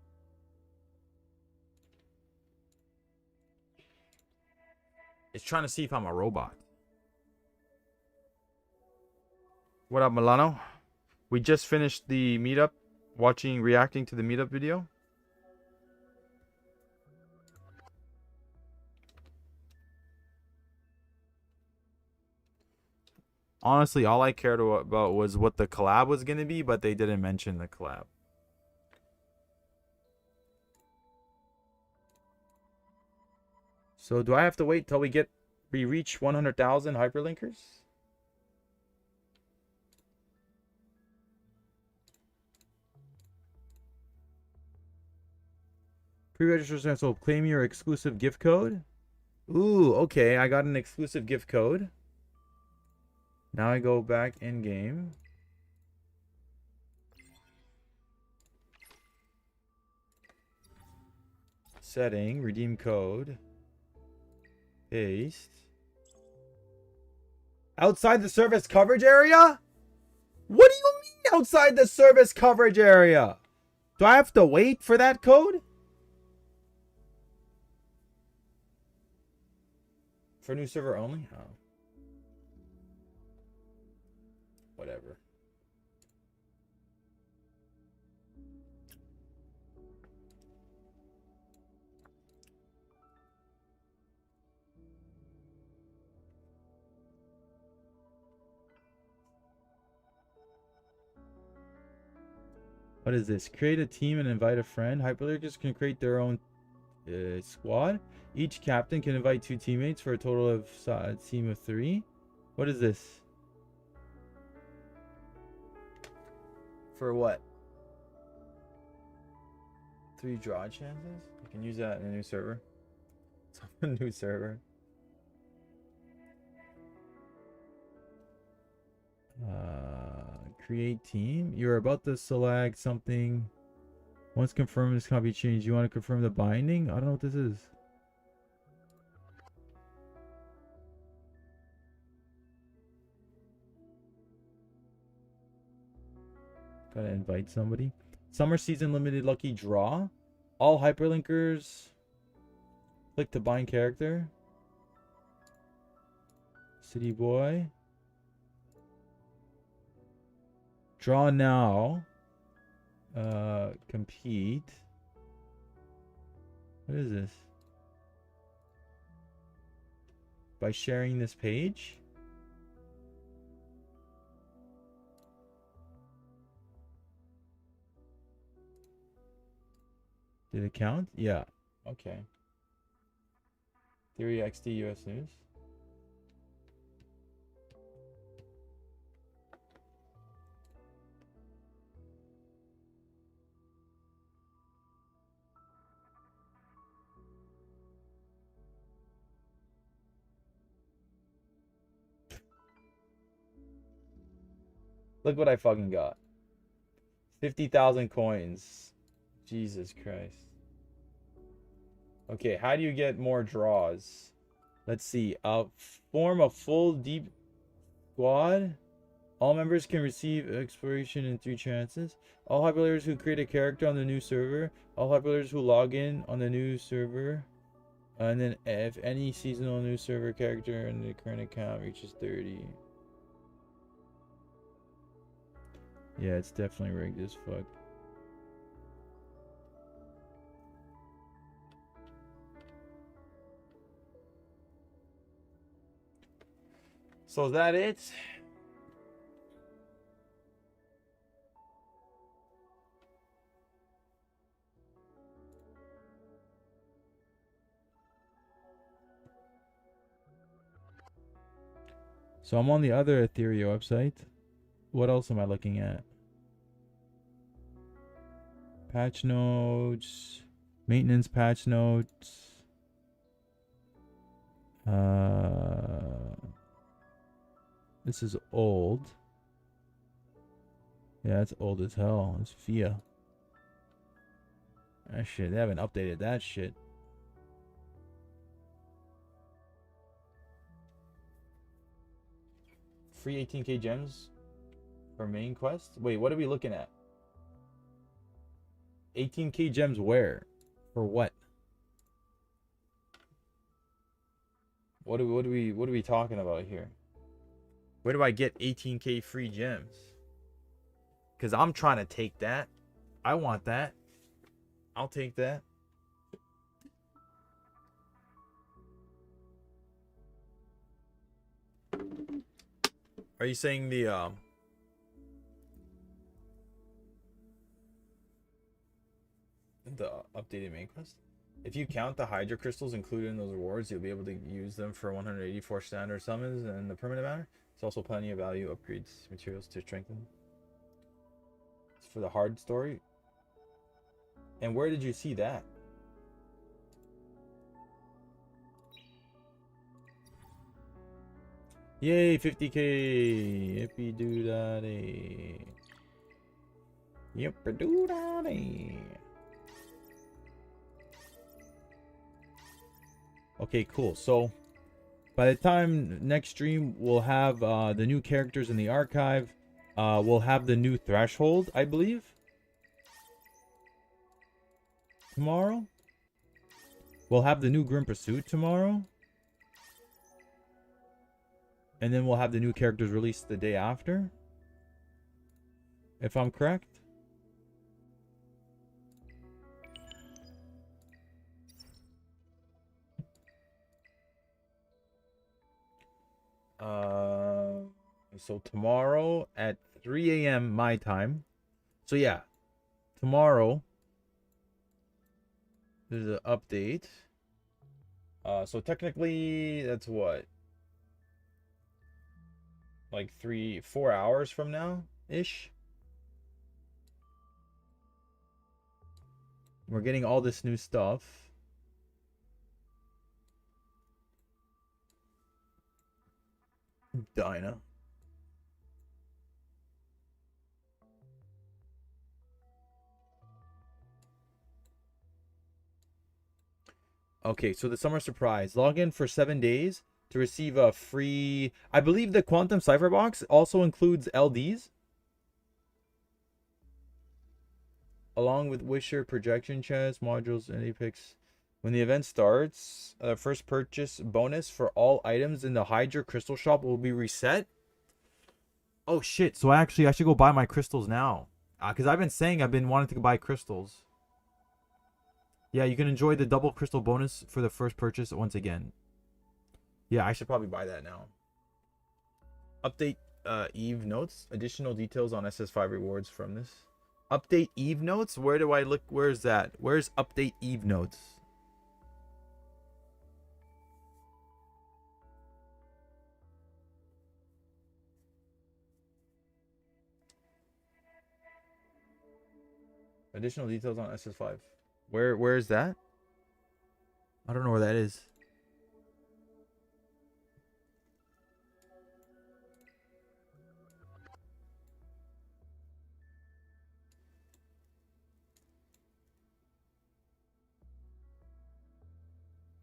It's trying to see if I'm a robot. What up, Milano? We just finished the meetup, reacting to the meetup video. Honestly, all I cared about was what the collab was going to be, but they didn't mention the collab. So do I have to wait till we reach 100,000 hyperlinkers? Pre-register, so claim your exclusive gift code. Ooh, okay, I got an exclusive gift code. Now I go back in game. Setting, redeem code. Paste. Outside the service coverage area? What do you mean outside the service coverage area? Do I have to wait for that code? For new server only? Oh. Whatever. What is this? Create a team and invite a friend. Hyperlinkers can create their own squad. Each captain can invite 2 teammates for a total of a team of 3. What is this? For what? 3 draw chances? You can use that in a new server. It's on a new server. Create team. You're about to select something. Once confirmed, this can't be changed. You want to confirm the binding? I don't know what this is. Gotta invite somebody. Summer season limited lucky draw. All hyperlinkers. Click to bind character. City boy. Draw now. Compete. What is this? By sharing this page? Did it count? Yeah. Okay. Theory XD US News. Look what I fucking got. 50,000 coins. Jesus Christ. Okay, how do you get more draws? Let's see. Form a full deep squad. All members can receive exploration in 3 chances. All hyperlinkers who create a character on the new server. All hyperlinkers who log in on the new server. And then if any seasonal new server character in the current account reaches 30. Yeah, it's definitely rigged as fuck. So is that it? So I'm on the other Etheria website. What else am I looking at? Patch notes, maintenance patch notes. This is old. Yeah, it's old as hell. It's FIA. That shit, they haven't updated that shit. Free 18k gems for main quest? Wait, what are we looking at? 18k gems where? For what? What are we talking about here? Where do I get 18k free gems? Cause I'm trying to take that. I want that. I'll take that. Are you saying the updated main quest? If you count the Hydra crystals included in those rewards, you'll be able to use them for 184 standard summons in the permanent manner. It's also plenty of value upgrades materials to strengthen. It's for the hard story. And where did you see that? Yay, 50k! Yippee doo da day. Yippee doo da day. Okay, cool. So by the time next stream, we'll have the new characters in the archive. We'll have the new threshold, I believe. Tomorrow. We'll have the new Grim Pursuit tomorrow. And then we'll have the new characters released the day after. If I'm correct. So tomorrow at 3 a.m. my time. So yeah, tomorrow there's an update. So technically that's what? Like 4 hours from now ish. We're getting all this new stuff. Dinah. Okay, so the summer surprise. Log in for 7 days to receive a free... I believe the Quantum Cipher Box also includes LDs. Along with Wisher, Projection Chest, Modules, and Apex. When the event starts, first purchase bonus for all items in the Hydra Crystal Shop will be reset. Oh shit, so I should go buy my crystals now. Because I've been saying I've been wanting to buy crystals. Yeah, you can enjoy the double crystal bonus for the first purchase once again. Yeah, I should probably buy that now. Update Eve notes. Additional details on SS5 rewards from this. Update Eve notes? Where do I look? Where's that? Where's update Eve notes? Additional details on SS5. Where is that? I don't know where that is.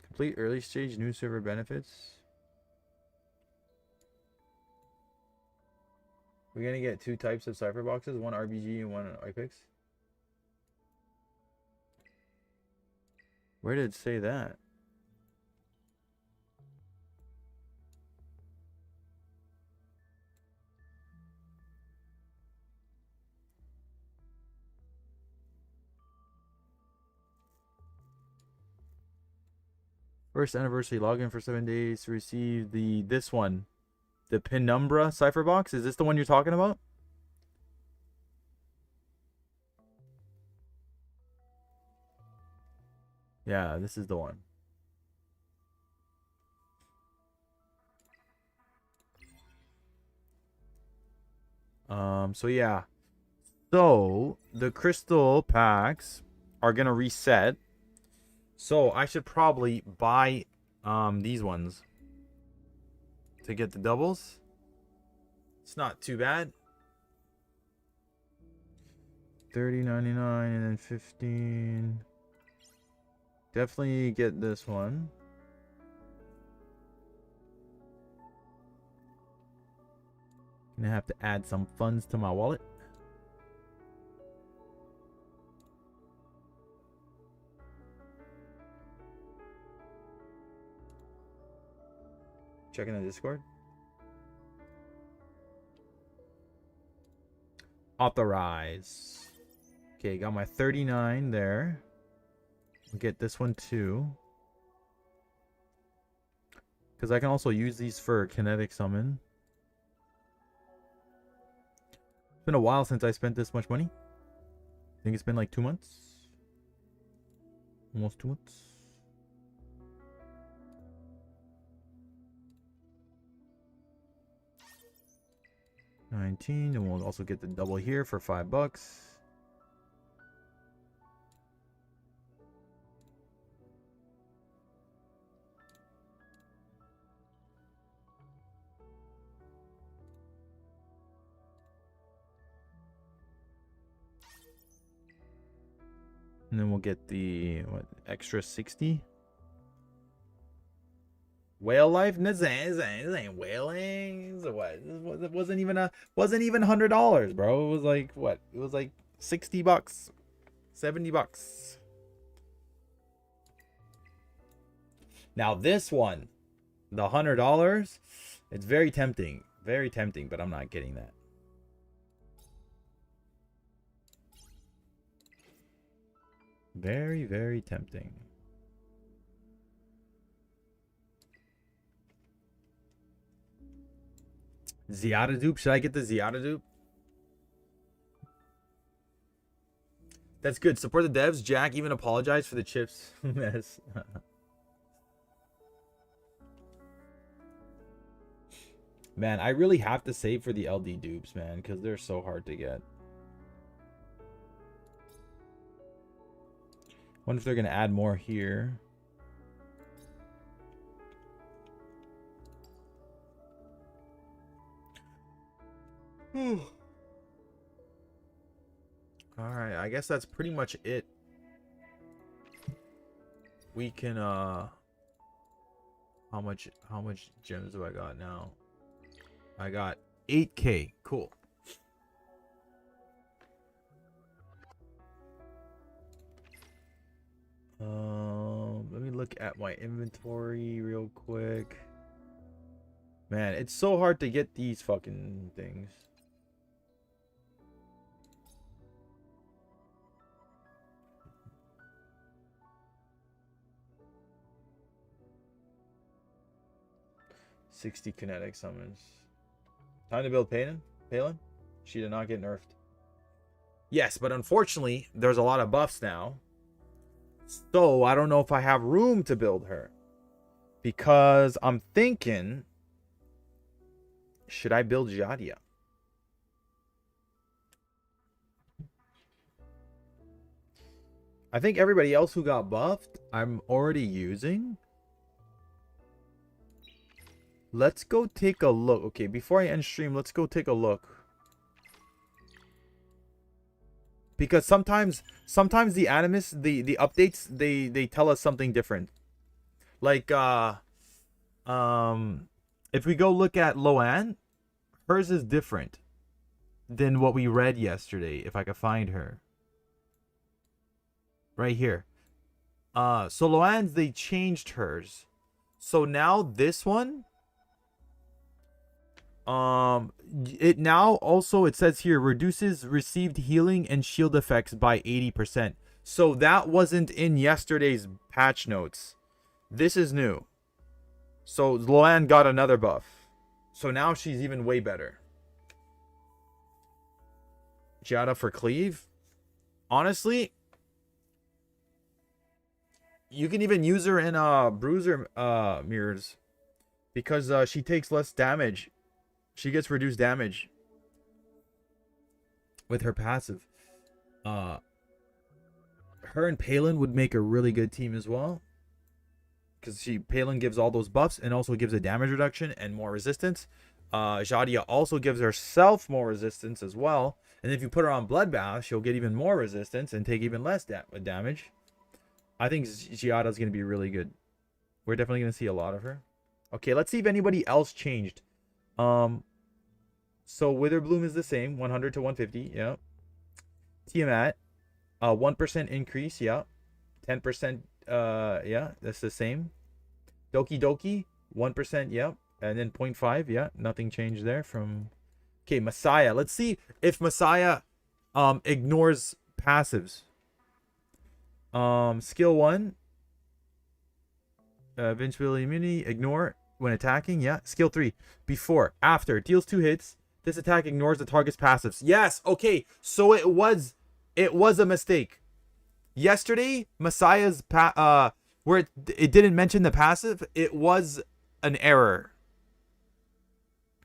Complete early stage new server benefits. We're gonna get 2 types of cipher boxes, one RBG and one IPIX. Where did it say that? First anniversary login for 7 days to receive this one. The Penumbra cipher box. Is this the one you're talking about? Yeah, this is the one. So yeah. So the crystal packs are gonna reset. So I should probably buy these ones to get the doubles. It's not too bad. 30.99 and then 15. Definitely get this one. Gonna have to add some funds to my wallet. Checking the Discord. Authorize. Okay, got my 39 there. I'll get this one too. Because I can also use these for kinetic summon. It's been a while since I spent this much money. I think it's been like 2 months. Almost 2 months. $19, and we'll also get the double here for $5. And then we'll get the extra 60. Whale life? This ain't whaling. So what? It wasn't even $100, bro. It was like what? It was like $60, $70. Now this one, the $100, it's very tempting, but I'm not getting that. Very, very tempting. Ziada dupe? Should I get the Ziada dupe? That's good. Support the devs. Jack even apologized for the chips mess. Man, I really have to save for the LD dupes, man, because they're so hard to get. Wonder if they're gonna add more here. All right, I guess that's pretty much it. We can how much gems do I got now? I got 8K. Cool. Let me look at my inventory real quick. Man, it's so hard to get these fucking things. $60 kinetic summons. Time to build Palin? She did not get nerfed. Yes, but unfortunately, there's a lot of buffs now. So I don't know if I have room to build her. Because I'm thinking, should I build Jadia? I think everybody else who got buffed, I'm already using. Let's go take a look. Okay, before I end stream, let's go take a look. Because sometimes the animus, the updates, they tell us something different. Like if we go look at Lowan, hers is different than what we read yesterday, if I could find her. Right here. So Lowan's, they changed hers. So now this one, it now also, it says here, reduces received healing and shield effects by 80%. So that wasn't in yesterday's patch notes. This is new. So Lowan got another buff. So now she's even way better. Jada for cleave. Honestly, you can even use her in bruiser mirrors, because she takes less damage. She gets reduced damage. with her passive. Her and Palin would make a really good team as well. Because Palin gives all those buffs and also gives a damage reduction and more resistance. Jadia also gives herself more resistance as well. And if you put her on Bloodbath, she'll get even more resistance and take even less damage. I think Giada's going to be really good. We're definitely going to see a lot of her. Okay, let's see if anybody else changed. So Wither Bloom is the same, 100 to 150, yeah. Tiamat, 1% increase, yeah. 10%, yeah, that's the same. Dokki, 1%, yeah. And then 0.5, yeah, nothing changed there from... Okay, Massiah. Let's see if Massiah ignores passives. Skill 1. Invincibility immunity, ignore when attacking, yeah. Skill 3. Before, after, deals 2 hits. This attack ignores the target's passives. Yes, okay. So it was a mistake. Yesterday, Messiah's where it didn't mention the passive, it was an error.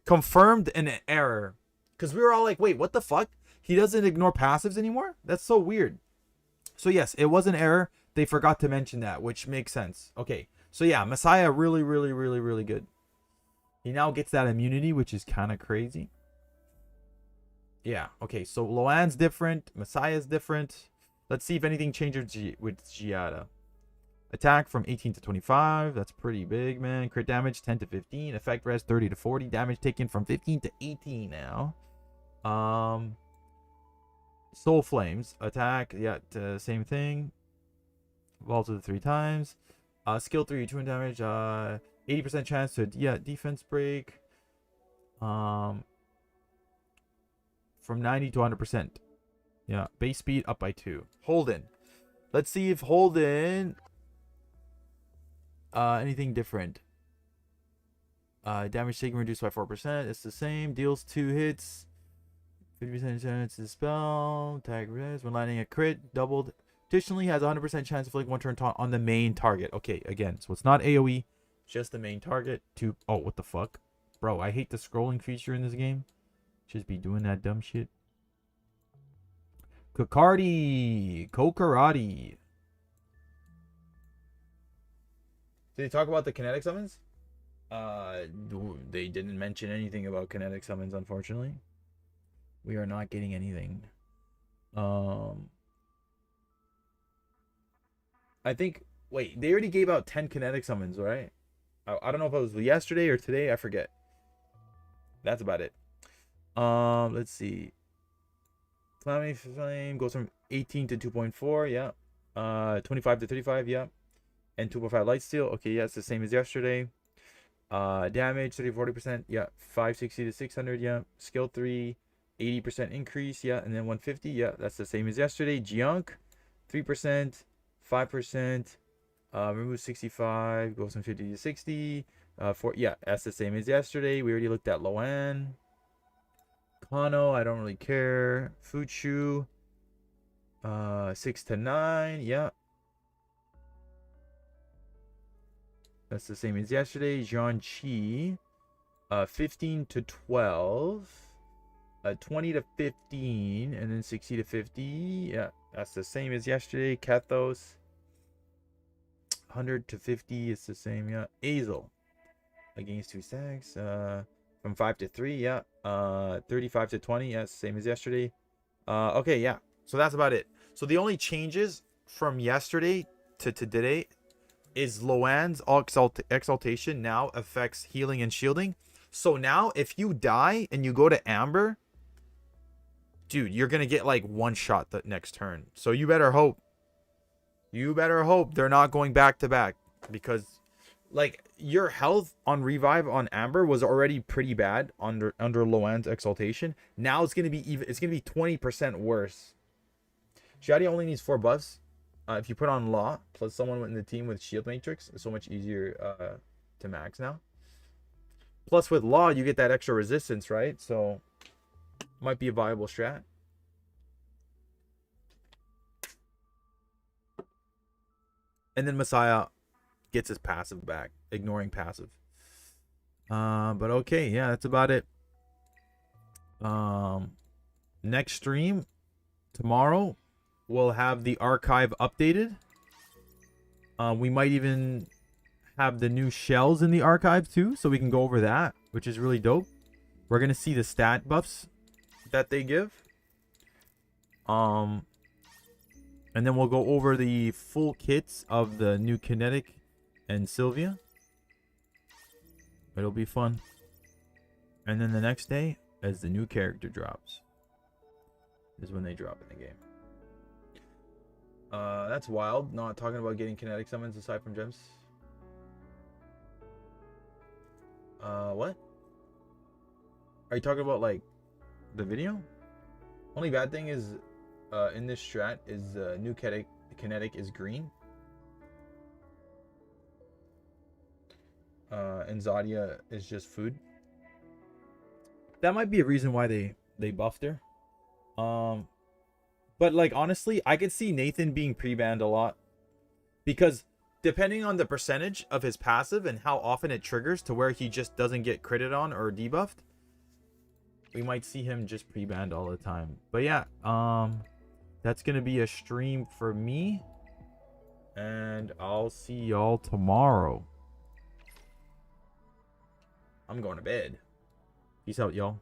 Confirmed an error. Because we were all like, wait, what the fuck? He doesn't ignore passives anymore? That's so weird. So yes, it was an error. They forgot to mention that, which makes sense. Okay. So yeah, Massiah really, really, really, really good. He now gets that immunity, which is kind of crazy. Yeah. Okay. So Lowan's different. Messiah's different. Let's see if anything changes with Giada. Attack from 18 to 25. That's pretty big, man. Crit damage 10 to 15. Effect res 30 to 40. Damage taken from 15 to 18 now. Soul Flames. Attack. Yeah, same thing. Vaulted 3 times. Skill 3, 200 damage. 80% chance to defense break. From 90 to 100%. Yeah, base speed up by 2. Holden. Let's see if Holden anything different. Damage taken reduced by 4%. It's the same. Deals 2 hits. 50% chance to spell. Tag res. When landing a crit, doubled. Additionally, has 100% chance to inflict 1 turn taunt on the main target. Okay, again, so it's not AoE, just the main target. Oh, what the fuck, bro? I hate the scrolling feature in this game. Just be doing that dumb shit. Kokardi. Did they talk about the kinetic summons? They didn't mention anything about kinetic summons, unfortunately. We are not getting anything. I think, wait, they already gave out 10 kinetic summons, right? I don't know if it was yesterday or today, I forget. That's about it. Let's see. Calamity Flame goes from 18 to 2.4, yeah. 25 to 35, yeah. And 2.5 Lightsteel, okay, yeah, it's the same as yesterday. Damage 30-40%, yeah. 560 to 600, yeah. Skill 3, 80% increase, yeah. And then 150, yeah, that's the same as yesterday. Gianc, 3%. 5%, remove 65, goes from 50 to 60. Yeah, that's the same as yesterday. We already looked at Lowan. Kano, I don't really care. Fuqiu, 6 to 9, yeah. That's the same as yesterday. Gianc, 15 to 12. 20 to 15, and then 60 to 50. Yeah, that's the same as yesterday. Kethos, 100 to 50. It's the same. Yeah. Azel, against 2 stacks. From 5 to 3. Yeah. 35 to 20. Yeah, same as yesterday. Okay, yeah. So that's about it. So the only changes from yesterday to today is Lowan's exaltation now affects healing and shielding. So now if you die and you go to Amber, dude, you're going to get like 1 shot the next turn. So you better hope. You better hope they're not going back to back. Because like your health on revive on Amber was already pretty bad under Lowan's exaltation. Now it's going to be 20% worse. Shadi only needs 4 buffs. If you put on Law plus someone in the team with Shield Matrix, it's so much easier to max now. Plus with Law, you get that extra resistance, right? So might be a viable strat. And then Massiah gets his passive back, ignoring passive. But okay, yeah, that's about it. next stream tomorrow, we'll have the archive updated. We might even have the new shells in the archive too, so we can go over that, which is really dope. We're gonna see the stat buffs that they give. And then we'll go over the full kits of the new Kinetic and Sylvia. It'll be fun. And then the next day, as the new character drops, is when they drop in the game. That's wild. Not talking about getting kinetic summons aside from gems. What? Are you talking about like the video? Only bad thing is in this strat is new kinetic is green. And Zadia is just food. That might be a reason why they buffed her. But like honestly, I could see Nathan being pre-banned a lot, because depending on the percentage of his passive and how often it triggers to where he just doesn't get critted on or debuffed, we might see him just pre-banned all the time. But yeah, that's gonna be a stream for me, and I'll see y'all tomorrow. I'm going to bed. Peace out, y'all.